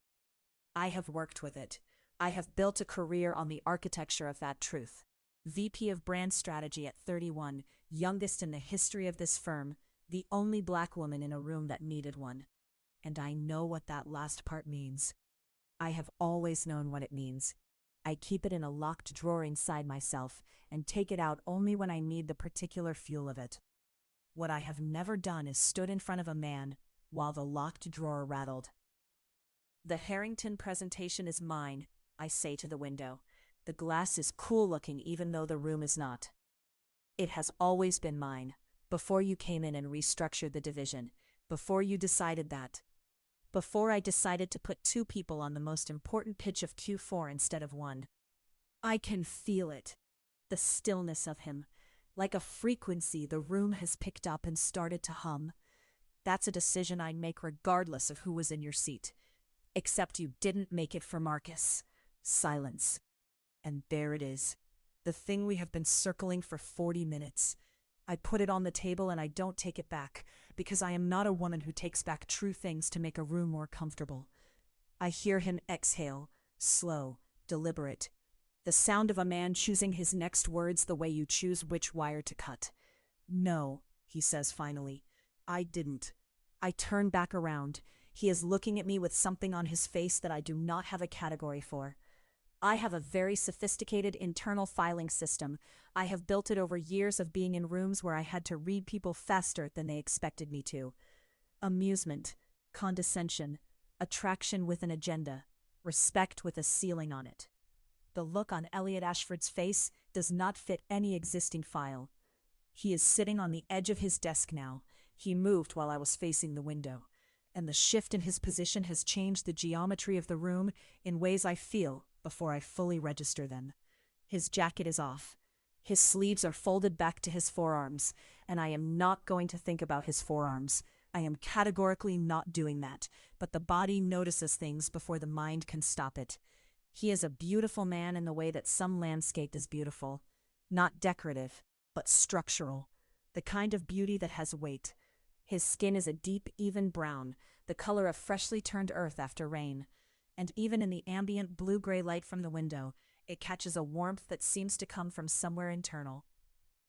I have worked with it. I have built a career on the architecture of that truth. VP of Brand Strategy at 31, youngest in the history of this firm, the only black woman in a room that needed one. And I know what that last part means. I have always known what it means. I keep it in a locked drawer inside myself and take it out only when I need the particular fuel of it. What I have never done is stood in front of a man while the locked drawer rattled. The Harrington presentation is mine, I say to the window. The glass is cool looking even though the room is not. It has always been mine, before you came in and restructured the division, before you decided that. Before I decided to put 2 people on the most important pitch of Q4 instead of 1. I can feel it. The stillness of him. Like a frequency the room has picked up and started to hum. That's a decision I'd make regardless of who was in your seat. Except you didn't make it for Marcus. Silence. And there it is. The thing we have been circling for 40 minutes. I put it on the table and I don't take it back, because I am not a woman who takes back true things to make a room more comfortable. I hear him exhale, slow, deliberate. The sound of a man choosing his next words the way you choose which wire to cut. No, he says finally. I didn't. I turn back around. He is looking at me with something on his face that I do not have a category for. I have a very sophisticated internal filing system. I have built it over years of being in rooms where I had to read people faster than they expected me to. Amusement, condescension, attraction with an agenda, respect with a ceiling on it. The look on Elliot Ashford's face does not fit any existing file. He is sitting on the edge of his desk now. He moved while I was facing the window, and the shift in his position has changed the geometry of the room in ways I feel before I fully register them. His jacket is off. His sleeves are folded back to his forearms, and I am not going to think about his forearms. I am categorically not doing that, but the body notices things before the mind can stop it. He is a beautiful man in the way that some landscape is beautiful. Not decorative, but structural. The kind of beauty that has weight. His skin is a deep, even brown, the color of freshly turned earth after rain. And even in the ambient blue-gray light from the window, it catches a warmth that seems to come from somewhere internal.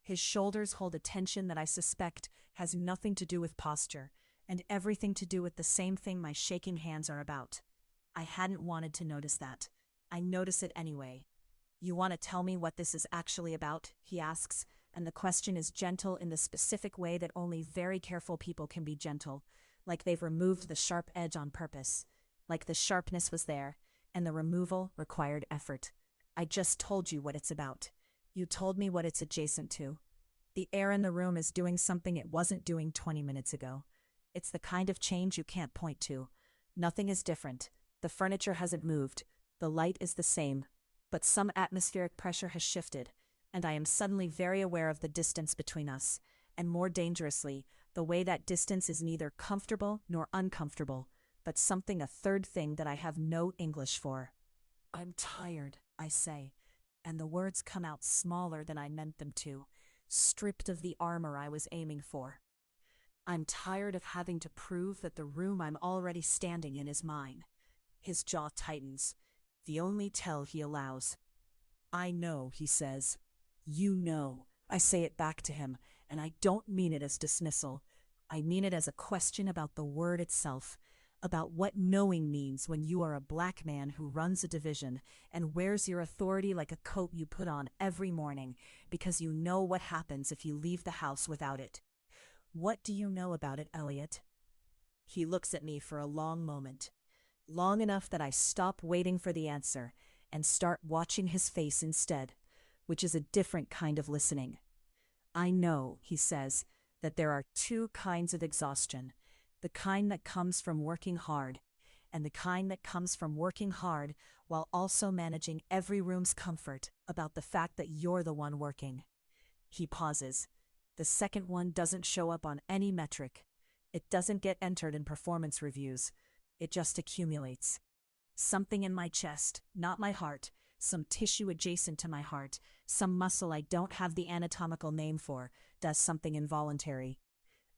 His shoulders hold a tension that I suspect has nothing to do with posture, and everything to do with the same thing my shaking hands are about. I hadn't wanted to notice that. I notice it anyway. You want to tell me what this is actually about? He asks, and the question is gentle in the specific way that only very careful people can be gentle, like they've removed the sharp edge on purpose. Like the sharpness was there, and the removal required effort. I just told you what it's about. You told me what it's adjacent to. The air in the room is doing something it wasn't doing 20 minutes ago. It's the kind of change you can't point to. Nothing is different. The furniture hasn't moved. The light is the same. But some atmospheric pressure has shifted, and I am suddenly very aware of the distance between us, and more dangerously, the way that distance is neither comfortable nor uncomfortable, but something a third thing that I have no English for. I'm tired, I say, and the words come out smaller than I meant them to, stripped of the armor I was aiming for. I'm tired of having to prove that the room I'm already standing in is mine. His jaw tightens, the only tell he allows. I know, he says. You know. I say it back to him, and I don't mean it as dismissal. I mean it as a question about the word itself. About what knowing means when you are a black man who runs a division and wears your authority like a coat you put on every morning because you know what happens if you leave the house without it. What do you know about it, Elliot? He looks at me for a long moment. long enough that I stop waiting for the answer and start watching his face instead, which is a different kind of listening. I know, he says, that there are two kinds of exhaustion, the kind that comes from working hard, and the kind that comes from working hard while also managing every room's comfort about the fact that you're the one working. He pauses. The second one doesn't show up on any metric. It doesn't get entered in performance reviews. It just accumulates. Something in my chest, not my heart, some tissue adjacent to my heart, some muscle I don't have the anatomical name for, does something involuntary.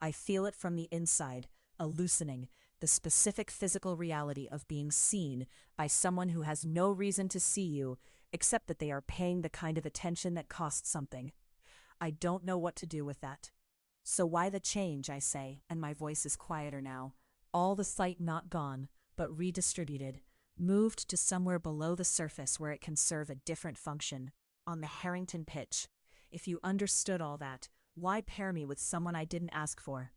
I feel it from the inside, a loosening, the specific physical reality of being seen by someone who has no reason to see you, except that they are paying the kind of attention that costs something. I don't know what to do with that. So why the change, I say, and my voice is quieter now. All the sight not gone, but redistributed, moved to somewhere below the surface where it can serve a different function, on the Harrington pitch. If you understood all that, why pair me with someone I didn't ask for?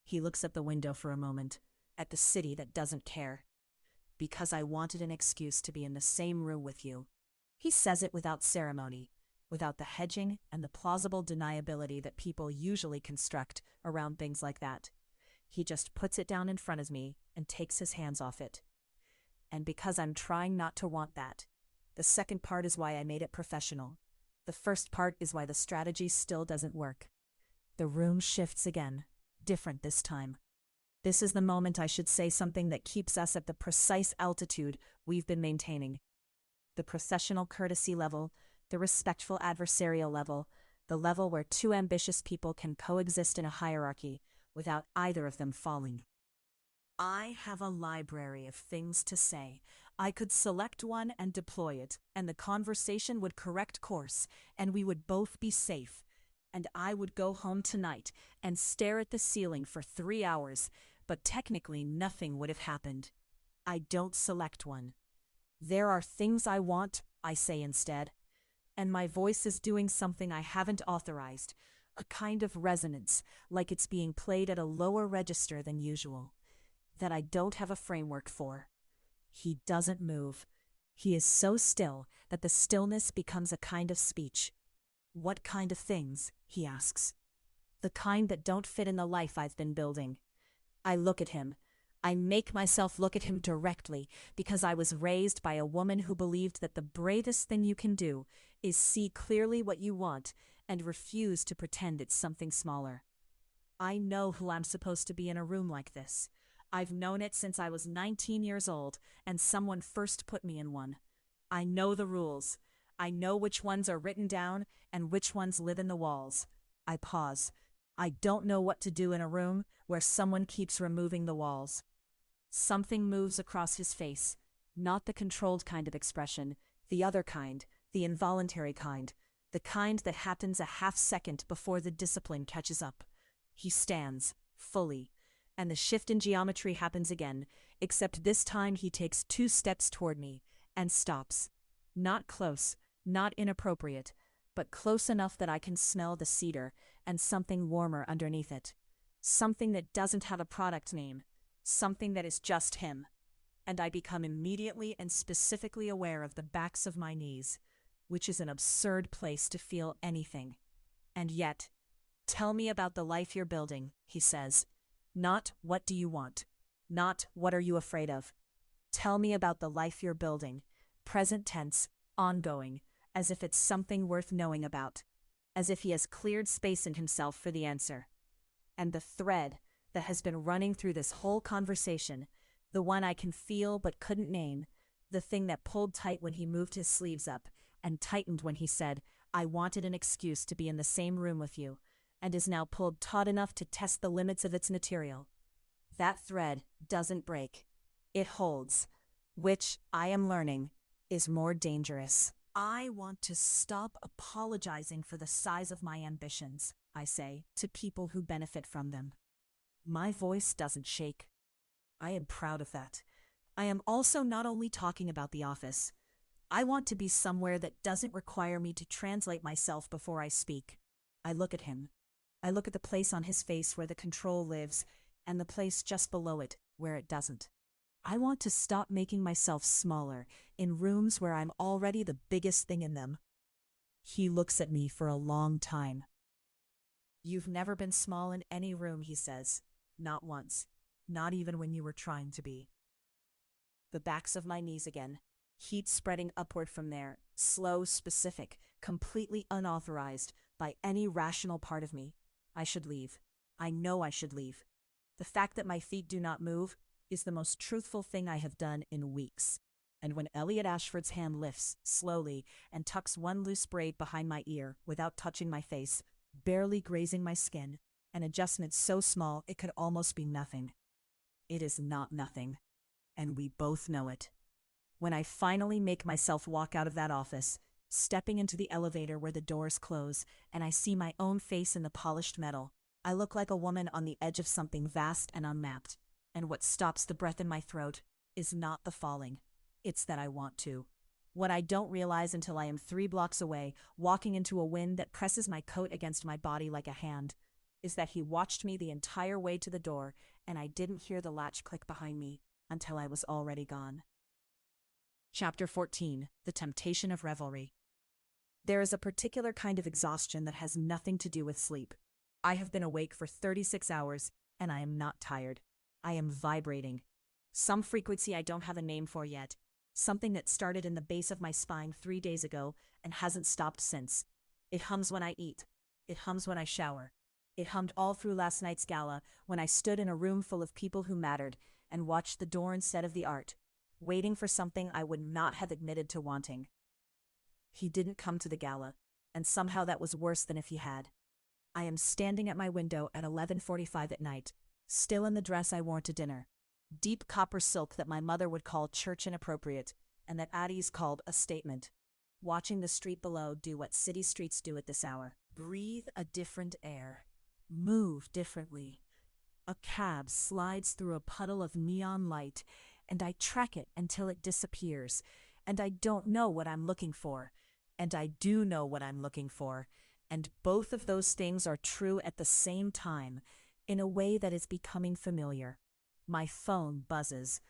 He looks at the window for a moment, at the city that doesn't care. Because I wanted an excuse to be in the same room with you. He says it without ceremony, without the hedging and the plausible deniability that people usually construct around things like that. He just puts it down in front of me and takes his hands off it. And because I'm trying not to want that, the second part is why I made it professional. The first part is why the strategy still doesn't work. The room shifts again, different this time. This is the moment I should say something that keeps us at the precise altitude we've been maintaining. The processional courtesy level, the respectful adversarial level, the level where two ambitious people can coexist in a hierarchy without either of them falling. I have a library of things to say. I could select one and deploy it, and the conversation would correct course, and we would both be safe. And I would go home tonight and stare at the ceiling for 3 hours, but technically nothing would have happened. I don't select one. There are things I want, I say instead. And my voice is doing something I haven't authorized, a kind of resonance, like it's being played at a lower register than usual, that I don't have a framework for. He doesn't move. He is so still that the stillness becomes a kind of speech. What kind of things? He asks. The kind that don't fit in the life I've been building. I look at him. I make myself look at him directly because I was raised by a woman who believed that the bravest thing you can do is see clearly what you want and refuse to pretend it's something smaller. I know who I'm supposed to be in a room like this. I've known it since I was 19 years old and someone first put me in one. I know the rules. I know which ones are written down and which ones live in the walls. I pause. I don't know what to do in a room where someone keeps removing the walls. Something moves across his face, not the controlled kind of expression, the other kind, the involuntary kind, the kind that happens a half second before the discipline catches up. He stands, fully, and the shift in geometry happens again, except this time he takes 2 steps toward me and stops. Not close, not inappropriate, but close enough that I can smell the cedar and something warmer underneath it. Something that doesn't have a product name. Something that is just him. And I become immediately and specifically aware of the backs of my knees, which is an absurd place to feel anything. And yet, tell me about the life you're building, he says. Not what do you want. Not what are you afraid of. Tell me about the life you're building. Present tense, ongoing, as if it's something worth knowing about. As if he has cleared space in himself for the answer. And the thread that has been running through this whole conversation, the one I can feel but couldn't name, the thing that pulled tight when he moved his sleeves up, and tightened when he said, I wanted an excuse to be in the same room with you, and is now pulled taut enough to test the limits of its material. That thread doesn't break. It holds, which, I am learning, is more dangerous. I want to stop apologizing for the size of my ambitions, I say, to people who benefit from them. My voice doesn't shake. I am proud of that. I am also not only talking about the office. I want to be somewhere that doesn't require me to translate myself before I speak. I look at him. I look at the place on his face where the control lives, and the place just below it where it doesn't. I want to stop making myself smaller in rooms where I'm already the biggest thing in them. He looks at me for a long time. You've never been small in any room, he says. Not once. Not even when you were trying to be. The backs of my knees again. Heat spreading upward from there. Slow, specific, completely unauthorized by any rational part of me. I should leave. I know I should leave. The fact that my feet do not move is the most truthful thing I have done in weeks. And when Elliot Ashford's hand lifts, slowly, and tucks one loose braid behind my ear without touching my face, barely grazing my skin, an adjustment so small it could almost be nothing. It is not nothing, and we both know it. When I finally make myself walk out of that office, stepping into the elevator where the doors close, and I see my own face in the polished metal, I look like a woman on the edge of something vast and unmapped, and what stops the breath in my throat is not the falling. It's that I want to. What I don't realize until I am 3 blocks away, walking into a wind that presses my coat against my body like a hand, is that he watched me the entire way to the door, and I didn't hear the latch click behind me until I was already gone. Chapter 14. The Temptation of Revelry. There is a particular kind of exhaustion that has nothing to do with sleep. I have been awake for 36 hours, and I am not tired. I am vibrating. Some frequency I don't have a name for yet. Something that started in the base of my spine 3 days ago and hasn't stopped since. It hums when I eat. It hums when I shower. It hummed all through last night's gala when I stood in a room full of people who mattered and watched the door instead of the art, waiting for something I would not have admitted to wanting. He didn't come to the gala, and somehow that was worse than if he had. I am standing at my window at 11:45 at night, still in the dress I wore to dinner. Deep copper silk that my mother would call church inappropriate, and that Addie's called a statement. Watching the street below do what city streets do at this hour. Breathe a different air. Move differently. A cab slides through a puddle of neon light, and I track it until it disappears, and I don't know what I'm looking for, and I do know what I'm looking for, and both of those things are true at the same time, in a way that is becoming familiar. My phone buzzes.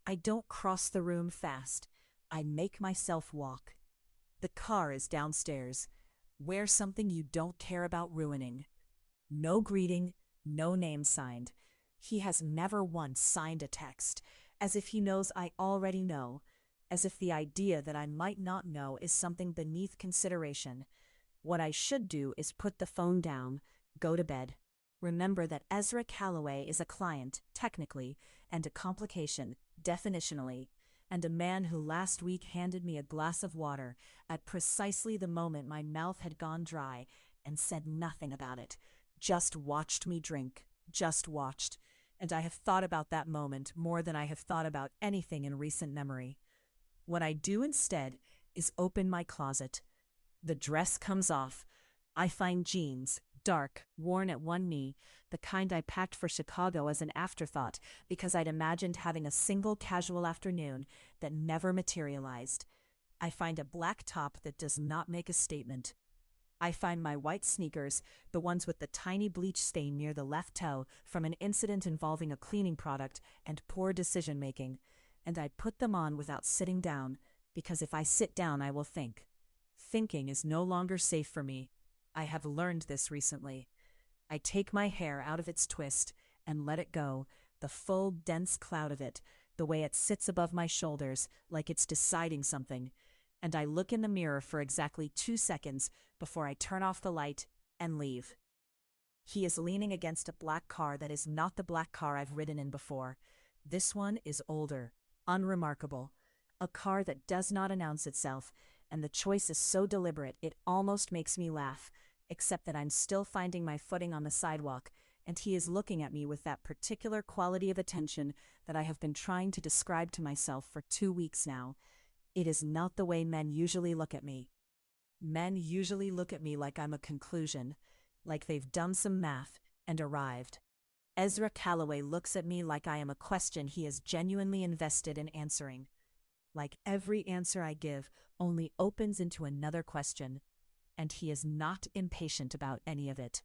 I don't cross the room fast. I make myself walk. The car is downstairs. Wear something you don't care about ruining. No greeting, no name signed. He has never once signed a text, as if he knows I already know, as if the idea that I might not know is something beneath consideration. What I should do is put the phone down, go to bed. Remember that Ezra Calloway is a client, technically, and a complication, definitionally, and a man who last week handed me a glass of water at precisely the moment my mouth had gone dry and said nothing about it, just watched me drink, just watched, and I have thought about that moment more than I have thought about anything in recent memory. What I do instead is open my closet. The dress comes off. I find jeans, dark, worn at one knee, the kind I packed for Chicago as an afterthought because I'd imagined having a single casual afternoon that never materialized. I find a black top that does not make a statement. I find my white sneakers, the ones with the tiny bleach stain near the left toe from an incident involving a cleaning product and poor decision-making, and I put them on without sitting down, because if I sit down I will think. Thinking is no longer safe for me. I have learned this recently. I take my hair out of its twist and let it go, the full, dense cloud of it, the way it sits above my shoulders like it's deciding something, and I look in the mirror for exactly 2 seconds before I turn off the light and leave. He is leaning against a black car that is not the black car I've ridden in before. This one is older, unremarkable, a car that does not announce itself, and the choice is so deliberate it almost makes me laugh, except that I'm still finding my footing on the sidewalk, and he is looking at me with that particular quality of attention that I have been trying to describe to myself for 2 weeks now. It is not the way men usually look at me. Men usually look at me like I'm a conclusion, like they've done some math and arrived. Ezra Calloway looks at me like I am a question he is genuinely invested in answering. Like every answer I give only opens into another question, and he is not impatient about any of it.